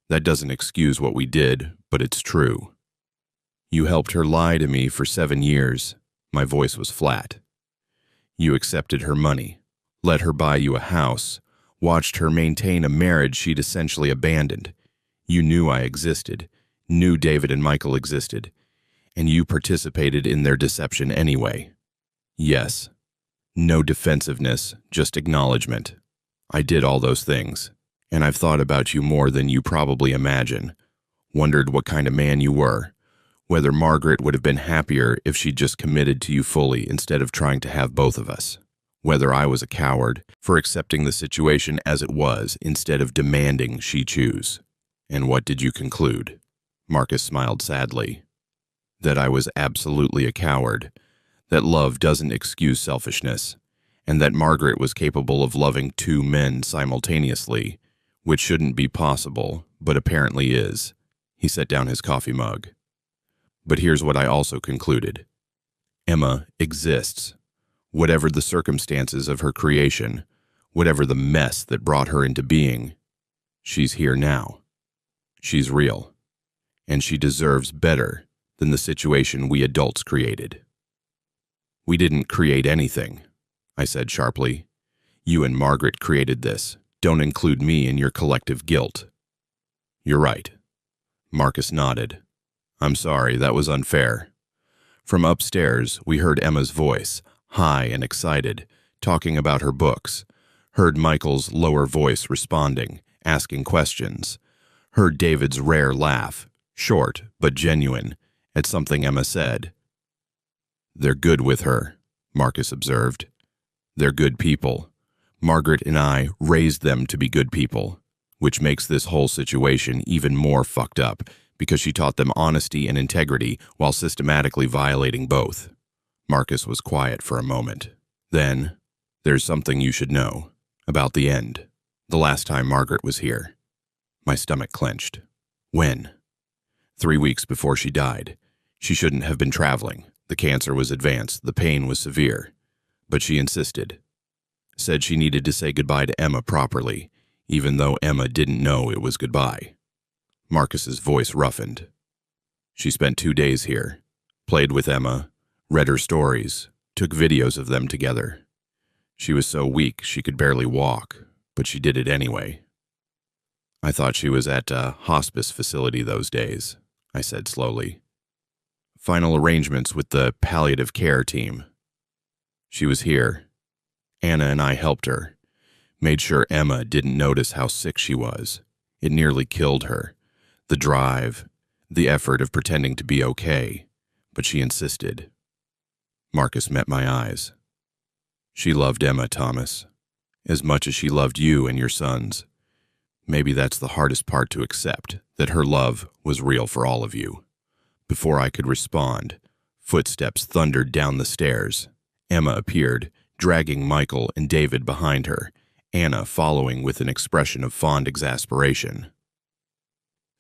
That doesn't excuse what we did, but it's true. You helped her lie to me for 7 years. My voice was flat. You accepted her money, let her buy you a house, watched her maintain a marriage she'd essentially abandoned. You knew I existed, knew David and Michael existed, and you participated in their deception anyway. Yes. No defensiveness, just acknowledgement. I did all those things, and I've thought about you more than you probably imagine. Wondered what kind of man you were, whether Margaret would have been happier if she'd just committed to you fully instead of trying to have both of us. whether I was a coward for accepting the situation as it was instead of demanding she choose. And what did you conclude? Marcus smiled sadly. That I was absolutely a coward, that love doesn't excuse selfishness, and that Margaret was capable of loving two men simultaneously, which shouldn't be possible, but apparently is. He set down his coffee mug. But here's what I also concluded. Emma exists. Whatever the circumstances of her creation, whatever the mess that brought her into being, she's here now. She's real. And she deserves better than the situation we adults created. We didn't create anything, I said sharply. You and Margaret created this. Don't include me in your collective guilt. You're right. Marcus nodded. I'm sorry, that was unfair. From upstairs, we heard Emma's voice, high and excited, talking about her books. Heard Michael's lower voice responding, asking questions. Heard David's rare laugh, short but genuine, at something Emma said. They're good with her, Marcus observed. They're good people. Margaret and I raised them to be good people, which makes this whole situation even more fucked up because she taught them honesty and integrity while systematically violating both. Marcus was quiet for a moment. Then, there's something you should know about the end, the last time Margaret was here. My stomach clenched. When? 3 weeks before she died. She shouldn't have been traveling. The cancer was advanced, the pain was severe. But she insisted. Said she needed to say goodbye to Emma properly, even though Emma didn't know it was goodbye. Marcus's voice roughened. She spent 2 days here, played with Emma, read her stories, took videos of them together. She was so weak she could barely walk, but she did it anyway. I thought she was at a hospice facility those days, I said slowly. Final arrangements with the palliative care team. She was here. Anna and I helped her. Made sure Emma didn't notice how sick she was. It nearly killed her. The drive, the effort of pretending to be okay, but she insisted. Marcus met my eyes. She loved Emma, Thomas, as much as she loved you and your sons. Maybe that's the hardest part to accept, that her love was real for all of you. Before I could respond, footsteps thundered down the stairs. Emma appeared, dragging Michael and David behind her, Anna following with an expression of fond exasperation.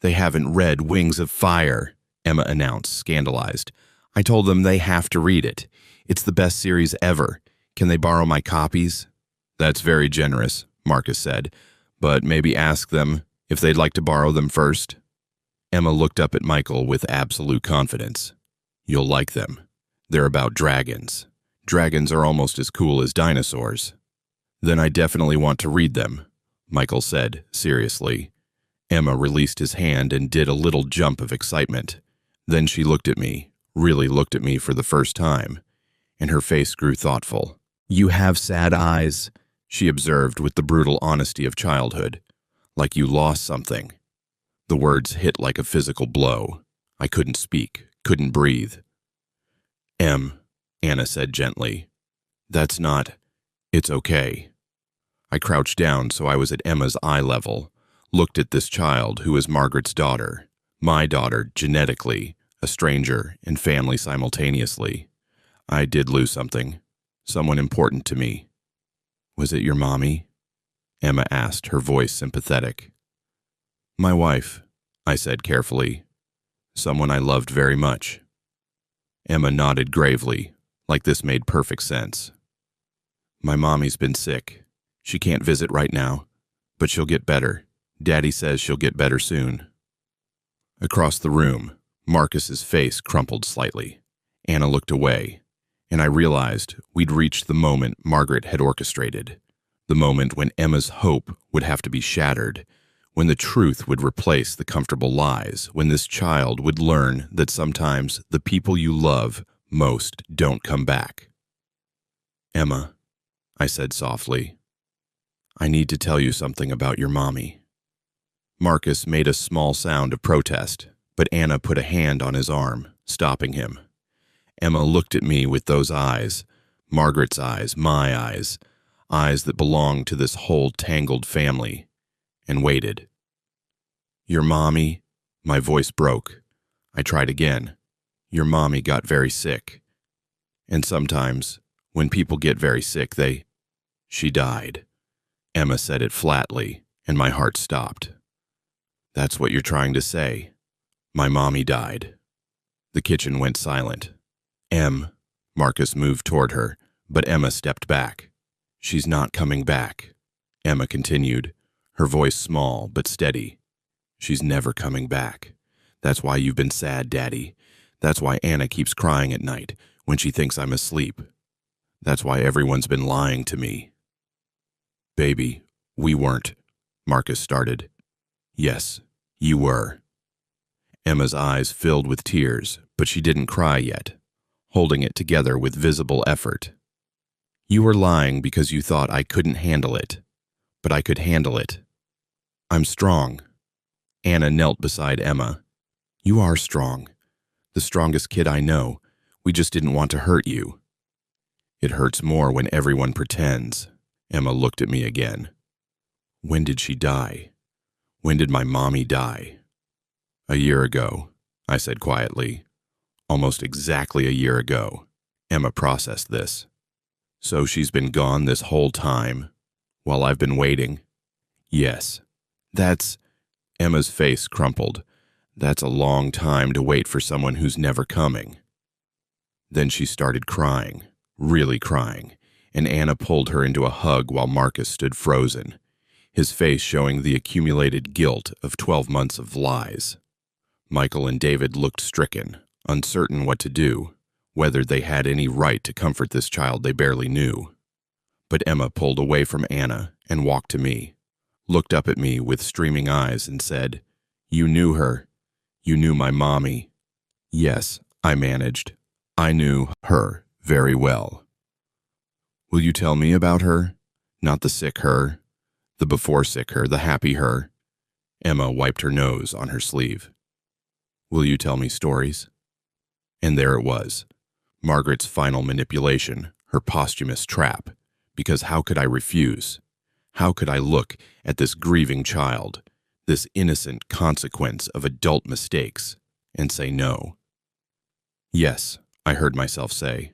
They haven't read Wings of Fire, Emma announced, scandalized. I told them they have to read it. It's the best series ever. Can they borrow my copies? That's very generous, Marcus said, but maybe ask them if they'd like to borrow them first. Emma looked up at Michael with absolute confidence. You'll like them. They're about dragons. Dragons are almost as cool as dinosaurs. Then I definitely want to read them, Michael said, seriously. Emma released his hand and did a little jump of excitement. Then she looked at me, really looked at me for the first time, and her face grew thoughtful. You have sad eyes, she observed with the brutal honesty of childhood, like you lost something. The words hit like a physical blow. I couldn't speak, couldn't breathe. Anna said gently. That's not. It's okay. I crouched down so I was at Emma's eye level, looked at this child who is Margaret's daughter, my daughter genetically, a stranger and family simultaneously. I did lose something, someone important to me. Was it your mommy? Emma asked, her voice sympathetic. My wife, I said carefully. Someone I loved very much. Emma nodded gravely, like this made perfect sense. My mommy's been sick. She can't visit right now, but she'll get better. Daddy says she'll get better soon. Across the room, Marcus's face crumpled slightly. Anna looked away, and I realized we'd reached the moment Margaret had orchestrated, the moment when Emma's hope would have to be shattered, when the truth would replace the comfortable lies, when this child would learn that sometimes the people you love most don't come back. Emma, I said softly, I need to tell you something about your mommy. Marcus made a small sound of protest, but Anna put a hand on his arm, stopping him. Emma looked at me with those eyes, Margaret's eyes, my eyes, eyes that belonged to this whole tangled family, and waited. Your mommy, my voice broke. I tried again. Your mommy got very sick. And sometimes, when people get very sick, she died. Emma said it flatly, and my heart stopped. That's what you're trying to say. My mommy died. The kitchen went silent. Marcus moved toward her, but Emma stepped back. She's not coming back, Emma continued, her voice small but steady. She's never coming back. That's why you've been sad, Daddy. That's why Anna keeps crying at night when she thinks I'm asleep. That's why everyone's been lying to me. Baby, we weren't, Marcus started. Yes, you were. Emma's eyes filled with tears, but she didn't cry yet, holding it together with visible effort. You were lying because you thought I couldn't handle it, but I could handle it. I'm strong. Anna knelt beside Emma. You are strong. The strongest kid I know. We just didn't want to hurt you. It hurts more when everyone pretends. Emma looked at me again. When did she die? When did my mommy die? A year ago, I said quietly. Almost exactly a year ago. Emma processed this. So she's been gone this whole time, while I've been waiting? Yes. That's... Emma's face crumpled. That's a long time to wait for someone who's never coming. Then she started crying, really crying, and Anna pulled her into a hug while Marcus stood frozen, his face showing the accumulated guilt of 12 months of lies. Michael and David looked stricken, uncertain what to do, whether they had any right to comfort this child they barely knew. But Emma pulled away from Anna and walked to me, looked up at me with streaming eyes and said, You knew her. You knew my mommy. Yes, I managed. I knew her very well. Will you tell me about her? Not the sick her, the before sick her, the happy her. Emma wiped her nose on her sleeve. Will you tell me stories? And there it was, Margaret's final manipulation, her posthumous trap, because how could I refuse? How could I look at this grieving child, this innocent consequence of adult mistakes, and say no? Yes, I heard myself say.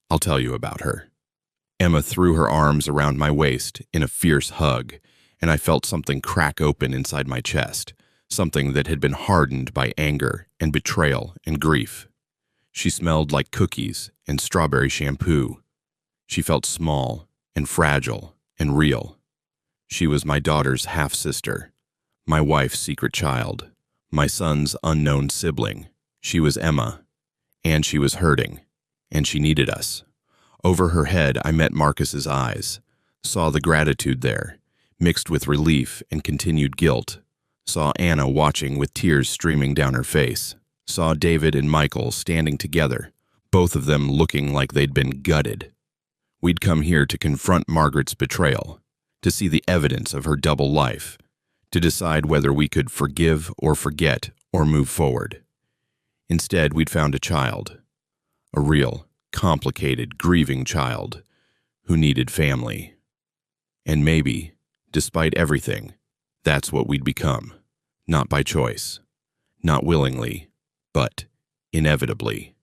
I'll tell you about her. Emma threw her arms around my waist in a fierce hug, and I felt something crack open inside my chest, something that had been hardened by anger and betrayal and grief. She smelled like cookies and strawberry shampoo. She felt small and fragile and real. She was my daughter's half-sister, my wife's secret child, my son's unknown sibling. She was Emma, and she was hurting, and she needed us. Over her head, I met Marcus's eyes, saw the gratitude there, mixed with relief and continued guilt, saw Anna watching with tears streaming down her face, saw David and Michael standing together, both of them looking like they'd been gutted. We'd come here to confront Margaret's betrayal, to see the evidence of her double life, to decide whether we could forgive or forget or move forward. Instead, we'd found a child, a real, complicated, grieving child who needed family. And maybe, despite everything, that's what we'd become, not by choice, not willingly, but inevitably.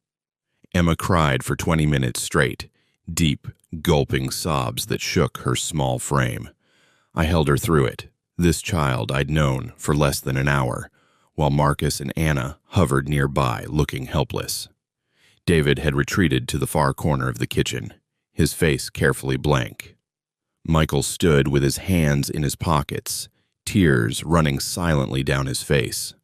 Emma cried for 20 minutes straight, deep, gulping sobs that shook her small frame. I held her through it, this child I'd known for less than an hour, while Marcus and Anna hovered nearby, looking helpless. David had retreated to the far corner of the kitchen, his face carefully blank. Michael stood with his hands in his pockets, tears running silently down his face.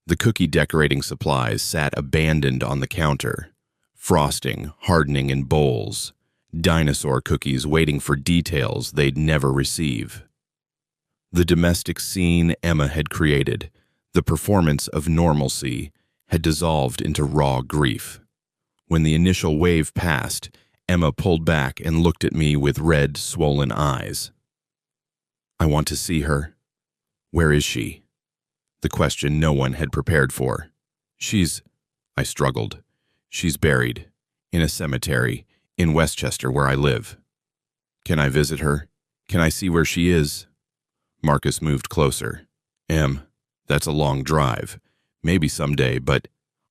The cookie decorating supplies sat abandoned on the counter, frosting hardening in bowls, dinosaur cookies waiting for details they'd never receive. The domestic scene Emma had created, the performance of normalcy, had dissolved into raw grief. When the initial wave passed, Emma pulled back and looked at me with red, swollen eyes. I want to see her. Where is she? The question no one had prepared for. I struggled. She's buried, in a cemetery, In Westchester, where I live. Can I visit her? Can I see where she is? Marcus moved closer. That's a long drive. Maybe someday, but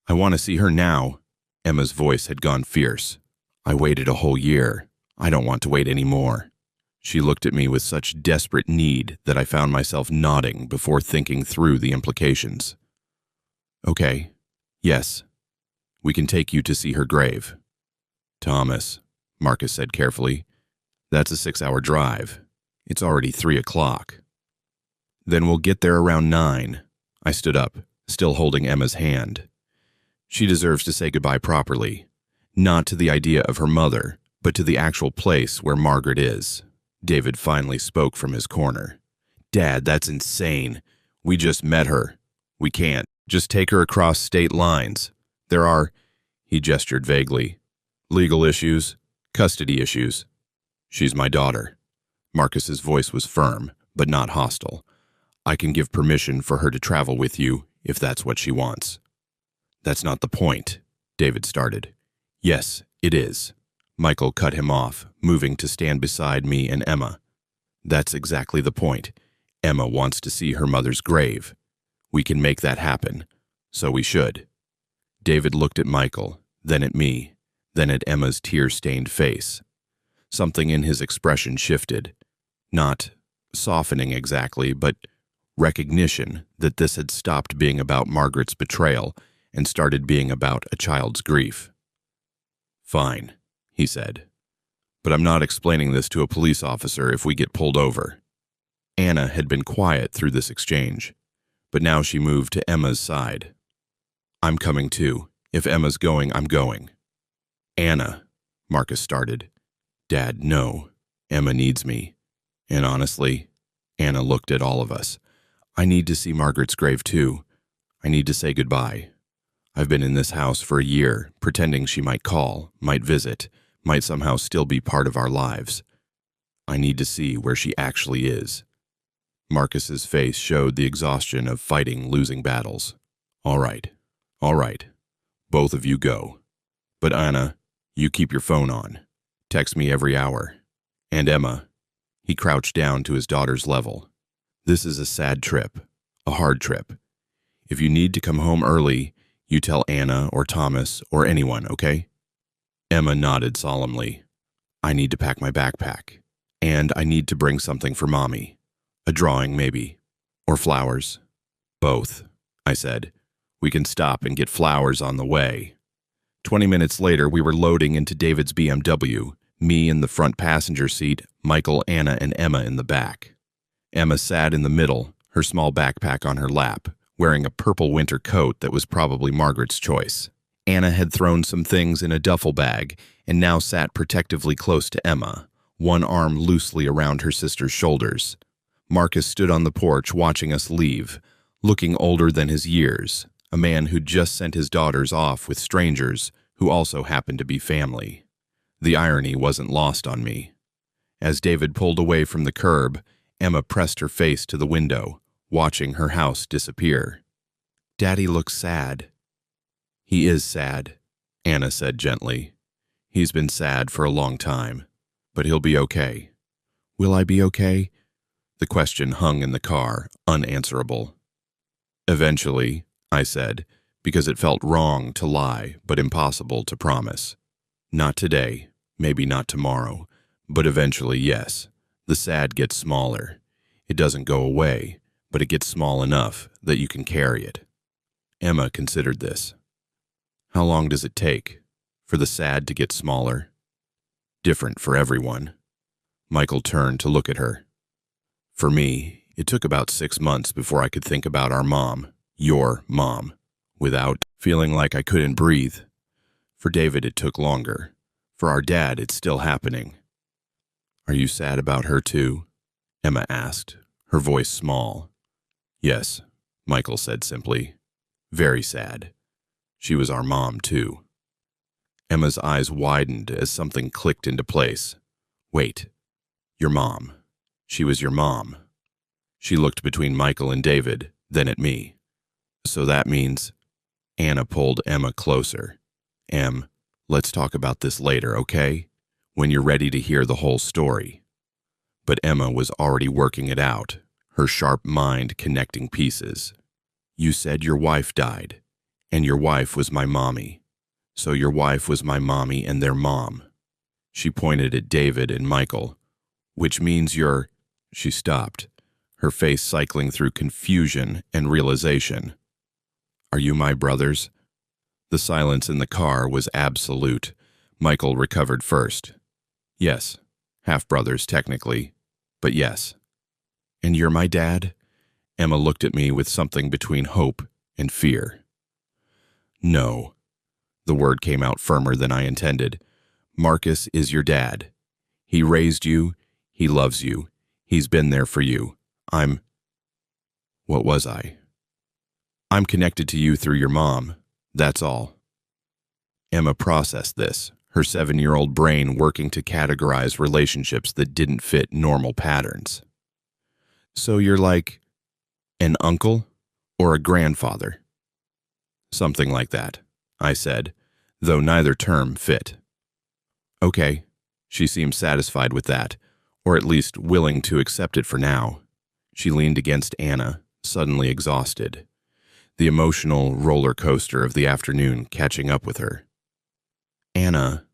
I want to see her now. Emma's voice had gone fierce. I waited a whole year. I don't want to wait any more. She looked at me with such desperate need that I found myself nodding before thinking through the implications. Okay. Yes. We can take you to see her grave. Thomas, Marcus said carefully, that's a 6-hour drive. It's already 3 o'clock. Then we'll get there around 9. I stood up, still holding Emma's hand. She deserves to say goodbye properly, not to the idea of her mother, but to the actual place where Margaret is. David finally spoke from his corner. Dad, that's insane. We just met her. We can't. Just take her across state lines. There are, he gestured vaguely, legal issues, custody issues. She's my daughter. Marcus's voice was firm, but not hostile. I can give permission for her to travel with you if that's what she wants. That's not the point, David started. Yes, it is. Michael cut him off, moving to stand beside me and Emma. That's exactly the point. Emma wants to see her mother's grave. We can make that happen, so we should. David looked at Michael, then at me, then at Emma's tear-stained face. Something in his expression shifted. Not softening exactly, but recognition that this had stopped being about Margaret's betrayal and started being about a child's grief. Fine, he said. But I'm not explaining this to a police officer if we get pulled over. Anna had been quiet through this exchange, but now she moved to Emma's side. I'm coming too. If Emma's going, I'm going. Anna, Marcus started. Dad, no. Emma needs me. And honestly, Anna looked at all of us. I need to see Margaret's grave too. I need to say goodbye. I've been in this house for a year, pretending she might call, might visit, might somehow still be part of our lives. I need to see where she actually is. Marcus's face showed the exhaustion of fighting losing battles. All right. Both of you go. But Anna, you keep your phone on. Text me every hour. And Emma, he crouched down to his daughter's level. This is a sad trip, a hard trip. If you need to come home early, you tell Anna or Thomas or anyone, okay? Emma nodded solemnly. I need to pack my backpack. And I need to bring something for Mommy. A drawing, maybe. Or flowers. Both, I said. We can stop and get flowers on the way. 20 minutes later, we were loading into David's BMW, me in the front passenger seat, Michael, Anna, and Emma in the back. Emma sat in the middle, her small backpack on her lap, wearing a purple winter coat that was probably Margaret's choice. Anna had thrown some things in a duffel bag and now sat protectively close to Emma, one arm loosely around her sister's shoulders. Marcus stood on the porch watching us leave, looking older than his years, a man who'd just sent his daughters off with strangers who also happened to be family. The irony wasn't lost on me. As David pulled away from the curb, Emma pressed her face to the window, watching her house disappear. Daddy looks sad. He is sad, Anna said gently. He's been sad for a long time, but he'll be okay. Will I be okay? The question hung in the car, unanswerable. Eventually, I said, because it felt wrong to lie, but impossible to promise. Not today, maybe not tomorrow, but eventually, yes. The sad gets smaller. It doesn't go away, but it gets small enough that you can carry it. Emma considered this. How long does it take for the sad to get smaller? Different for everyone. Michael turned to look at her. For me, it took about 6 months before I could think about our mom, your mom, without feeling like I couldn't breathe. For David, it took longer. For our dad, it's still happening. Are you sad about her too? Emma asked, her voice small. Yes, Michael said simply. Very sad. She was our mom too. Emma's eyes widened as something clicked into place. Wait, your mom. She was your mom. She looked between Michael and David, then at me. So that means... Anna pulled Emma closer. Em, let's talk about this later, okay? when you're ready to hear the whole story. But Emma was already working it out, her sharp mind connecting pieces. You said your wife died, and your wife was my mommy. So your wife was my mommy and their mom. She pointed at David and Michael, which means you're... She stopped, her face cycling through confusion and realization. Are you my brothers? The silence in the car was absolute. Michael recovered first. Yes, half-brothers technically, but yes. And you're my dad? Emma looked at me with something between hope and fear. No. The word came out firmer than I intended. Marcus is your dad. He raised you. He loves you. He's been there for you. What was I? I'm connected to you through your mom. That's all. Emma processed this, her 7-year-old brain working to categorize relationships that didn't fit normal patterns. So you're like an uncle or a grandfather? Something like that, I said, though neither term fit. Okay, she seemed satisfied with that, or at least willing to accept it for now. She leaned against Anna, suddenly exhausted, the emotional roller coaster of the afternoon catching up with her. Anna,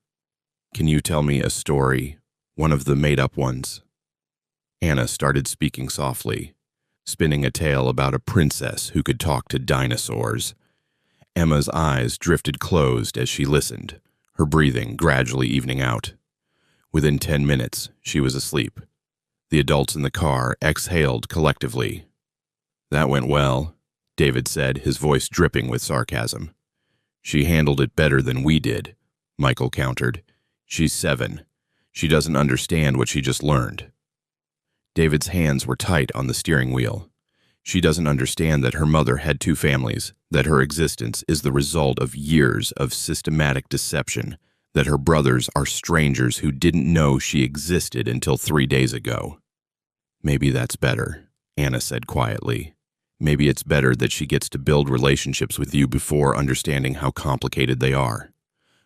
can you tell me a story, one of the made-up ones? Anna started speaking softly, spinning a tale about a princess who could talk to dinosaurs. Emma's eyes drifted closed as she listened, her breathing gradually evening out. Within 10 minutes, she was asleep. The adults in the car exhaled collectively. That went well, David said, his voice dripping with sarcasm. She handled it better than we did, Michael countered. She's 7. She doesn't understand what she just learned. David's hands were tight on the steering wheel. She doesn't understand that her mother had 2 families, that her existence is the result of years of systematic deception, that her brothers are strangers who didn't know she existed until 3 days ago. Maybe that's better, Anna said quietly. Maybe it's better that she gets to build relationships with you before understanding how complicated they are,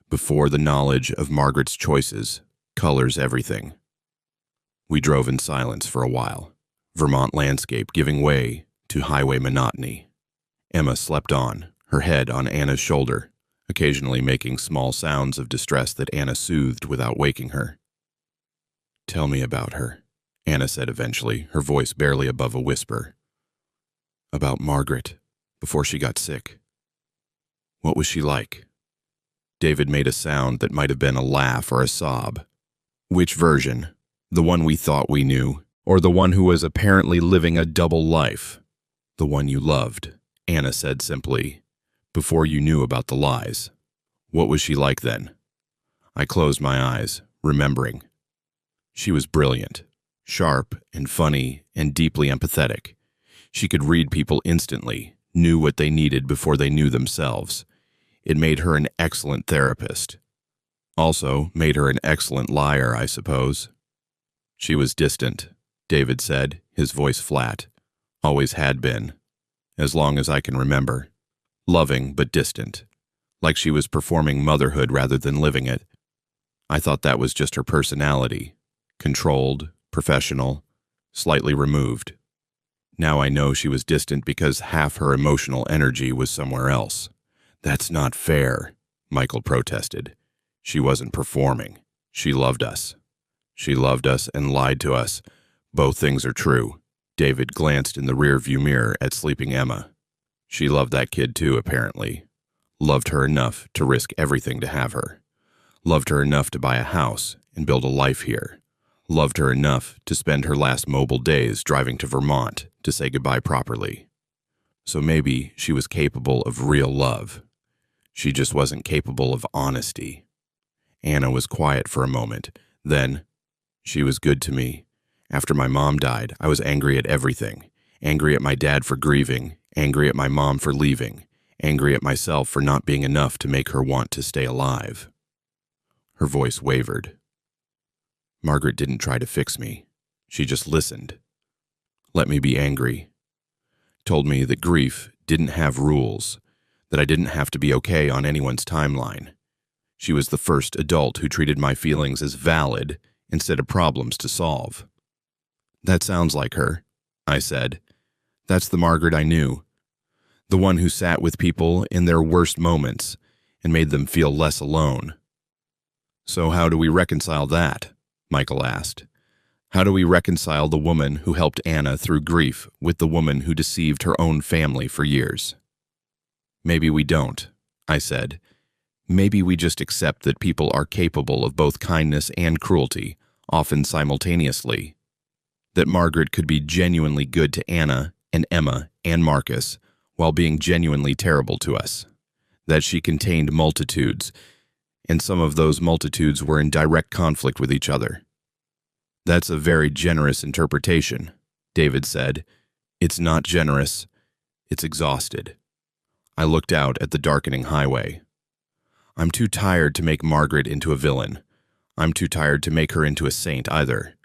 before the knowledge of Margaret's choices colors everything. We drove in silence for a while, Vermont landscape giving way to highway monotony. Emma slept on, her head on Anna's shoulder, occasionally making small sounds of distress that Anna soothed without waking her. Tell me about her, Anna said eventually, her voice barely above a whisper. About Margaret, before she got sick. What was she like? David made a sound that might have been a laugh or a sob. Which version? The one we thought we knew, or the one who was apparently living a double life? The one you loved, Anna said simply, before you knew about the lies. What was she like then? I closed my eyes, remembering. She was brilliant, sharp and funny and deeply empathetic. She could read people instantly, knew what they needed before they knew themselves. It made her an excellent therapist. Also made her an excellent liar, I suppose. She was distant, David said, his voice flat. Always had been, as long as I can remember. Loving but distant, like she was performing motherhood rather than living it. I thought that was just her personality, controlled, professional, slightly removed. Now I know she was distant because half her emotional energy was somewhere else. That's not fair, Michael protested. She wasn't performing. She loved us. She loved us and lied to us. Both things are true. David glanced in the rearview mirror at sleeping Emma. She loved that kid too, apparently. Loved her enough to risk everything to have her. Loved her enough to buy a house and build a life here. Loved her enough to spend her last mobile days driving to Vermont to say goodbye properly. So maybe she was capable of real love. She just wasn't capable of honesty. Anna was quiet for a moment. Then, she was good to me. After my mom died, I was angry at everything. Angry at my dad for grieving, angry at my mom for leaving, angry at myself for not being enough to make her want to stay alive. Her voice wavered. Margaret didn't try to fix me. She just listened. Let me be angry. Told me that grief didn't have rules, that I didn't have to be okay on anyone's timeline. She was the first adult who treated my feelings as valid instead of problems to solve. That sounds like her, I said. That's the Margaret I knew. The one who sat with people in their worst moments and made them feel less alone. So how do we reconcile that? Michael asked. How do we reconcile the woman who helped Anna through grief with the woman who deceived her own family for years? Maybe we don't, I said. Maybe we just accept that people are capable of both kindness and cruelty, often simultaneously. That Margaret could be genuinely good to Anna and Emma and Marcus while being genuinely terrible to us. That she contained multitudes, and some of those multitudes were in direct conflict with each other. That's a very generous interpretation, David said. It's not generous, it's exhausted. I looked out at the darkening highway. I'm too tired to make Margaret into a villain. I'm too tired to make her into a saint either.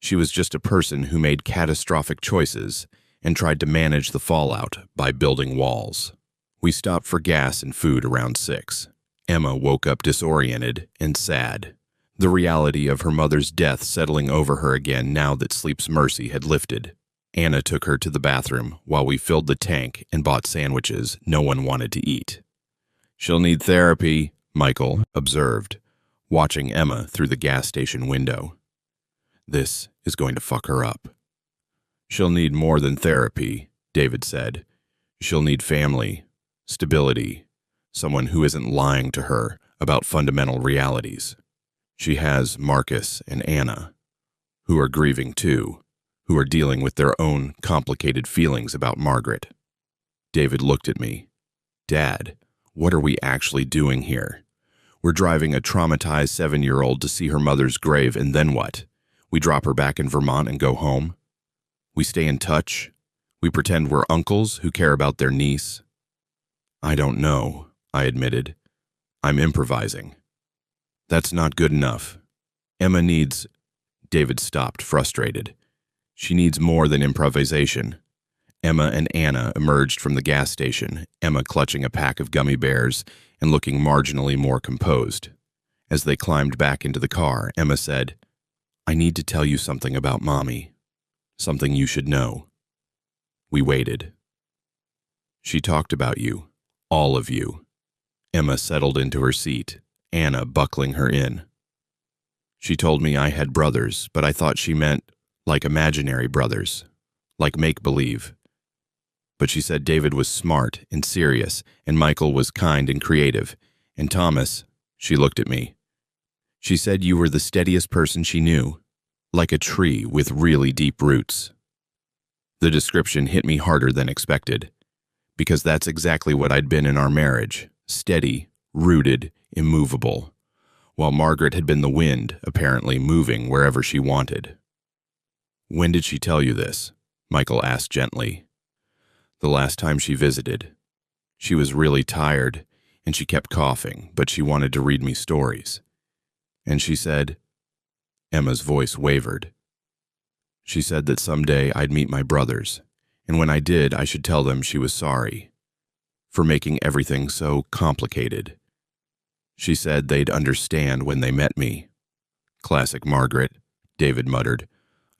She was just a person who made catastrophic choices and tried to manage the fallout by building walls. We stopped for gas and food around 6. Emma woke up disoriented and sad, the reality of her mother's death settling over her again now that sleep's mercy had lifted. Anna took her to the bathroom while we filled the tank and bought sandwiches no one wanted to eat. She'll need therapy, Michael observed, watching Emma through the gas station window. This is going to fuck her up. She'll need more than therapy, David said. She'll need family, stability, someone who isn't lying to her about fundamental realities. She has Marcus and Anna, who are grieving too, who are dealing with their own complicated feelings about Margaret. David looked at me. Dad, what are we actually doing here? We're driving a traumatized 7-year-old to see her mother's grave, and then what? We drop her back in Vermont and go home? We stay in touch? We pretend we're uncles who care about their niece? I don't know, I admitted. I'm improvising. That's not good enough. Emma needs... David stopped, frustrated. She needs more than improvisation. Emma and Anna emerged from the gas station, Emma clutching a pack of gummy bears and looking marginally more composed. As they climbed back into the car, Emma said, I need to tell you something about Mommy. Something you should know. We waited. She talked about you, all of you. Emma settled into her seat, Anna buckling her in. She told me I had brothers, but I thought she meant like imaginary brothers, like make-believe. But she said David was smart and serious, and Michael was kind and creative, and Thomas, she looked at me. She said you were the steadiest person she knew, like a tree with really deep roots. The description hit me harder than expected, because that's exactly what I'd been in our marriage, steady, rooted, immovable, while Margaret had been the wind, apparently moving wherever she wanted. When did she tell you this? Michael asked gently. The last time she visited. She was really tired, and she kept coughing, but she wanted to read me stories. And she said, Emma's voice wavered. She said that someday I'd meet my brothers, and when I did, I should tell them she was sorry for making everything so complicated. She said they'd understand when they met me. Classic Margaret, David muttered,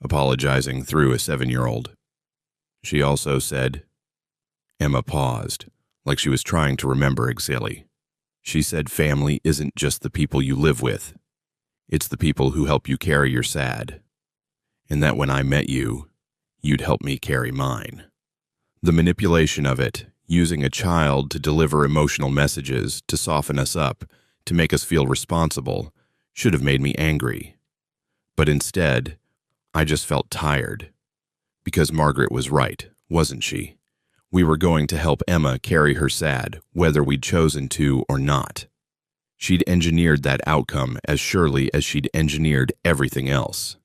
apologizing through a 7-year-old. She also said, Emma paused, like she was trying to remember exactly. She said family isn't just the people you live with. It's the people who help you carry your sad. And that when I met you, you'd help me carry mine. The manipulation of it, using a child to deliver emotional messages, to soften us up, to make us feel responsible, should have made me angry. But instead, I just felt tired. Because Margaret was right, wasn't she? We were going to help Emma carry her sad, whether we'd chosen to or not. She'd engineered that outcome as surely as she'd engineered everything else.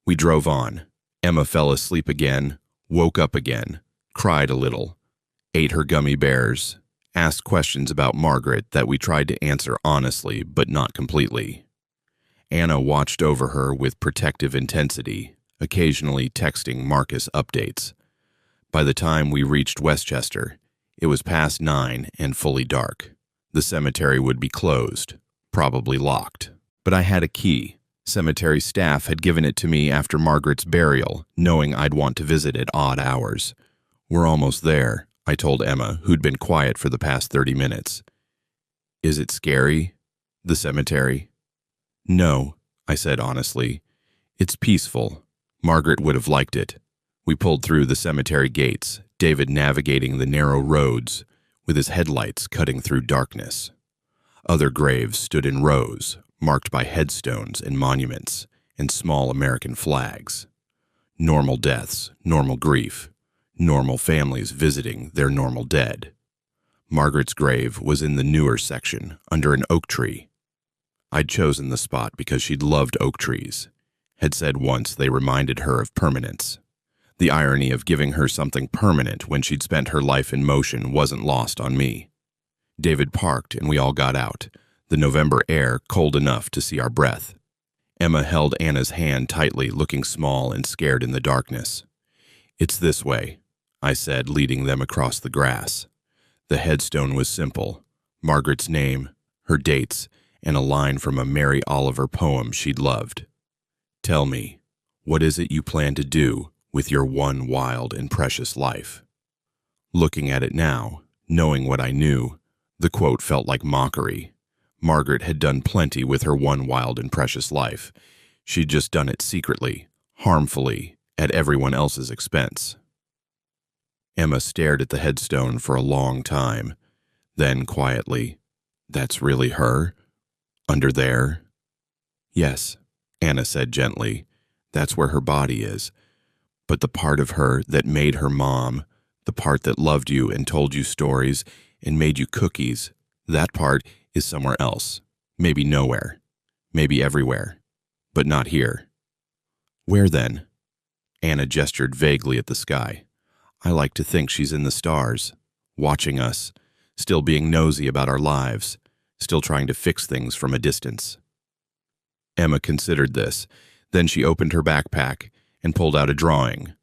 We drove on. Emma fell asleep again, woke up again, cried a little, ate her gummy bears, asked questions about Margaret that we tried to answer honestly but not completely. Anna watched over her with protective intensity, occasionally texting Marcus updates. By the time we reached Westchester, it was past 9 and fully dark. The cemetery would be closed, probably locked. But I had a key. Cemetery staff had given it to me after Margaret's burial, knowing I'd want to visit at odd hours. "We're almost there," I told Emma, who'd been quiet for the past 30 minutes. "Is it scary, the cemetery?" "No," I said honestly. "It's peaceful. Margaret would have liked it." We pulled through the cemetery gates, David navigating the narrow roads, with his headlights cutting through darkness. Other graves stood in rows, marked by headstones and monuments, and small American flags. Normal deaths, normal grief, normal families visiting their normal dead. Margaret's grave was in the newer section, under an oak tree. I'd chosen the spot because she'd loved oak trees, had said once they reminded her of permanence. The irony of giving her something permanent when she'd spent her life in motion wasn't lost on me. David parked and we all got out, the November air cold enough to see our breath. Emma held Anna's hand tightly, looking small and scared in the darkness. "It's this way," I said, leading them across the grass. The headstone was simple: Margaret's name, her dates, and a line from a Mary Oliver poem she'd loved. "Tell me, what is it you plan to do with your one wild and precious life?" Looking at it now, knowing what I knew, the quote felt like mockery. Margaret had done plenty with her one wild and precious life. She'd just done it secretly, harmfully, at everyone else's expense. Emma stared at the headstone for a long time. Then, quietly, "That's really her? Under there?" "Yes," Anna said gently. "That's where her body is. But the part of her that made her mom, the part that loved you and told you stories and made you cookies, that part is somewhere else. Maybe nowhere. Maybe everywhere. But not here." "Where then?" Anna gestured vaguely at the sky. "I like to think she's in the stars, watching us, still being nosy about our lives, still trying to fix things from a distance." Emma considered this. Then she opened her backpack and pulled out a drawing,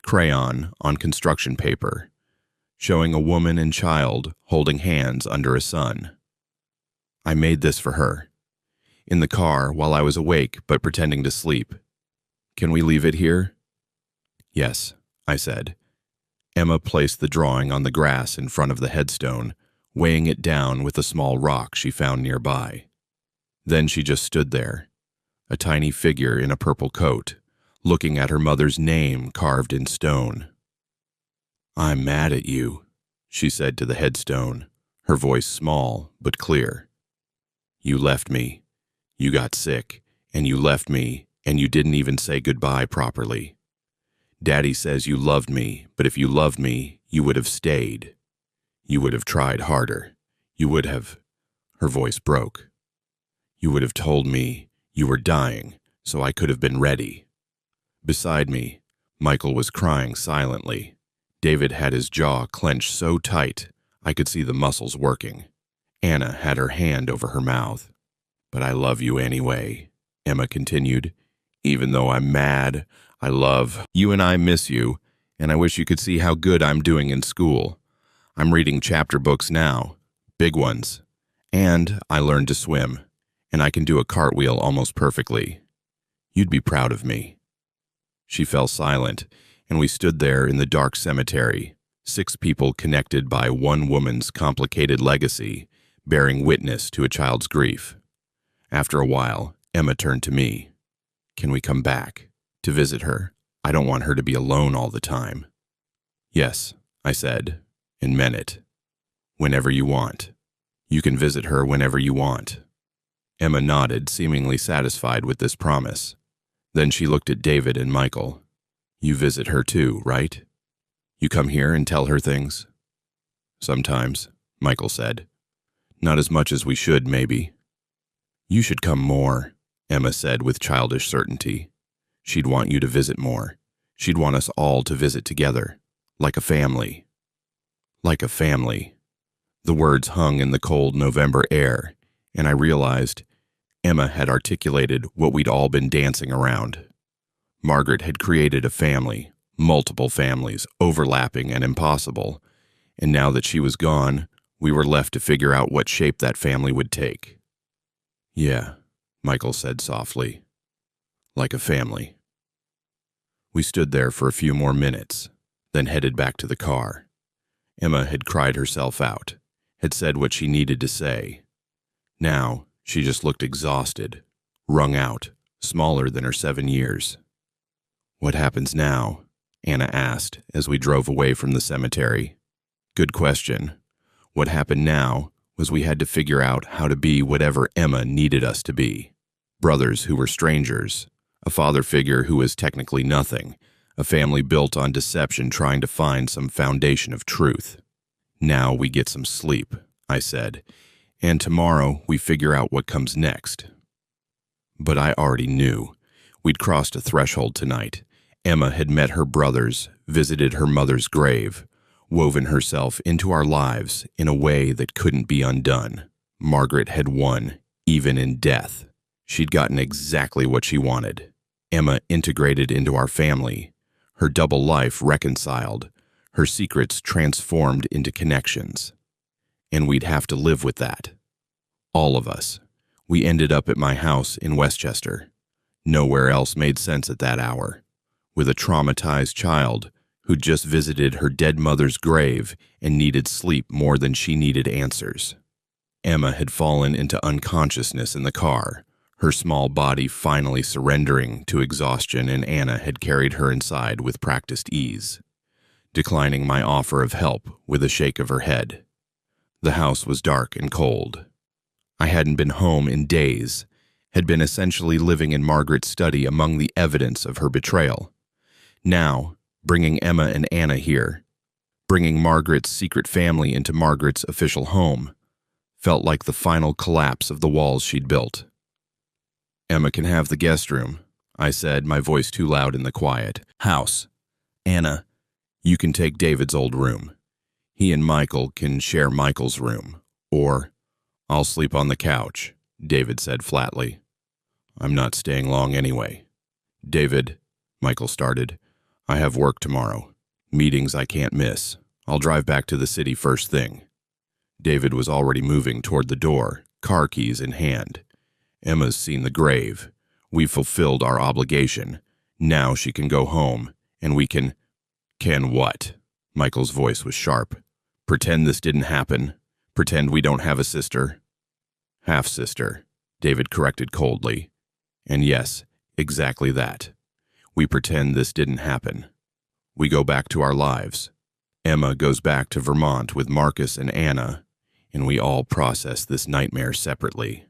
crayon on construction paper, showing a woman and child holding hands under a sun. "I made this for her, in the car while I was awake but pretending to sleep. Can we leave it here?" "Yes," I said. Emma placed the drawing on the grass in front of the headstone, weighing it down with a small rock she found nearby. Then she just stood there, a tiny figure in a purple coat, looking at her mother's name carved in stone. "I'm mad at you," she said to the headstone, her voice small but clear. "You left me. You got sick, and you left me, and you didn't even say goodbye properly. Daddy says you loved me, but if you loved me, you would have stayed. You would have tried harder. You would have—" Her voice broke. "You would have told me you were dying, so I could have been ready." Beside me, Michael was crying silently. David had his jaw clenched so tight I could see the muscles working. Anna had her hand over her mouth. "But I love you anyway," Emma continued. "Even though I'm mad, I love you and I miss you, and I wish you could see how good I'm doing in school. I'm reading chapter books now, big ones. And I learned to swim, and I can do a cartwheel almost perfectly. You'd be proud of me." She fell silent, and we stood there in the dark cemetery, 6 people connected by one woman's complicated legacy, bearing witness to a child's grief. After a while, Emma turned to me. "Can we come back to visit her? I don't want her to be alone all the time." "Yes," I said, and meant it. "Whenever you want. You can visit her whenever you want." Emma nodded, seemingly satisfied with this promise. Then she looked at David and Michael. "You visit her too, right? You come here and tell her things?" "Sometimes," Michael said. "Not as much as we should, maybe." "You should come more," Emma said with childish certainty. "She'd want you to visit more. She'd want us all to visit together, like a family." Like a family. The words hung in the cold November air, and I realized Emma had articulated what we'd all been dancing around. Margaret had created a family, multiple families, overlapping and impossible, and now that she was gone, we were left to figure out what shape that family would take. Yeah, Michael said softly. Like a family. We stood there for a few more minutes, then headed back to the car. Emma had cried herself out, had said what she needed to say. Now, she just looked exhausted, wrung out, smaller than her 7 years. What happens now? Anna asked as we drove away from the cemetery. Good question. What happened now was we had to figure out how to be whatever Emma needed us to be. Brothers who were strangers, a father figure who was technically nothing, a family built on deception trying to find some foundation of truth. Now we get some sleep, I said, and tomorrow we figure out what comes next. But I already knew. We'd crossed a threshold tonight. Emma had met her brothers, visited her mother's grave, woven herself into our lives in a way that couldn't be undone. Margaret had won, even in death. She'd gotten exactly what she wanted. Emma integrated into our family, her double life reconciled, her secrets transformed into connections. And we'd have to live with that. All of us. We ended up at my house in Westchester. Nowhere else made sense at that hour, with a traumatized child who'd just visited her dead mother's grave and needed sleep more than she needed answers. Emma had fallen into unconsciousness in the car, her small body finally surrendering to exhaustion, and Anna had carried her inside with practiced ease, declining my offer of help with a shake of her head. The house was dark and cold. I hadn't been home in days, had been essentially living in Margaret's study among the evidence of her betrayal. Now, bringing Emma and Anna here, bringing Margaret's secret family into Margaret's official home, felt like the final collapse of the walls she'd built. Emma can have the guest room, I said, my voice too loud in the quiet house. Anna, you can take David's old room. He and Michael can share Michael's room. Or, I'll sleep on the couch, David said flatly. I'm not staying long anyway. David, Michael started, I have work tomorrow. Meetings I can't miss. I'll drive back to the city first thing. David was already moving toward the door, car keys in hand. Emma's seen the grave. We've fulfilled our obligation. Now she can go home, and we can... Can what? Michael's voice was sharp. Pretend this didn't happen. Pretend we don't have a sister. Half-sister, David corrected coldly. And yes, exactly that. We pretend this didn't happen. We go back to our lives. Emma goes back to Vermont with Marcus and Anna, and we all process this nightmare separately.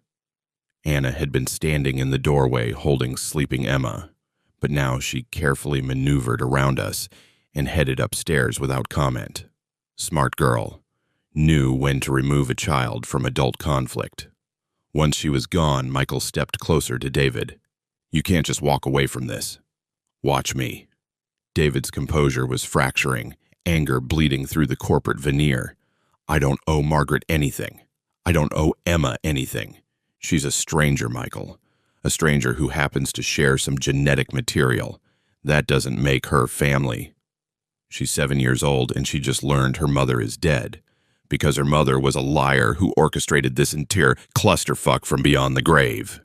Anna had been standing in the doorway holding sleeping Emma, but now she carefully maneuvered around us and headed upstairs without comment. Smart girl. Knew when to remove a child from adult conflict. Once she was gone, Michael stepped closer to David. You can't just walk away from this. Watch me. David's composure was fracturing, anger bleeding through the corporate veneer. I don't owe Margaret anything. I don't owe Emma anything. She's a stranger, Michael. A stranger who happens to share some genetic material. That doesn't make her family. She's 7 years old and she just learned her mother is dead. Because her mother was a liar who orchestrated this entire clusterfuck from beyond the grave.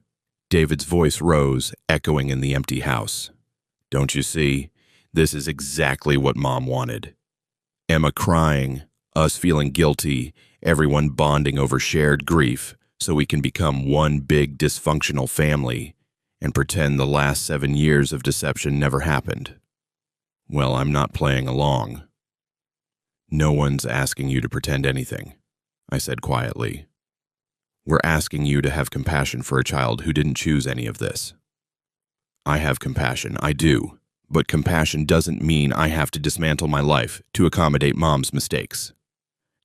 David's voice rose, echoing in the empty house. Don't you see? This is exactly what Mom wanted. Emma crying, us feeling guilty, everyone bonding over shared grief so we can become one big dysfunctional family and pretend the last 7 years of deception never happened. Well, I'm not playing along. No one's asking you to pretend anything, I said quietly. We're asking you to have compassion for a child who didn't choose any of this. I have compassion, I do, but compassion doesn't mean I have to dismantle my life to accommodate Mom's mistakes.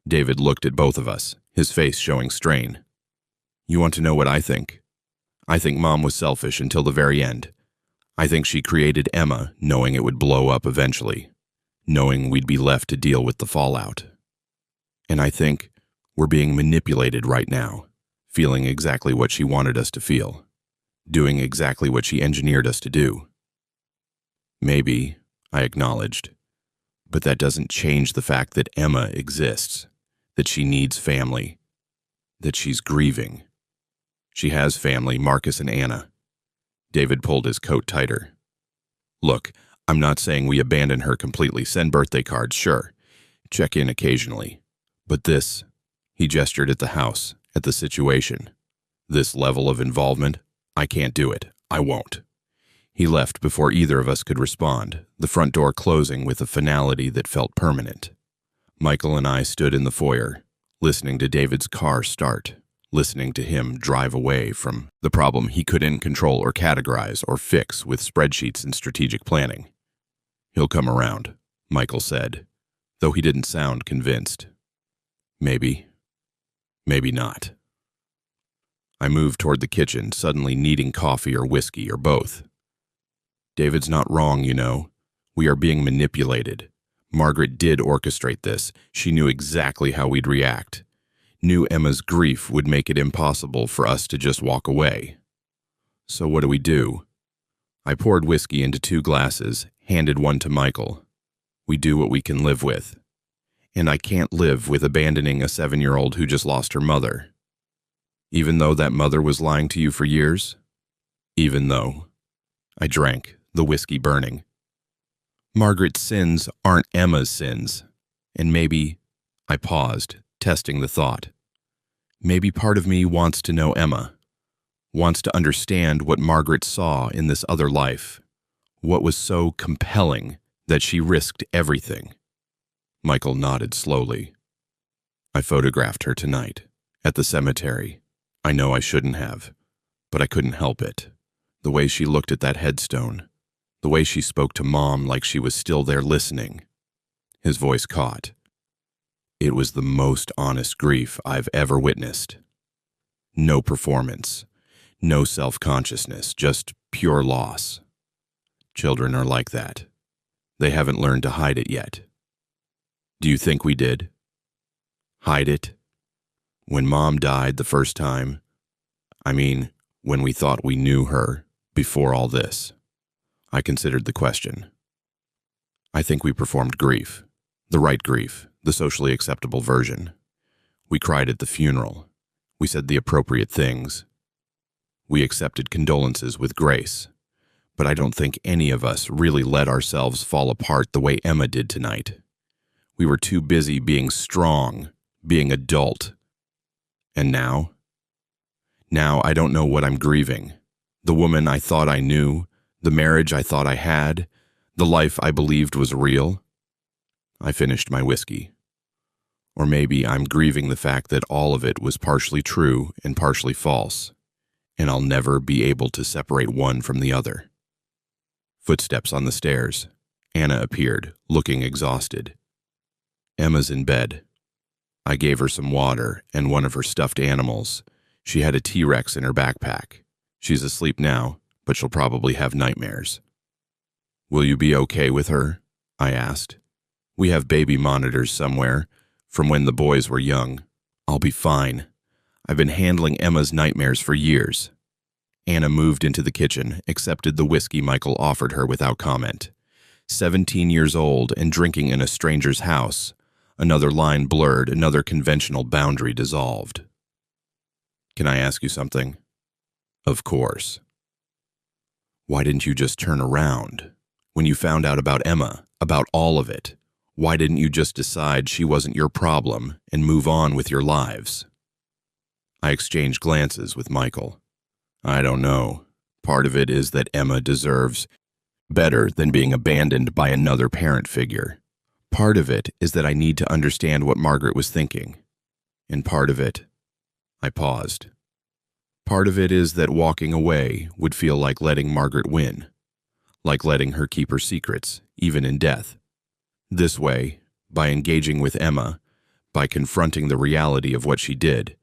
David looked at both of us, his face showing strain. You want to know what I think? I think Mom was selfish until the very end. I think she created Emma knowing it would blow up eventually, knowing we'd be left to deal with the fallout. And I think we're being manipulated right now, feeling exactly what she wanted us to feel, doing exactly what she engineered us to do. Maybe, I acknowledged, but that doesn't change the fact that Emma exists, that she needs family, that she's grieving. She has family, Marcus and Anna. David pulled his coat tighter. Look, I'm not saying we abandon her completely. Send birthday cards, sure. Check in occasionally. But this, he gestured at the house, at the situation. This level of involvement, I can't do it. I won't. He left before either of us could respond, the front door closing with a finality that felt permanent. Michael and I stood in the foyer, listening to David's car start, listening to him drive away from the problem he couldn't control or categorize or fix with spreadsheets and strategic planning. He'll come around, Michael said, though he didn't sound convinced. Maybe. Maybe not. I moved toward the kitchen, suddenly needing coffee or whiskey or both. David's not wrong, you know. We are being manipulated. Margaret did orchestrate this. She knew exactly how we'd react. Knew Emma's grief would make it impossible for us to just walk away. So what do? I poured whiskey into 2 glasses, handed one to Michael. We do what we can live with. And I can't live with abandoning a 7-year-old who just lost her mother. Even though that mother was lying to you for years? Even though. I drank, the whiskey burning. Margaret's sins aren't Emma's sins. And maybe, I paused, testing the thought. Maybe part of me wants to know Emma, wants to understand what Margaret saw in this other life, what was so compelling that she risked everything. Michael nodded slowly. I photographed her tonight, at the cemetery. I know I shouldn't have, but I couldn't help it. The way she looked at that headstone, the way she spoke to Mom like she was still there listening. His voice caught. It was the most honest grief I've ever witnessed. No performance, no self-consciousness, just pure loss. Children are like that. They haven't learned to hide it yet. Do you think we did? Hide it? When Mom died the first time, I mean, when we thought we knew her before all this. I considered the question. I think we performed grief, the right grief, the socially acceptable version. We cried at the funeral. We said the appropriate things. We accepted condolences with grace. But I don't think any of us really let ourselves fall apart the way Emma did tonight. We were too busy being strong, being adult. And now? Now I don't know what I'm grieving. The woman I thought I knew, the marriage I thought I had, the life I believed was real. I finished my whiskey. Or maybe I'm grieving the fact that all of it was partially true and partially false, and I'll never be able to separate one from the other. Footsteps on the stairs. Anna appeared, looking exhausted. Emma's in bed. I gave her some water and one of her stuffed animals. She had a T-Rex in her backpack. She's asleep now, but she'll probably have nightmares. Will you be okay with her? I asked. We have baby monitors somewhere, from when the boys were young. I'll be fine. I've been handling Emma's nightmares for years. Anna moved into the kitchen, accepted the whiskey Michael offered her without comment. 17 years old and drinking in a stranger's house. Another line blurred, another conventional boundary dissolved. Can I ask you something? Of course. Why didn't you just turn around? When you found out about Emma, about all of it, why didn't you just decide she wasn't your problem and move on with your lives? I exchanged glances with Michael. I don't know. Part of it is that Emma deserves better than being abandoned by another parent figure. Part of it is that I need to understand what Margaret was thinking. And part of it, I paused. Part of it is that walking away would feel like letting Margaret win, like letting her keep her secrets, even in death. This way, by engaging with Emma, by confronting the reality of what she did,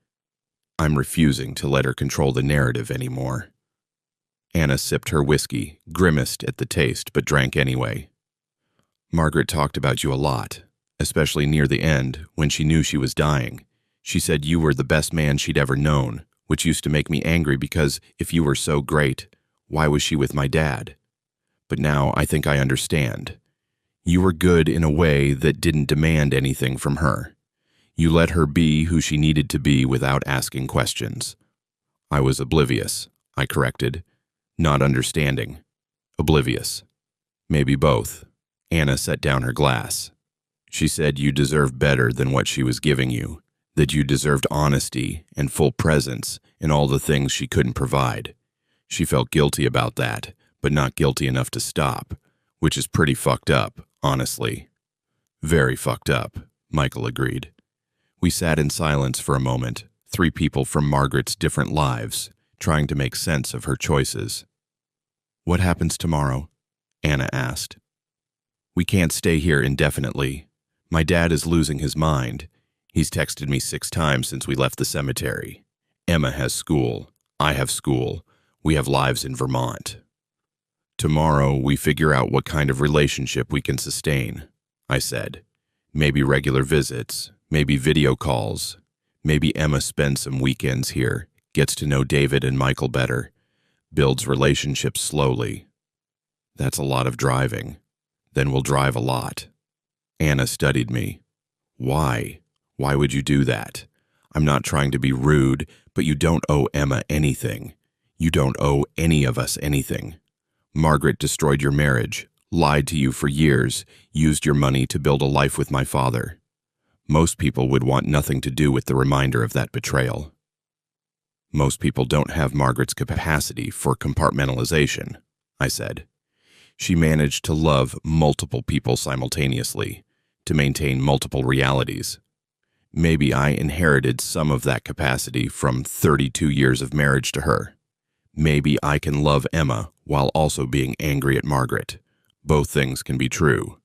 I'm refusing to let her control the narrative anymore. Anna sipped her whiskey, grimaced at the taste, but drank anyway. Margaret talked about you a lot, especially near the end, when she knew she was dying. She said you were the best man she'd ever known, which used to make me angry because if you were so great, why was she with my dad? But now I think I understand. You were good in a way that didn't demand anything from her. You let her be who she needed to be without asking questions. I was oblivious, I corrected. Not understanding. Oblivious. Maybe both. Anna set down her glass. She said you deserved better than what she was giving you, that you deserved honesty and full presence in all the things she couldn't provide. She felt guilty about that, but not guilty enough to stop, which is pretty fucked up, honestly. Very fucked up, Michael agreed. We sat in silence for a moment, three people from Margaret's different lives, trying to make sense of her choices. What happens tomorrow? Anna asked. We can't stay here indefinitely. My dad is losing his mind. He's texted me 6 times since we left the cemetery. Emma has school. I have school. We have lives in Vermont. Tomorrow, we figure out what kind of relationship we can sustain, I said. Maybe regular visits, maybe video calls. Maybe Emma spends some weekends here, gets to know David and Michael better, builds relationships slowly. That's a lot of driving. Then we'll drive a lot. Anna studied me. Why? Why would you do that? I'm not trying to be rude, but you don't owe Emma anything. You don't owe any of us anything. Margaret destroyed your marriage, lied to you for years, used your money to build a life with my father. Most people would want nothing to do with the reminder of that betrayal. Most people don't have Margaret's capacity for compartmentalization, I said. She managed to love multiple people simultaneously, to maintain multiple realities. Maybe I inherited some of that capacity from 32 years of marriage to her. Maybe I can love Emma while also being angry at Margaret. Both things can be true.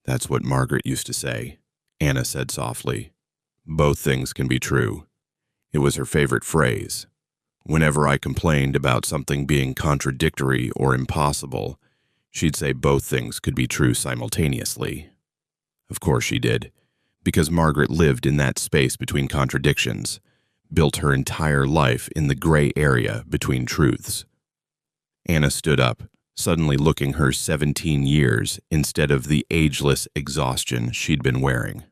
That's what Margaret used to say, Anna said softly. Both things can be true. It was her favorite phrase. Whenever I complained about something being contradictory or impossible, she'd say both things could be true simultaneously. Of course she did, because Margaret lived in that space between contradictions, built her entire life in the gray area between truths. Anna stood up, suddenly looking her 17 years instead of the ageless exhaustion she'd been wearing.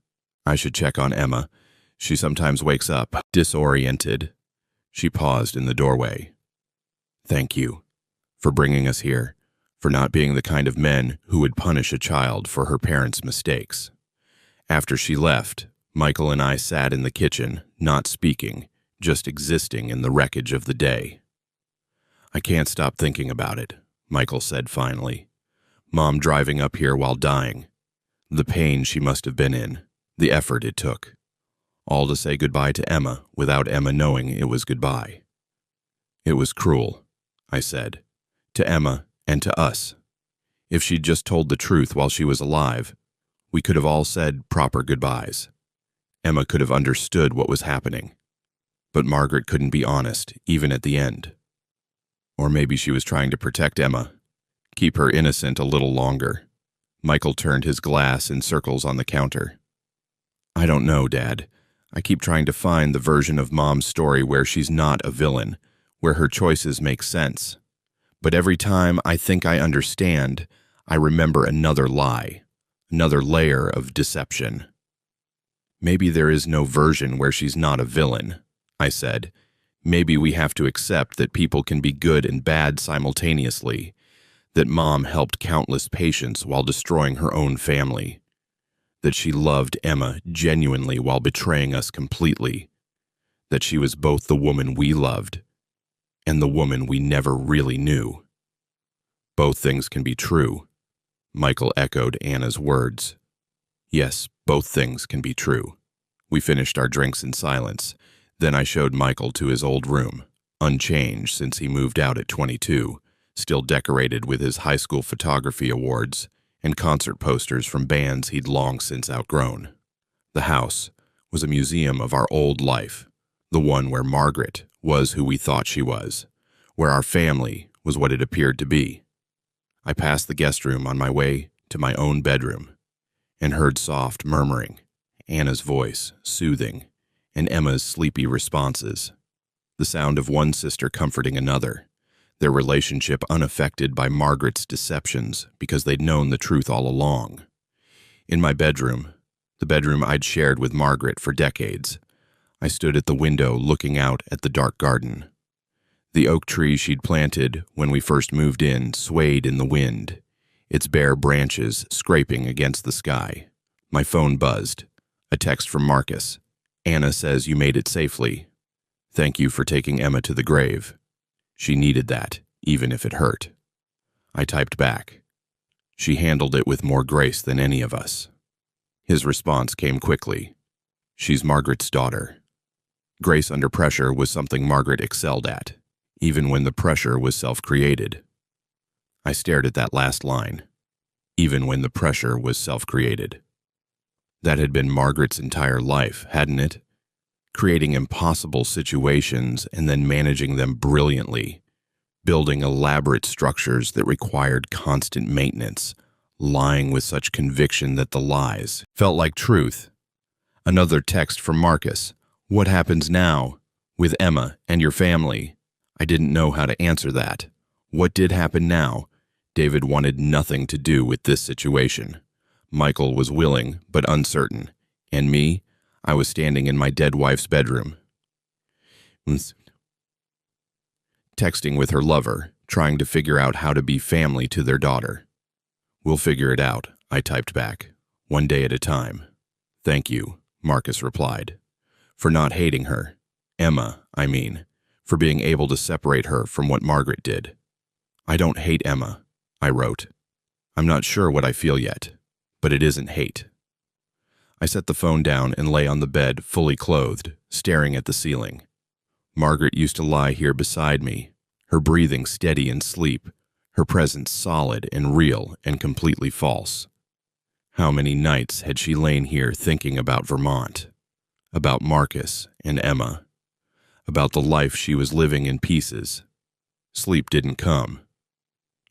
I should check on Emma. She sometimes wakes up disoriented. She paused in the doorway. Thank you for bringing us here, for not being the kind of men who would punish a child for her parents' mistakes. After she left, Michael and I sat in the kitchen, not speaking, just existing in the wreckage of the day. I can't stop thinking about it, Michael said finally. Mom driving up here while dying. The pain she must have been in, the effort it took. All to say goodbye to Emma without Emma knowing it was goodbye. It was cruel, I said, to Emma and to us. If she'd just told the truth while she was alive, we could have all said proper goodbyes. Emma could have understood what was happening. But Margaret couldn't be honest, even at the end. Or maybe she was trying to protect Emma, keep her innocent a little longer. Michael turned his glass in circles on the counter. I don't know, Dad. I keep trying to find the version of Mom's story where she's not a villain, where her choices make sense. But every time I think I understand, I remember another lie, another layer of deception. Maybe there is no version where she's not a villain, I said. Maybe we have to accept that people can be good and bad simultaneously, that Mom helped countless patients while destroying her own family, that she loved Emma genuinely while betraying us completely, that she was both the woman we loved and the woman we never really knew. Both things can be true, Michael echoed Anna's words. Yes, both things can be true. We finished our drinks in silence. Then I showed Michael to his old room, unchanged since he moved out at 22, still decorated with his high school photography awards and concert posters from bands he'd long since outgrown. The house was a museum of our old life, the one where Margaret was who we thought she was, where our family was what it appeared to be. I passed the guest room on my way to my own bedroom and heard soft murmuring, Anna's voice soothing, and Emma's sleepy responses. The sound of one sister comforting another, their relationship unaffected by Margaret's deceptions because they'd known the truth all along. In my bedroom, the bedroom I'd shared with Margaret for decades, I stood at the window looking out at the dark garden, The oak tree she'd planted when we first moved in swayed in the wind, its bare branches scraping against the sky. My phone buzzed. A text from Marcus. Anna says you made it safely. Thank you for taking Emma to the grave. She needed that, even if it hurt. I typed back. She handled it with more grace than any of us. His response came quickly. She's Margaret's daughter. Grace under pressure was something Margaret excelled at, even when the pressure was self-created. I stared at that last line. Even when the pressure was self-created. That had been Margaret's entire life, hadn't it? Creating impossible situations and then managing them brilliantly, building elaborate structures that required constant maintenance, lying with such conviction that the lies felt like truth. Another text from Marcus. What happens now with Emma and your family? I didn't know how to answer that. What did happen now? David wanted nothing to do with this situation. Michael was willing but uncertain, and me, I was standing in my dead wife's bedroom. Texting with her lover, trying to figure out how to be family to their daughter. We'll figure it out, I typed back. One day at a time. Thank you, Marcus replied. For not hating her. Emma, I mean. For being able to separate her from what Margaret did. I don't hate Emma, I wrote. I'm not sure what I feel yet, but it isn't hate. I set the phone down and lay on the bed, fully clothed, staring at the ceiling. Margaret used to lie here beside me, her breathing steady in sleep, her presence solid and real and completely false. How many nights had she lain here thinking about Vermont, about Marcus and Emma, about the life she was living in pieces? Sleep didn't come.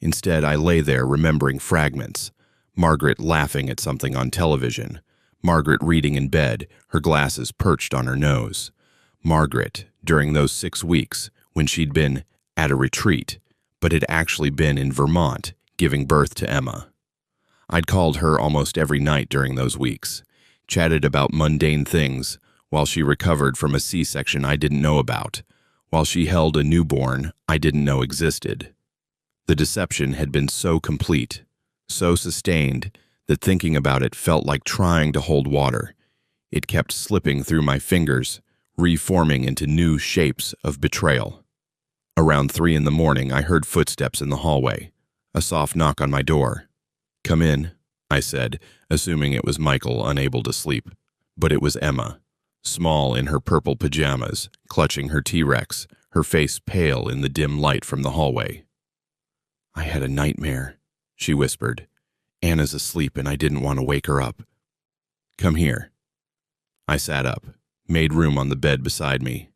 Instead, I lay there remembering fragments, Margaret laughing at something on television, Margaret reading in bed, her glasses perched on her nose. Margaret, during those 6 weeks when she'd been at a retreat, but had actually been in Vermont, giving birth to Emma. I'd called her almost every night during those weeks, chatted about mundane things while she recovered from a C-section I didn't know about, while she held a newborn I didn't know existed. The deception had been so complete, so sustained, that thinking about it felt like trying to hold water. It kept slipping through my fingers, reforming into new shapes of betrayal. Around 3 in the morning, I heard footsteps in the hallway, a soft knock on my door. Come in, I said, assuming it was Michael, unable to sleep. But it was Emma, small in her purple pajamas, clutching her T-Rex, her face pale in the dim light from the hallway. I had a nightmare, she whispered. Anna's asleep and I didn't want to wake her up. Come here. I sat up, made room on the bed beside me.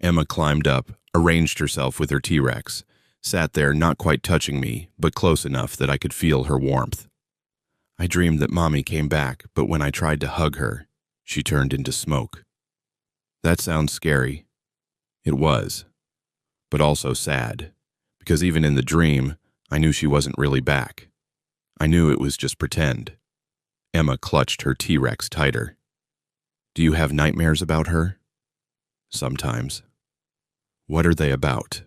Emma climbed up, arranged herself with her T-Rex, sat there not quite touching me, but close enough that I could feel her warmth. I dreamed that Mommy came back, but when I tried to hug her, she turned into smoke. That sounds scary. It was, but also sad, because even in the dream, I knew she wasn't really back. I knew it was just pretend. Emma clutched her T-Rex tighter. Do you have nightmares about her? Sometimes. What are they about?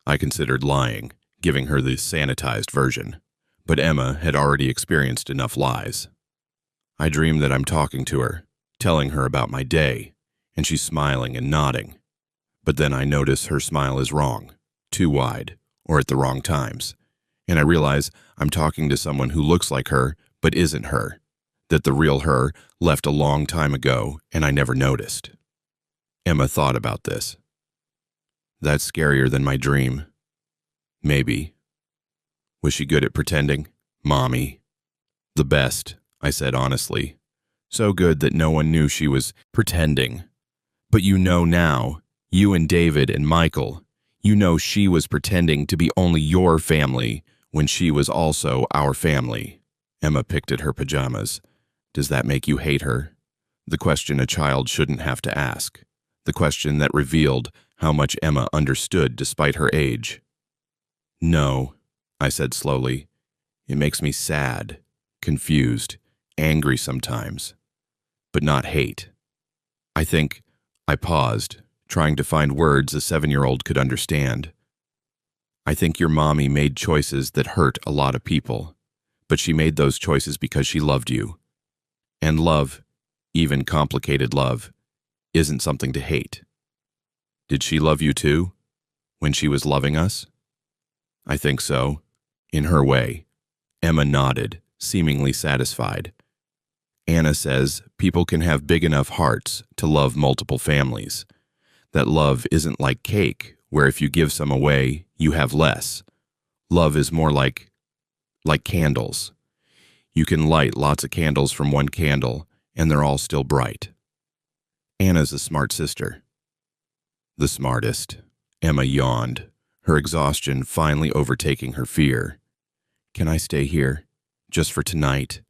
I considered lying, giving her the sanitized version, but Emma had already experienced enough lies. I dream that I'm talking to her, telling her about my day, and she's smiling and nodding. But then I notice her smile is wrong, too wide, or at the wrong times, and I realize I'm talking to someone who looks like her but isn't her, that the real her left a long time ago and I never noticed. Emma thought about this. That's scarier than my dream. Maybe. Was she good at pretending? Mommy. The best, I said honestly. So good that no one knew she was pretending. But you know now, you and David and Michael, you know she was pretending to be only your family when she was also our family. Emma picked at her pajamas. Does that make you hate her? The question a child shouldn't have to ask. The question that revealed how much Emma understood despite her age. No, I said slowly. It makes me sad, confused, angry sometimes, but not hate. I paused, trying to find words a 7-year-old could understand. I think your mommy made choices that hurt a lot of people, but she made those choices because she loved you. And love, even complicated love, isn't something to hate. Did she love you too, when she was loving us? I think so, in her way. Emma nodded, seemingly satisfied. Anna says people can have big enough hearts to love multiple families. That love isn't like cake, where if you give some away, you have less. Love is more like candles. You can light lots of candles from one candle, and they're all still bright. Anna's a smart sister. The smartest. Emma yawned, her exhaustion finally overtaking her fear. Can I stay here? Just for tonight?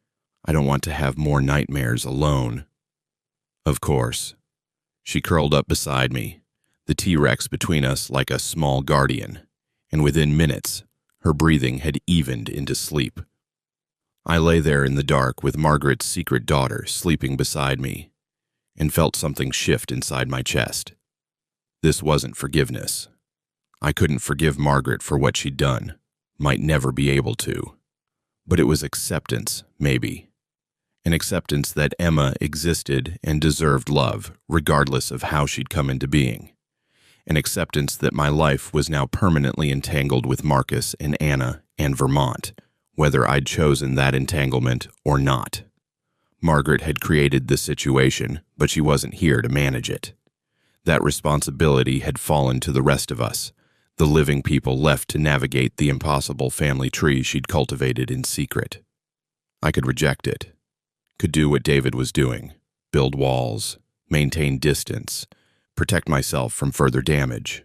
I don't want to have more nightmares alone. Of course. She curled up beside me, the T-Rex between us like a small guardian, and within minutes, her breathing had evened into sleep. I lay there in the dark with Margaret's secret daughter sleeping beside me, and felt something shift inside my chest. This wasn't forgiveness. I couldn't forgive Margaret for what she'd done, might never be able to. But it was acceptance, maybe. An acceptance that Emma existed and deserved love, regardless of how she'd come into being. An acceptance that my life was now permanently entangled with Marcus and Anna and Vermont, whether I'd chosen that entanglement or not. Margaret had created this situation, but she wasn't here to manage it. That responsibility had fallen to the rest of us, the living people left to navigate the impossible family tree she'd cultivated in secret. I could reject it, could do what David was doing, build walls, maintain distance, protect myself from further damage.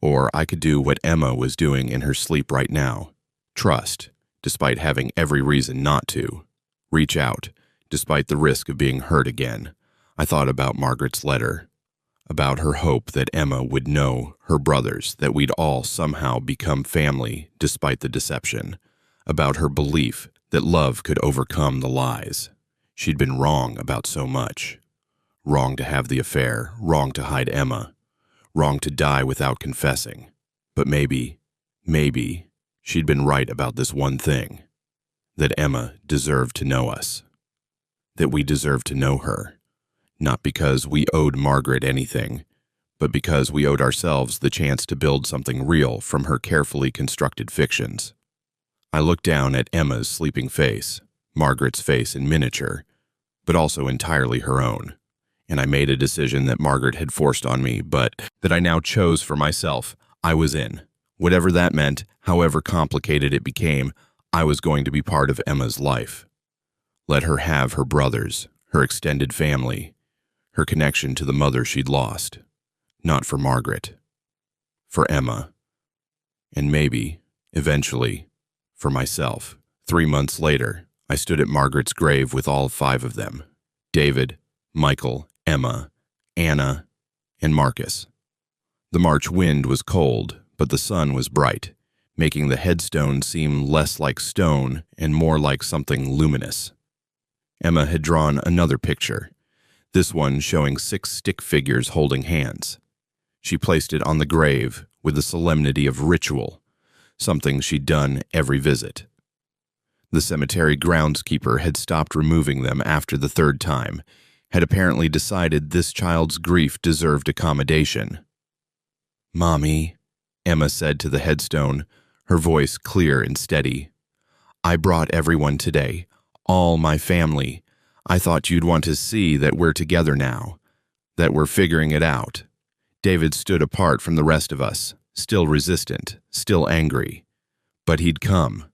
Or I could do what Emma was doing in her sleep right now, trust, despite having every reason not to, reach out, despite the risk of being hurt again. I thought about Margaret's letter, about her hope that Emma would know her brothers, that we'd all somehow become family despite the deception, about her belief that love could overcome the lies. She'd been wrong about so much. Wrong to have the affair, wrong to hide Emma, wrong to die without confessing. But maybe, she'd been right about this one thing, that Emma deserved to know us, that we deserved to know her. Not because we owed Margaret anything, but because we owed ourselves the chance to build something real from her carefully constructed fictions. I looked down at Emma's sleeping face, Margaret's face in miniature, but also entirely her own, and I made a decision that Margaret had forced on me, but that I now chose for myself. I was in. Whatever that meant, however complicated it became, I was going to be part of Emma's life. Let her have her brothers, her extended family, her connection to the mother she'd lost. Not for Margaret. For Emma. And maybe, eventually, for myself. 3 months later, I stood at Margaret's grave with all 5 of them. David, Michael, Emma, Anna, and Marcus. The March wind was cold, but the sun was bright, making the headstone seem less like stone and more like something luminous. Emma had drawn another picture, this one showing 6 stick figures holding hands. She placed it on the grave with the solemnity of ritual, something she'd done every visit. The cemetery groundskeeper had stopped removing them after the 3rd time, had apparently decided this child's grief deserved accommodation. "Mommy," Emma said to the headstone, her voice clear and steady. "I brought everyone today, all my family. I thought you'd want to see that we're together now, that we're figuring it out." David stood apart from the rest of us, still resistant, still angry. But he'd come.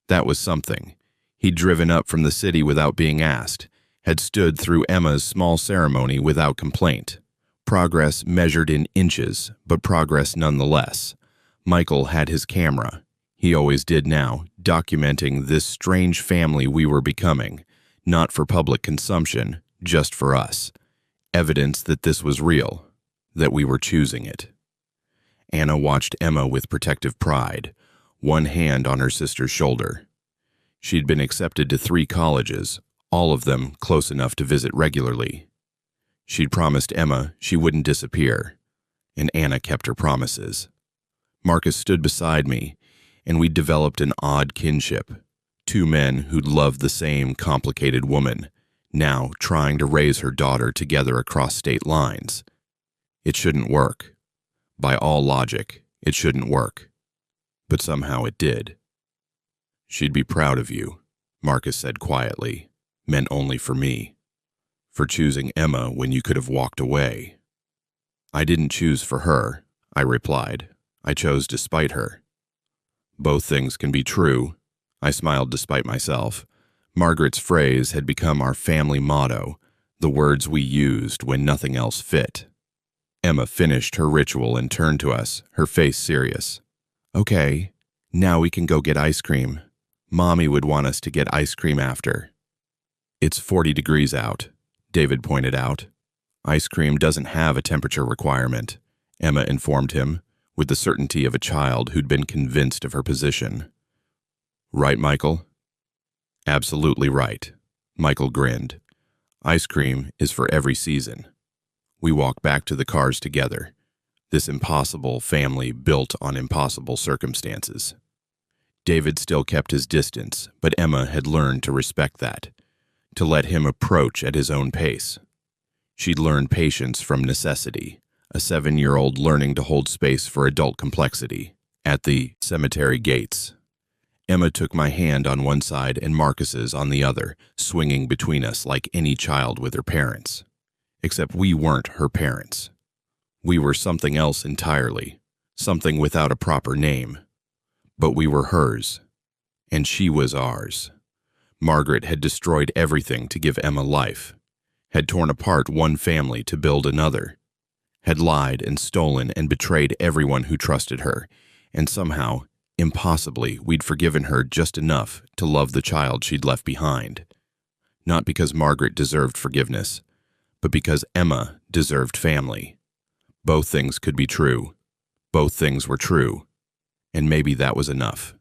That was something. He'd driven up from the city without being asked, had stood through Emma's small ceremony without complaint. Progress measured in inches, but progress nonetheless. Michael had his camera. He always did now, documenting this strange family we were becoming, not for public consumption, just for us. Evidence that this was real, that we were choosing it. Anna watched Emma with protective pride, one hand on her sister's shoulder. She'd been accepted to 3 colleges, all of them close enough to visit regularly. She'd promised Emma she wouldn't disappear, and Anna kept her promises. Marcus stood beside me, and we'd developed an odd kinship. Two men who'd loved the same complicated woman, now trying to raise her daughter together across state lines. It shouldn't work. By all logic, it shouldn't work. But somehow it did. "She'd be proud of you," Marcus said quietly, meant only for me. "For choosing Emma when you could have walked away." "I didn't choose for her," I replied. "I chose despite her." "Both things can be true." I smiled despite myself. Margaret's phrase had become our family motto, the words we used when nothing else fit. Emma finished her ritual and turned to us, her face serious. "Okay, now we can go get ice cream. Mommy would want us to get ice cream after." "It's 40 degrees out," David pointed out. "Ice cream doesn't have a temperature requirement," Emma informed him, with the certainty of a child who'd been convinced of her position. "Right, Michael?" "Absolutely right," Michael grinned. "Ice cream is for every season." We walked back to the cars together, this impossible family built on impossible circumstances. David still kept his distance, but Emma had learned to respect that, to let him approach at his own pace. She'd learned patience from necessity, a 7-year-old learning to hold space for adult complexity. At the cemetery gates, Emma took my hand on one side and Marcus's on the other, swinging between us like any child with her parents. Except we weren't her parents. We were something else entirely, something without a proper name. But we were hers, and she was ours. Margaret had destroyed everything to give Emma life, had torn apart one family to build another, had lied and stolen and betrayed everyone who trusted her, and somehow, impossibly, we'd forgiven her just enough to love the child she'd left behind. Not because Margaret deserved forgiveness, but because Emma deserved family. Both things could be true. Both things were true. And maybe that was enough.